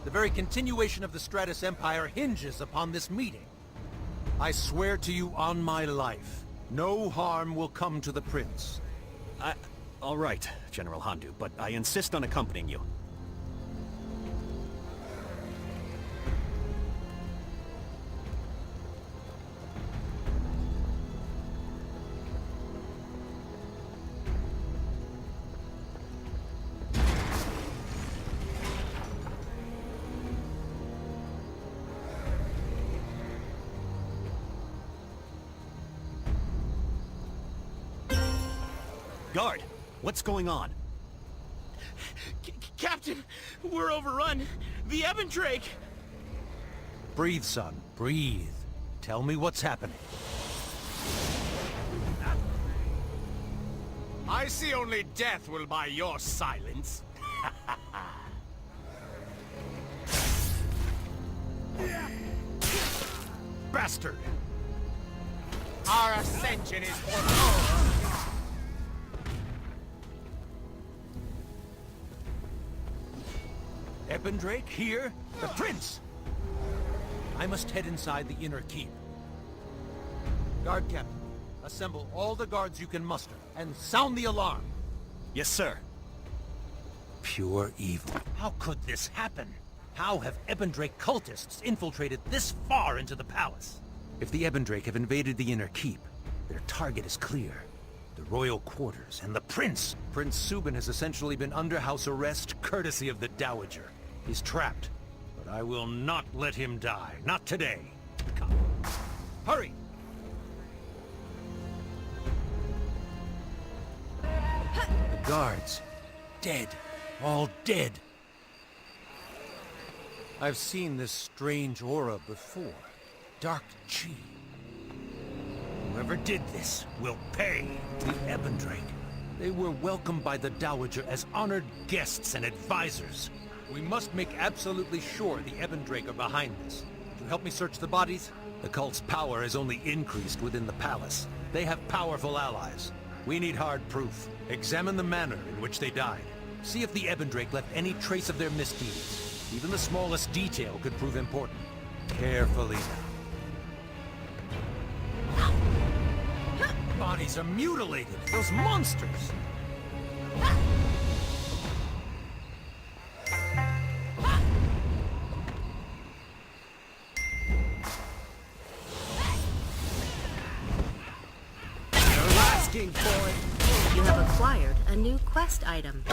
The very continuation of the Stratus Empire hinges upon this meeting. I swear to you on my life, no harm will come to the Prince. All right, General Handu, but I insist on accompanying you. Guard, what's going on? Captain, we're overrun. The Ebon Drake! Breathe, son, breathe. Tell me what's happening. I see only death will buy your silence. Bastard! Our ascension is for Ebendrake here? The prince! I must head inside the inner keep. Guard captain, assemble all the guards you can muster, and sound the alarm! Yes, sir. Pure evil. How could this happen? How have Ebendrake cultists infiltrated this far into the palace? If the Ebendrake have invaded the inner keep, their target is clear. The royal quarters and the prince. Prince Subin has essentially been under house arrest courtesy of the Dowager. He's trapped, but I will not let him die. Not today. Come. Hurry! The guards. Dead. All dead. I've seen this strange aura before. Dark Chi. Whoever did this will pay. The Ebendrake. They were welcomed by the Dowager as honored guests and advisors. We must make absolutely sure the Ebendrake are behind this. Would you help me search the bodies? The cult's power has only increased within the palace. They have powerful allies. We need hard proof. Examine the manner in which they died. See if the Ebendrake left any trace of their misdeeds. Even the smallest detail could prove important. Carefully now. Bodies are mutilated. Those monsters! You're asking for it. You have acquired a new quest item.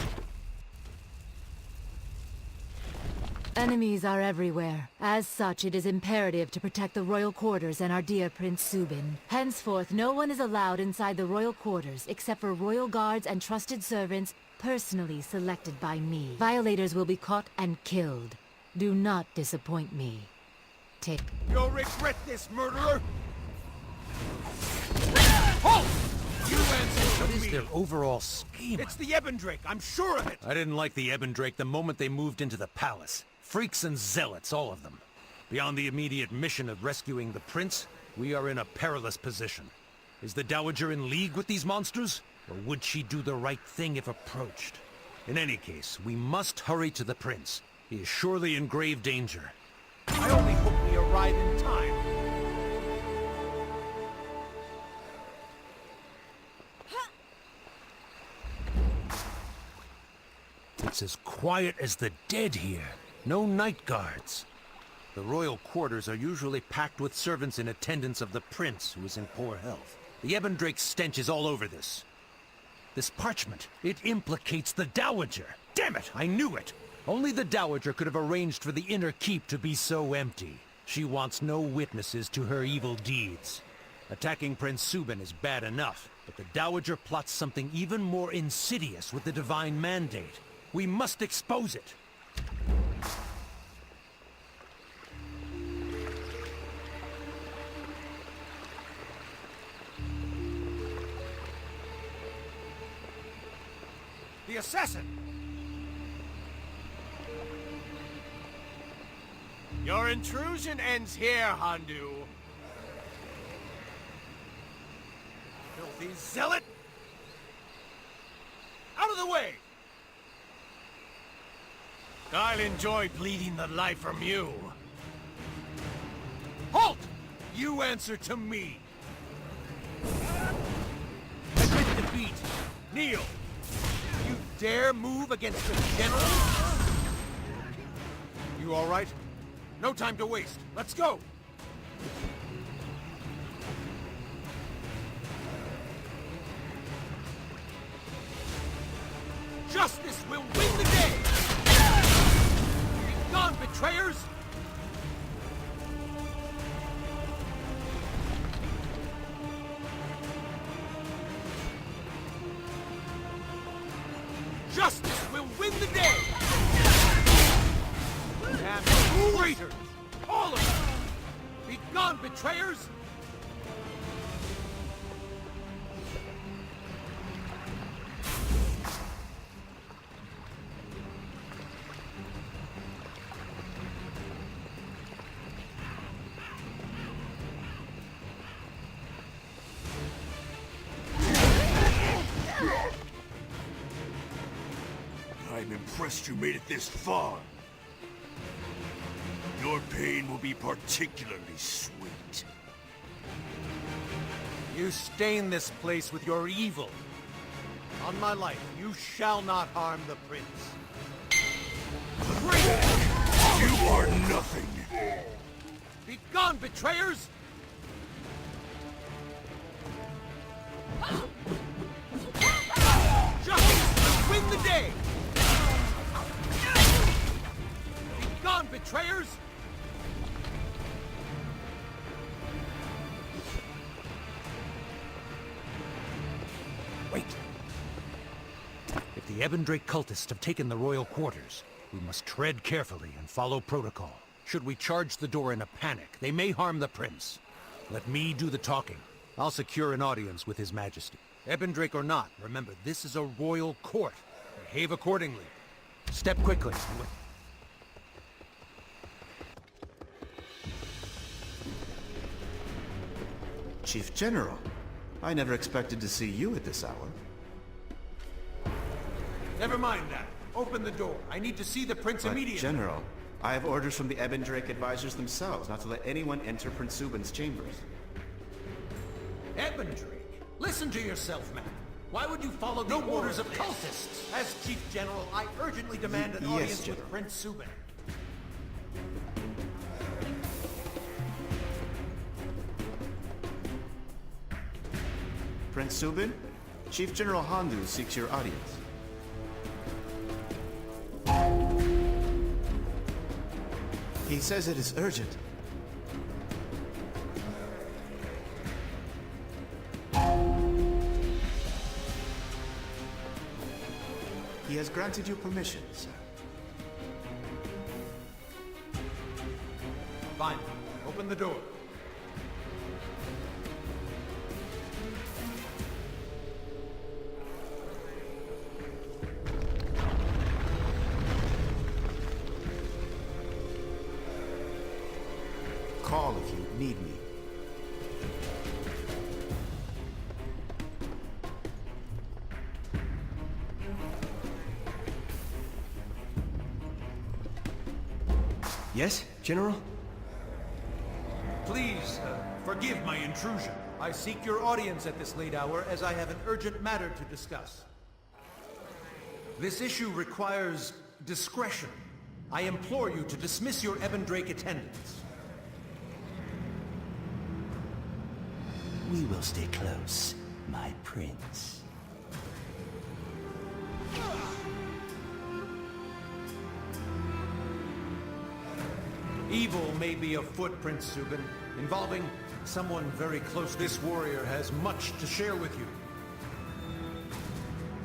Enemies are everywhere. As such, it is imperative to protect the royal quarters and our dear Prince Subin. Henceforth, no one is allowed inside the royal quarters except for royal guards and trusted servants personally selected by me. Violators will be caught and killed. Do not disappoint me. Take... You'll regret this, murderer! Halt! You answer to me! What is their overall scheme? It's the Ebendrake, I'm sure of it! I didn't like the Ebendrake the moment they moved into the palace. Freaks and zealots, all of them. Beyond the immediate mission of rescuing the prince, we are in a perilous position. Is the Dowager in league with these monsters? Or would she do the right thing if approached? In any case, we must hurry to the prince. He is surely in grave danger. I only hope we arrive in time. It's as quiet as the dead here. No night guards. The royal quarters are usually packed with servants in attendance of the prince, who is in poor health. The Ebendrake's stench is all over this. This parchment, it implicates the Dowager. Damn it, I knew it! Only the Dowager could have arranged for the inner keep to be so empty. She wants no witnesses to her evil deeds. Attacking Prince Subin is bad enough, but the Dowager plots something even more insidious with the divine mandate. We must expose it. The assassin! Your intrusion ends here, Handu. Filthy zealot! Out of the way! I'll enjoy bleeding the life from you. Halt! You answer to me. Admit defeat. Kneel. You dare move against the general? You all right? No time to waste. Let's go! Justice will win the day! Be gone, betrayers! Justice will win the day! And traitors! All of them! Be gone, betrayers! impressed you made it this far. Your pain will be particularly sweet. You stain this place with your evil. On my life, you shall not harm the prince. You are nothing. Be gone, betrayers! Justice will win the day! Be gone, betrayers! Wait. If the Ebondrake cultists have taken the royal quarters, we must tread carefully and follow protocol. Should we charge the door in a panic, they may harm the prince. Let me do the talking. I'll secure an audience with His Majesty. Ebondrake or not, remember, this is a royal court. Behave accordingly. Step quickly. Chief General, I never expected to see you at this hour. Never mind that. Open the door. I need to see the prince immediately. General, I have orders from the Ebondrake advisors themselves not to let anyone enter Prince Subin's chambers. Ebondrake? Listen to yourself, man. Why would you follow the orders of cultists? As Chief General, I urgently demand an audience with Prince Subin. Prince Subin, Chief General Handu seeks your audience. He says it is urgent. He has granted you permission, sir. Fine. Open the door. Call if you need me. Yes, General? Please, forgive my intrusion. I seek your audience at this late hour as I have an urgent matter to discuss. This issue requires discretion. I implore you to dismiss your Ebondrake attendants. We will stay close, my prince. Evil may be afoot, Prince Subin, involving someone very close. This warrior has much to share with you.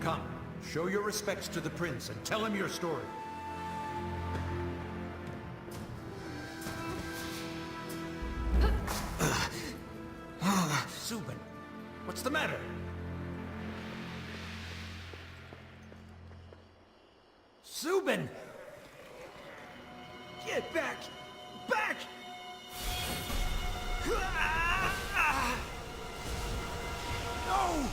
Come, show your respects to the prince and tell him your story. Subin, what's the matter? Subin! Get back! Back! No!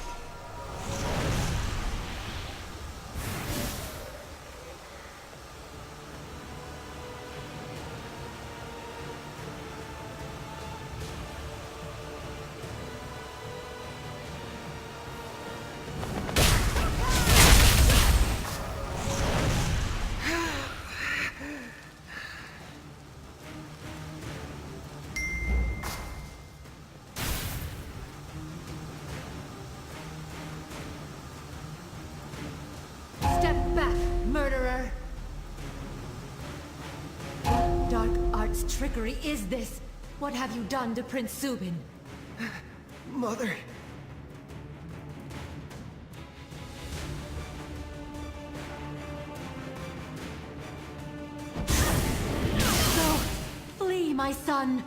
Step back, murderer! What dark arts trickery is this? What have you done to Prince Subin? Mother... So, flee, my son!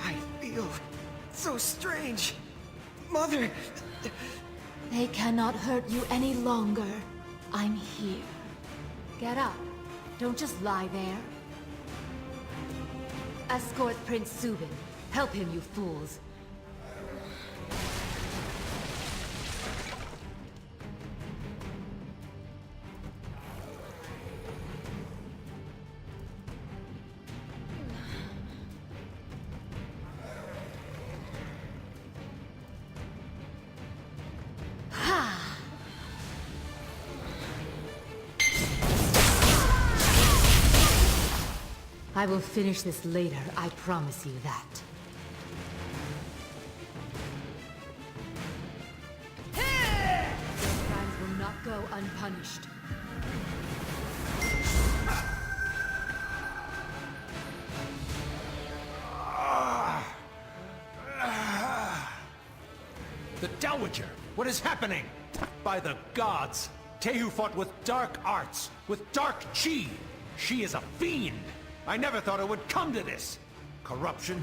I feel so strange. Mother... They cannot hurt you any longer. I'm here. Get up. Don't just lie there. Escort Prince Subin. Help him, you fools. I will finish this later, I promise you that. Your crimes will not go unpunished. The Dowager! What is happening? By the gods! Tehu fought with dark arts, with dark chi! She is a fiend! I never thought it would come to this! Corruption,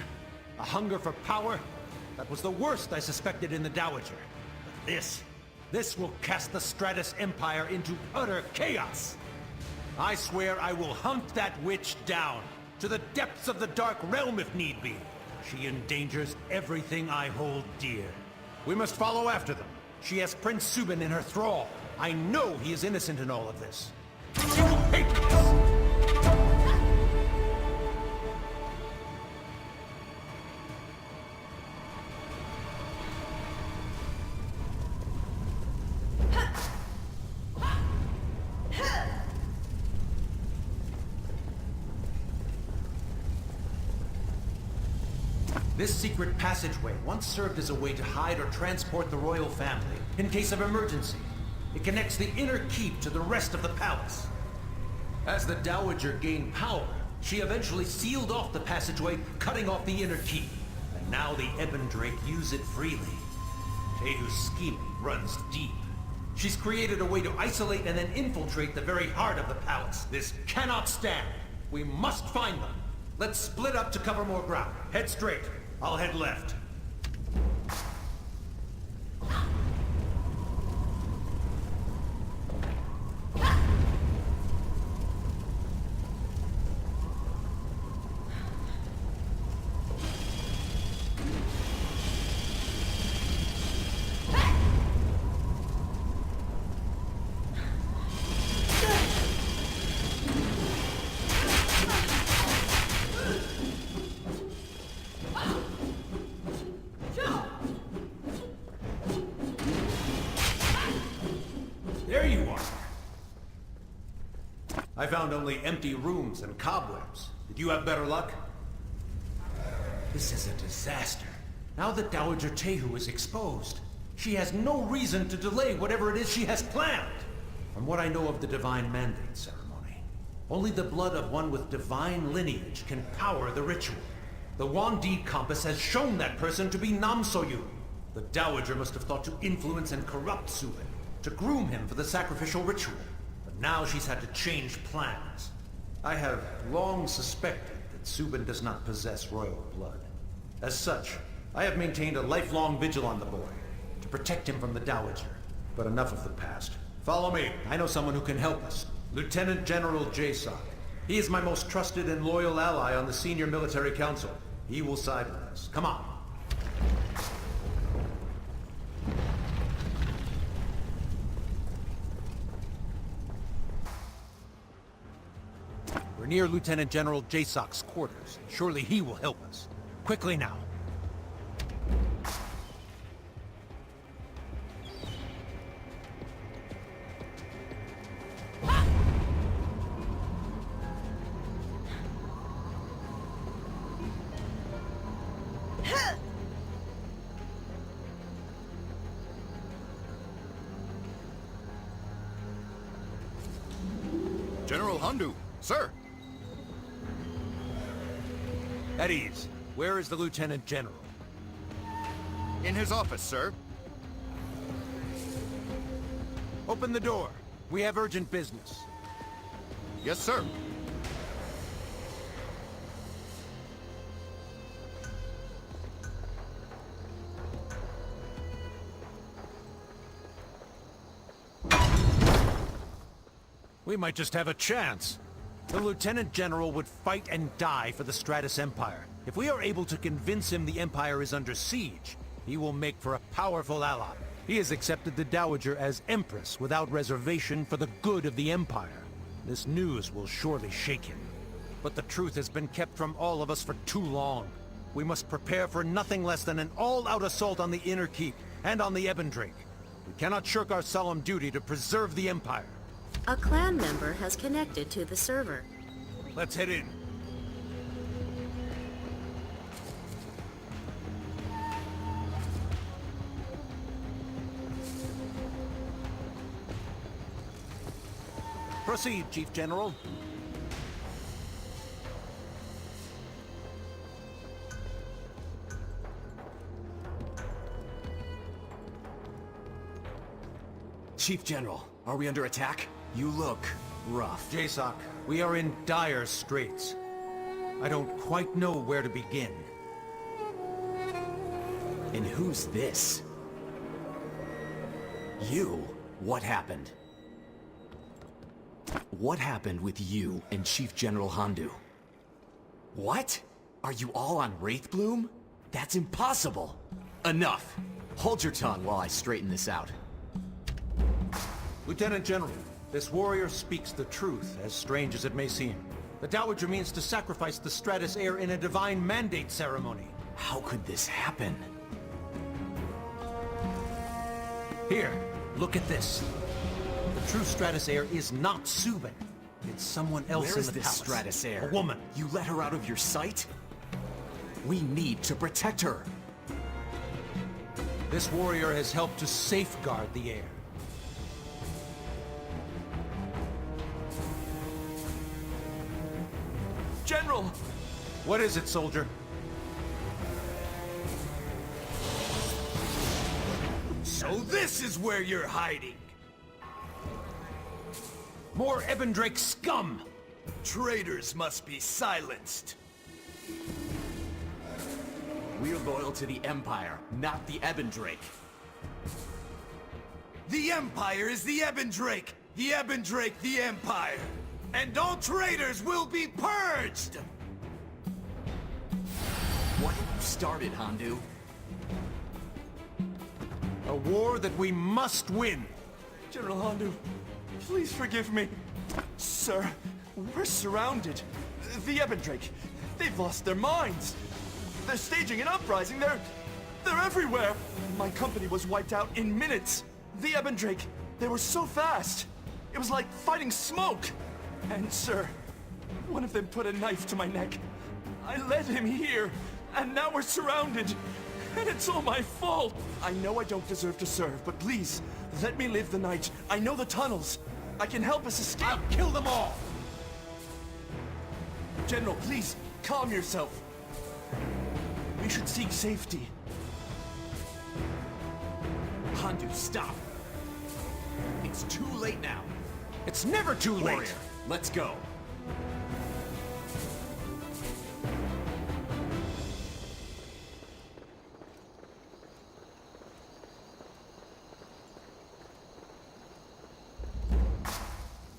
a hunger for power, that was the worst I suspected in the Dowager. But this will cast the Stratus Empire into utter chaos! I swear I will hunt that witch down, to the depths of the Dark Realm if need be. She endangers everything I hold dear. We must follow after them. She has Prince Subin in her thrall. I know he is innocent in all of this. She will hate this! This secret passageway once served as a way to hide or transport the royal family in case of emergency. It connects the inner keep to the rest of the palace. As the Dowager gained power, she eventually sealed off the passageway, cutting off the inner keep. And now the Ebon Drake use it freely. Tehu's scheming runs deep. She's created a way to isolate and then infiltrate the very heart of the palace. This cannot stand. We must find them. Let's split up to cover more ground. Head straight. I'll head left. I found only empty rooms and cobwebs. Did you have better luck? This is a disaster. Now that Dowager Tehu is exposed, she has no reason to delay whatever it is she has planned. From what I know of the Divine Mandate ceremony, only the blood of one with divine lineage can power the ritual. The Wandid compass has shown that person to be Namsoyu. The Dowager must have thought to influence and corrupt Subin, to groom him for the sacrificial ritual. Now she's had to change plans. I have long suspected that Subin does not possess royal blood. As such, I have maintained a lifelong vigil on the boy, to protect him from the Dowager. But enough of the past. Follow me. I know someone who can help us. Lieutenant General Jason. He is my most trusted and loyal ally on the Senior Military Council. He will side with us. Come on. We're near Lieutenant General Jasok's quarters. Surely he will help us. Quickly now. General Handu, sir. At ease. Where is the Lieutenant General? In his office, sir. Open the door. We have urgent business. Yes, sir. We might just have a chance. The Lieutenant General would fight and die for the Stratus Empire. If we are able to convince him the Empire is under siege, he will make for a powerful ally. He has accepted the Dowager as Empress without reservation for the good of the Empire. This news will surely shake him. But the truth has been kept from all of us for too long. We must prepare for nothing less than an all-out assault on the Inner Keep and on the Ebon Drake. We cannot shirk our solemn duty to preserve the Empire. A clan member has connected to the server. Let's head in. Proceed, Chief General. Chief General, are we under attack? You look rough. Jasoc, we are in dire straits. I don't quite know where to begin. And who's this? You? What happened? What happened with you and Chief General Handu? What? Are you all on Wraithbloom? That's impossible! Enough! Hold your tongue while I straighten this out. Lieutenant General, this warrior speaks the truth, as strange as it may seem. The Dowager means to sacrifice the Stratus Heir in a divine mandate ceremony. How could this happen? Here, look at this. The true Stratus Heir is not Subin. It's someone else Where in is the this palace. Stratus Heir? A woman. You let her out of your sight? We need to protect her. This warrior has helped to safeguard the heir. General! What is it, soldier? So this is where you're hiding! More Ebondrake scum! Traitors must be silenced. We're loyal to the Empire, not the Ebondrake. The Empire is the Ebondrake! The Ebondrake the Empire! And all traitors will be purged! What have you started, Handu? A war that we must win! General Handu, please forgive me. Sir, we're surrounded. The Ebondrake, they've lost their minds. They're staging an uprising. They're everywhere. My company was wiped out in minutes. The Ebondrake, they were so fast. It was like fighting smoke. And sir, one of them put a knife to my neck. I led him here, and now we're surrounded. And it's all my fault. I know I don't deserve to serve, but please, let me live the night. I know the tunnels. I can help us escape. I'll kill them all! General, please, calm yourself. We should seek safety. Handu, stop! It's too late now. It's never too late! Warrior, let's go.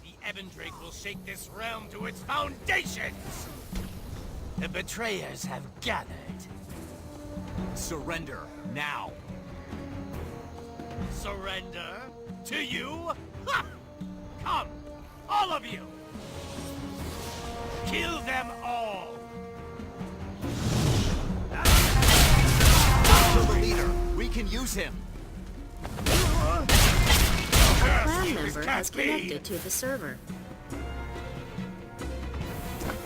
The Ebondrake will shake this realm to its foundations! The betrayers have gathered. Surrender, now. Surrender? To you? Ha! Come, all of you! Kill them all! Kill the leader. We can use him. A clan member has connected to the server.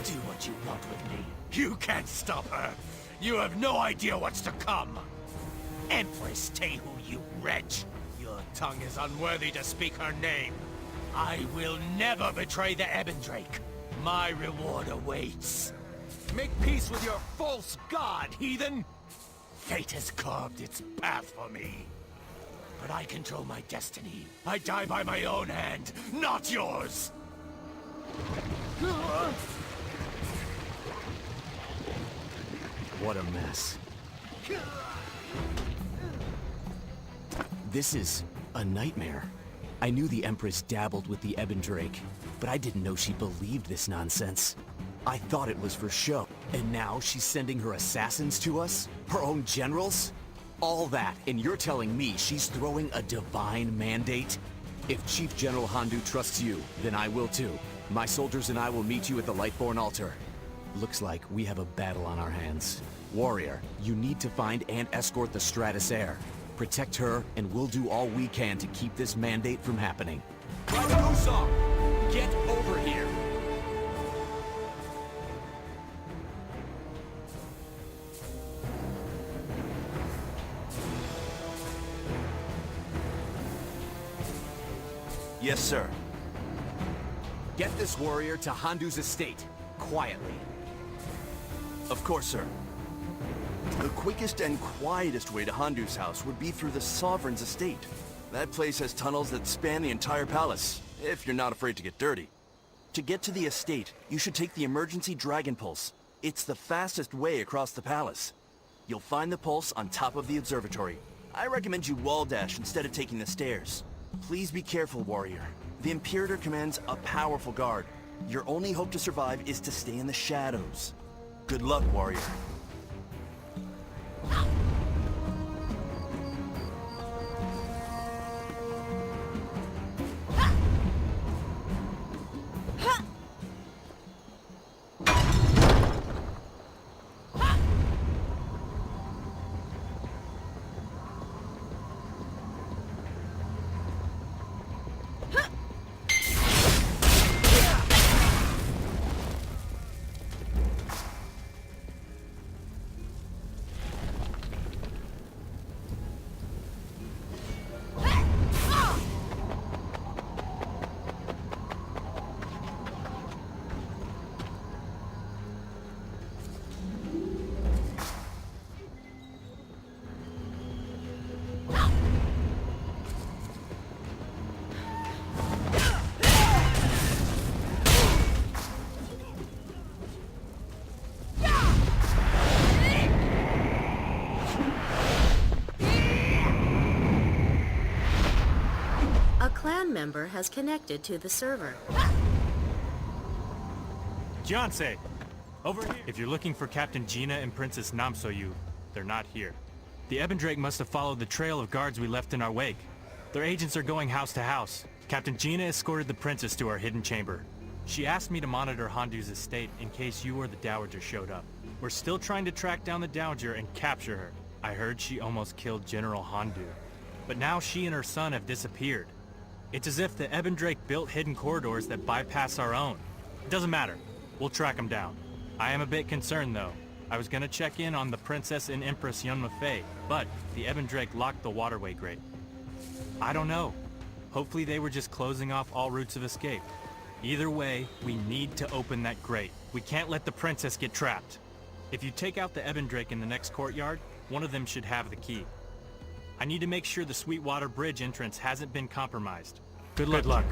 Do what you want with me. You can't stop her. You have no idea what's to come. Empress Tehu, you wretch. Your tongue is unworthy to speak her name. I will never betray the Ebondrake. My reward awaits. Make peace with your false god, heathen! Fate has carved its path for me. But I control my destiny. I die by my own hand, not yours! What a mess. This is a nightmare. I knew the Empress dabbled with the Ebondrake, but I didn't know she believed this nonsense. I thought it was for show. And now she's sending her assassins to us? Her own generals? All that, and you're telling me she's throwing a divine mandate? If Chief General Handu trusts you, then I will too. My soldiers and I will meet you at the Lightborn altar. Looks like we have a battle on our hands. Warrior, you need to find and escort the Stratus Heir. Protect her, and we'll do all we can to keep this mandate from happening. Usong, get over here! Yes, sir. Get this warrior to Handu's estate, quietly. Of course, sir. The quickest and quietest way to Handu's house would be through the Sovereign's estate. That place has tunnels that span the entire palace, if you're not afraid to get dirty. To get to the estate, you should take the emergency Dragon Pulse. It's the fastest way across the palace. You'll find the pulse on top of the observatory. I recommend you wall dash instead of taking the stairs. Please be careful, warrior. The Imperator commands a powerful guard. Your only hope to survive is to stay in the shadows. Good luck, warrior. A clan member has connected to the server. Unawnsered, over here. If you're looking for Captain Gina and Princess Namsoyu, they're not here. The Ebendrake must have followed the trail of guards we left in our wake. Their agents are going house to house. Captain Gina escorted the princess to our hidden chamber. She asked me to monitor Handu's estate in case you or the Dowager showed up. We're still trying to track down the Dowager and capture her. I heard she almost killed General Handu. But now she and her son have disappeared. It's as if the Ebendrake built hidden corridors that bypass our own. It doesn't matter. We'll track them down. I am a bit concerned, though. I was gonna check in on the Princess and Empress Yunmafei, but the Ebendrake locked the waterway grate. I don't know. Hopefully they were just closing off all routes of escape. Either way, we need to open that grate. We can't let the princess get trapped. If you take out the Ebendrake in the next courtyard, one of them should have the key. I need to make sure the Sweetwater Bridge entrance hasn't been compromised. Good luck.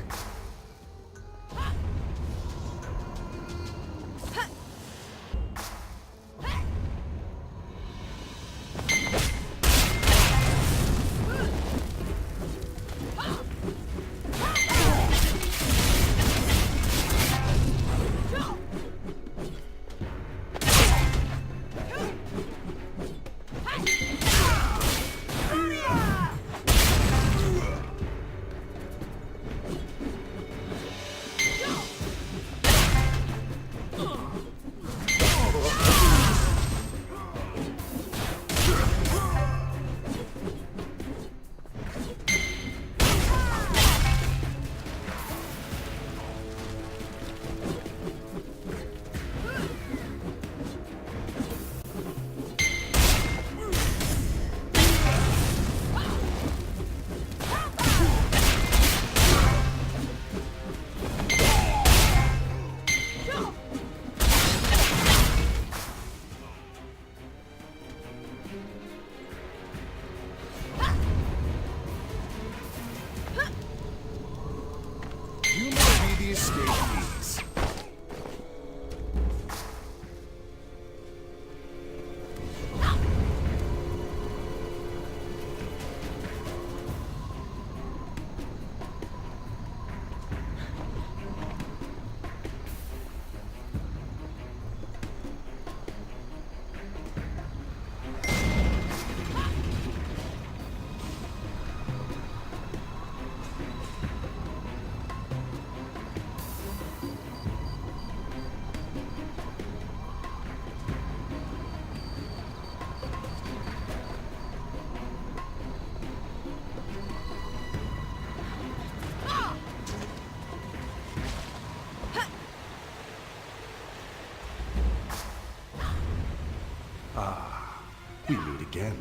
We meet again.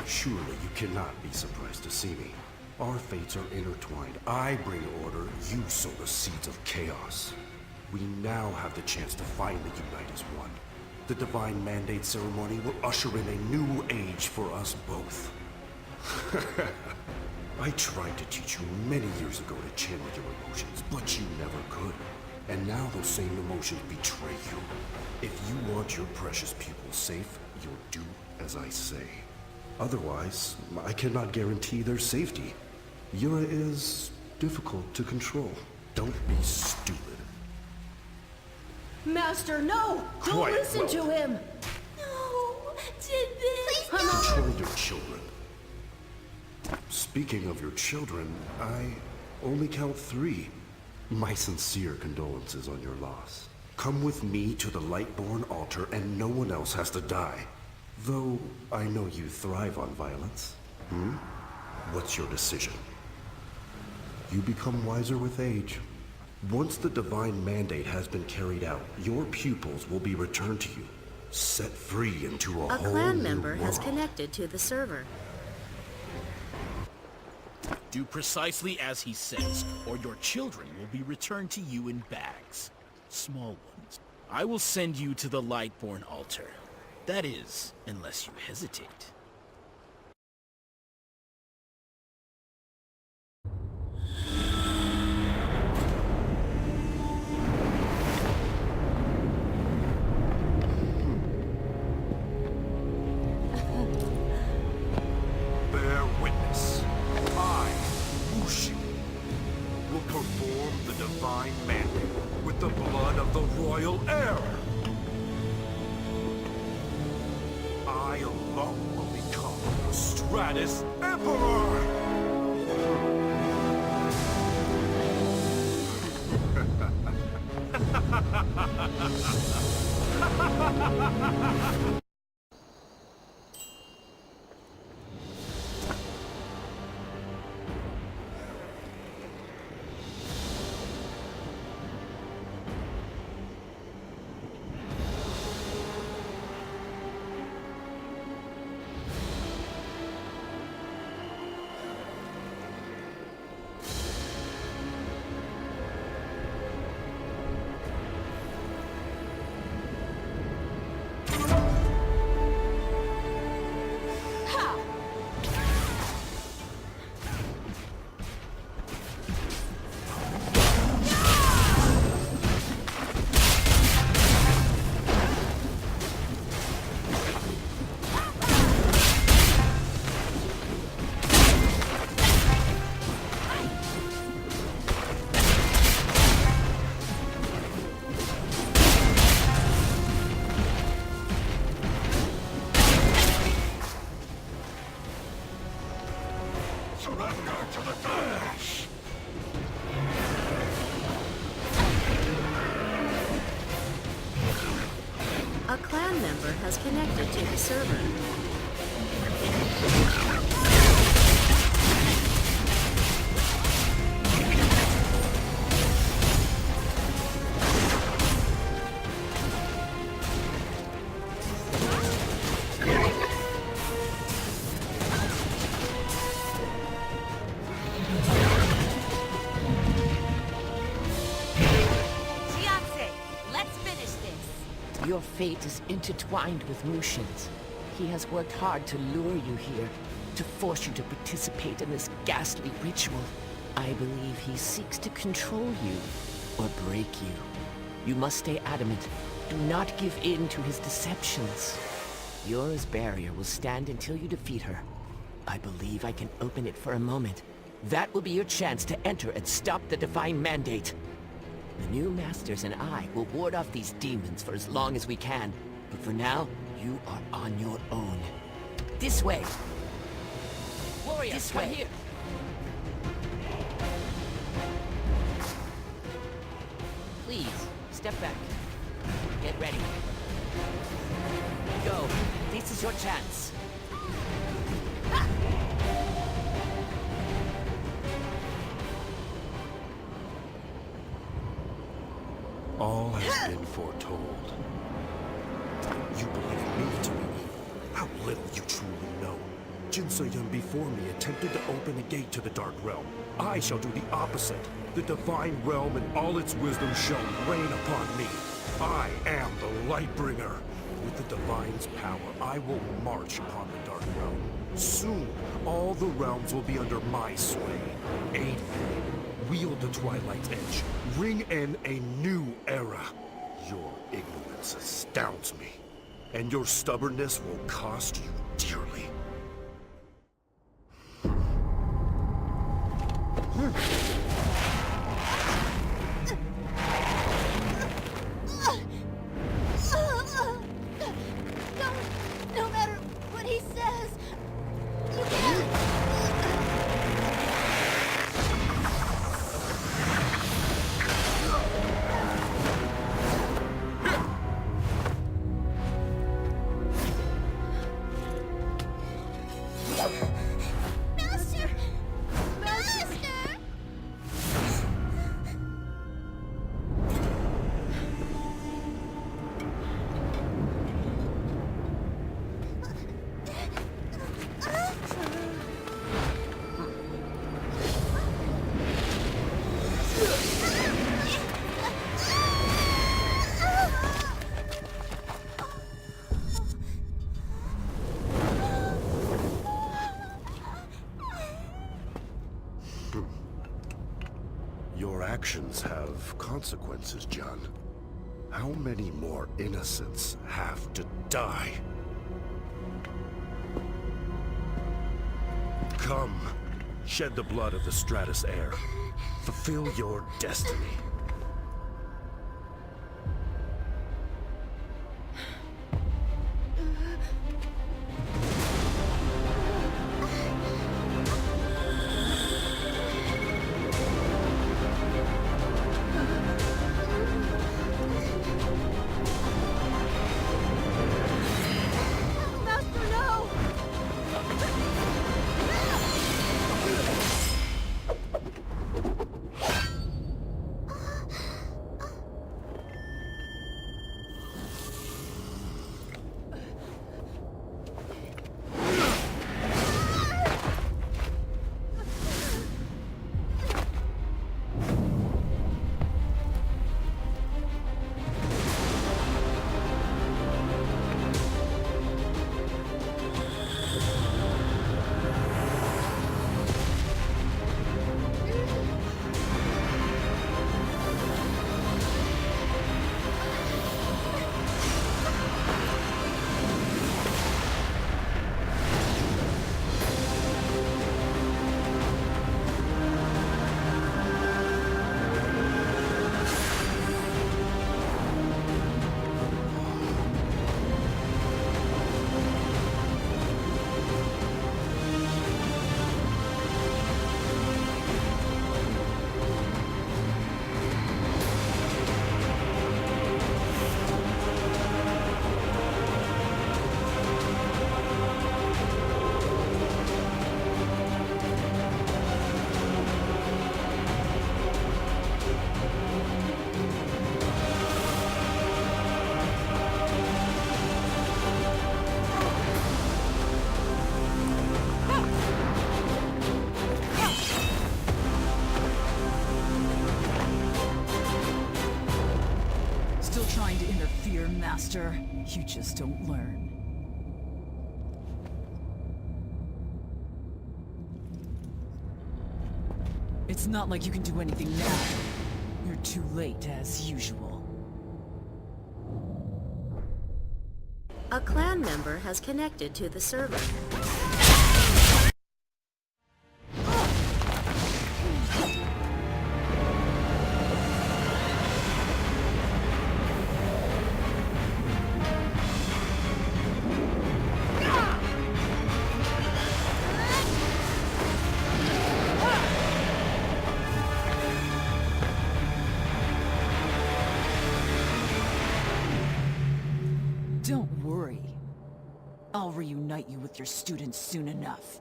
Surely you cannot be surprised to see me. Our fates are intertwined. I bring order, you sow the seeds of chaos. We now have the chance to finally unite as one. The Divine Mandate ceremony will usher in a new age for us both. I tried to teach you many years ago to channel your emotions, but you never could. And now those same emotions betray you. If you want your precious pupils safe, you'll do as I say. Otherwise, I cannot guarantee their safety. Yura is difficult to control. Don't be stupid. Master, no! Don't Quiet, listen to him! No! Please don't! Control your children. Speaking of your children, I only count 3. My sincere condolences on your loss. Come with me to the Lightborn altar and no one else has to die. Though I know you thrive on violence. What's your decision? You become wiser with age. Once the Divine Mandate has been carried out, your pupils will be returned to you, set free into a whole clan new member has world. connected to the server. Do precisely as he says, or your children will be returned to you in bags. Small ones. I will send you to the Lightborn altar. That is, unless you hesitate. Bear witness. I, Wuxi, will perform the Divine Mandate with the blood of the royal heir. I alone will become the Stratus Emperor! A clan member has connected to the server. Your fate is intertwined with Mushin's. He has worked hard to lure you here, to force you to participate in this ghastly ritual. I believe he seeks to control you, or break you. You must stay adamant. Do not give in to his deceptions. Yora's barrier will stand until you defeat her. I believe I can open it for a moment. That will be your chance to enter and stop the Divine Mandate. The new masters and I will ward off these demons for as long as we can. But for now, you are on your own. This way! Warrior, this way! Here! Please, step back. Get ready. Go. This is your chance. All has been foretold. You believe me to be evil. How little you truly know. Jin Se-yun before me attempted to open a gate to the Dark Realm. I shall do the opposite. The Divine Realm and all its wisdom shall reign upon me. I am the Lightbringer. With the Divine's power, I will march upon the Dark Realm. Soon, all the realms will be under my sway. Aid me. Wield the Twilight's edge. Ring in a new era. Your ignorance astounds me, and your stubbornness will cost you dearly. No matter what he says, you can't. Master! Master! Your actions have consequences, John. How many more innocents have to die? Come, shed the blood of the Stratus heir. Fulfill your destiny. Master, no! Trying to interfere, Master. You just don't learn. It's not like you can do anything now. You're too late, as usual. A clan member has connected to the server. Don't worry. I'll reunite you with your students soon enough.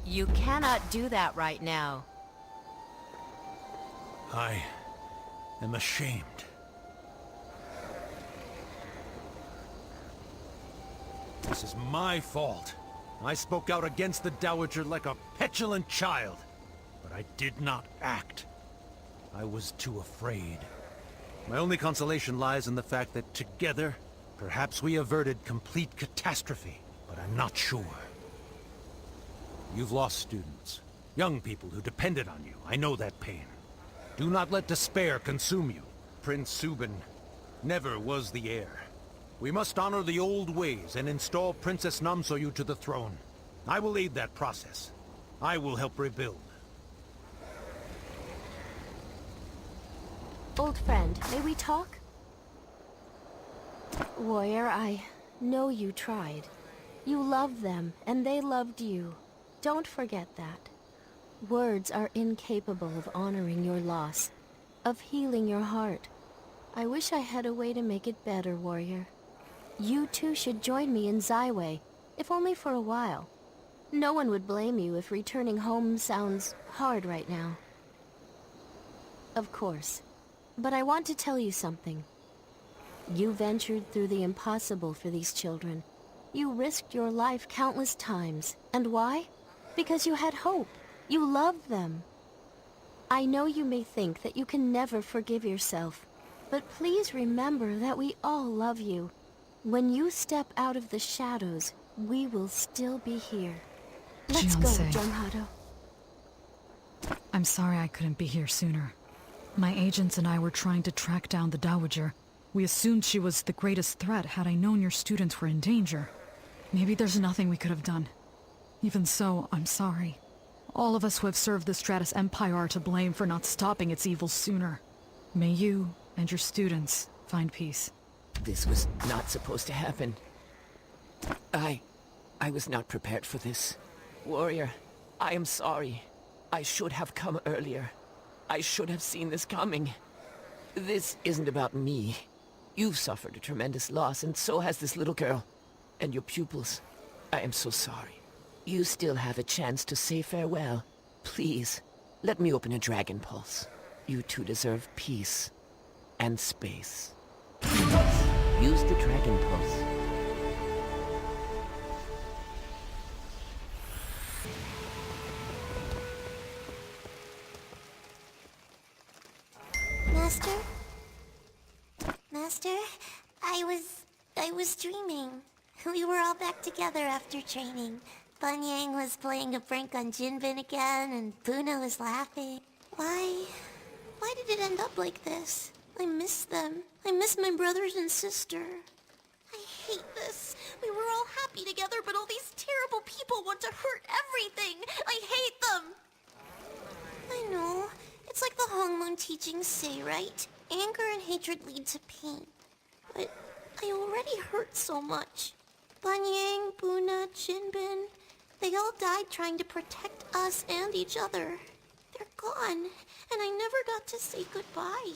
You cannot do that right now. I am ashamed. This is my fault. I spoke out against the Dowager like a petulant child. But I did not act. I was too afraid. My only consolation lies in the fact that together, perhaps we averted complete catastrophe. But I'm not sure. You've lost students. Young people who depended on you. I know that pain. Do not let despair consume you. Prince Subin never was the heir. We must honor the old ways and install Princess Namsoyu to the throne. I will aid that process. I will help rebuild. Old friend, may we talk? Warrior, I know you tried. You loved them, and they loved you. Don't forget that. Words are incapable of honoring your loss, of healing your heart. I wish I had a way to make it better, Warrior. You too should join me in Zyway, if only for a while. No one would blame you if returning home sounds hard right now. Of course. But I want to tell you something. You ventured through the impossible for these children. You risked your life countless times. And why? Because you had hope. You loved them. I know you may think that you can never forgive yourself, but please remember that we all love you. When you step out of the shadows, we will still be here. Let's go, Junhado. I'm sorry I couldn't be here sooner. My agents and I were trying to track down the Dowager. We assumed she was the greatest threat had I known your students were in danger. Maybe there's nothing we could have done. Even so, I'm sorry. All of us who have served the Stratus Empire are to blame for not stopping its evils sooner. May you and your students find peace. This was not supposed to happen. I was not prepared for this. Warrior, I am sorry. I should have come earlier. I should have seen this coming. This isn't about me. You've suffered a tremendous loss, and so has this little girl. And your pupils. I am so sorry. You still have a chance to say farewell. Please, let me open a Dragon Pulse. You two deserve peace and space. Use the Dragon Pulse. Master? Master? I was dreaming. We were all back together after training. Bunyang was playing a prank on Jinbin again, and Buna was laughing. Why did it end up like this? I miss them. I miss my brothers and sister. I hate this. We were all happy together, but all these terrible people want to hurt everything. I hate them. I know. It's like the Hongmoon teachings say, right? Anger and hatred lead to pain. But I already hurt so much. Bunyang, Buna, Jinbin, they all died trying to protect us and each other. They're gone, and I never got to say goodbye.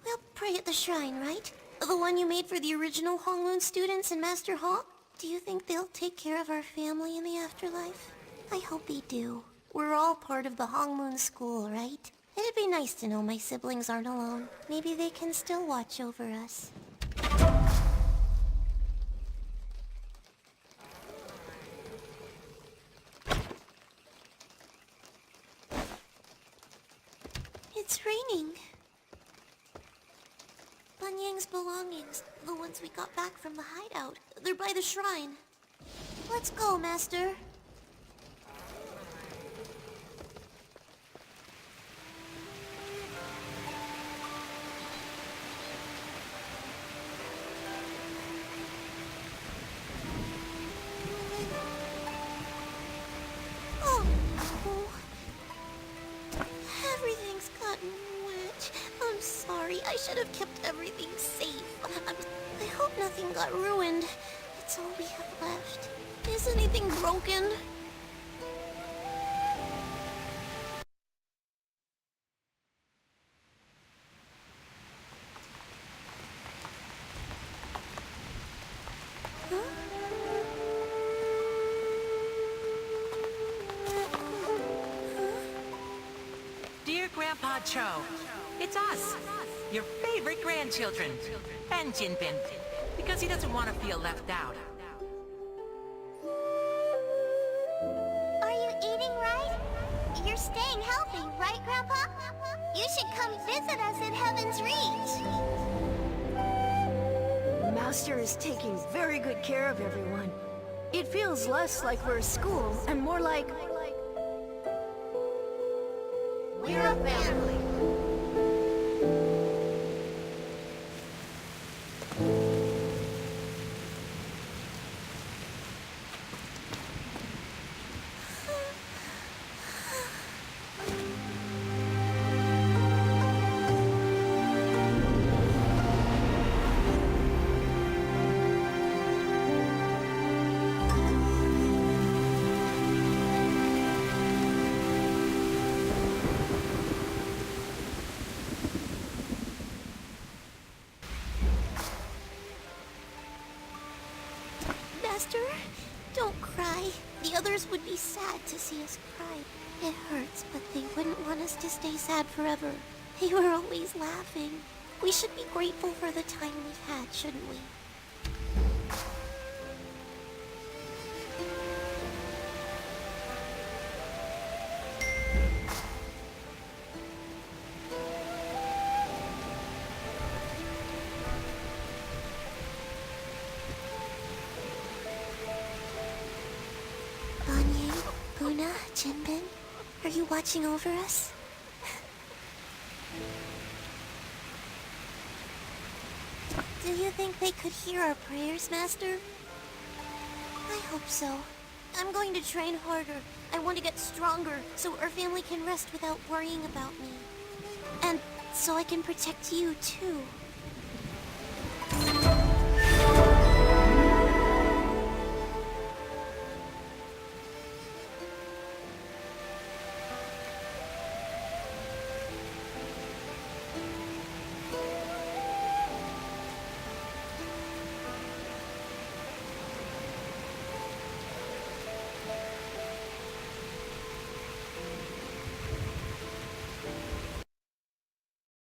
We'll pray at the shrine, right? The one you made for the original Hongmoon students and Master Hong? Do you think they'll take care of our family in the afterlife? I hope they do. We're all part of the Hongmoon school, right? It'd be nice to know my siblings aren't alone. Maybe they can still watch over us. It's raining. Bunyang's belongings, the ones we got back from the hideout. They're by the shrine. Let's go, Master. Everything's gotten wet. I'm sorry. I should have kept everything safe. I hope nothing got ruined. It's all we have left. Is anything broken? Dear Grandpa Cho, it's us, your favorite grandchildren, and Jinbin, because he doesn't want to feel left out. Right, Grandpa? You should come visit us in Heaven's Reach. Master is taking very good care of everyone. It feels less like we're a school and more like... We're a family. Master, don't cry. The others would be sad to see us cry. It hurts, but they wouldn't want us to stay sad forever. They were always laughing. We should be grateful for the time we've had, shouldn't we? Una, Jinbin, are you watching over us? Do you think they could hear our prayers, Master? I hope so. I'm going to train harder. I want to get stronger so our family can rest without worrying about me. And so I can protect you, too.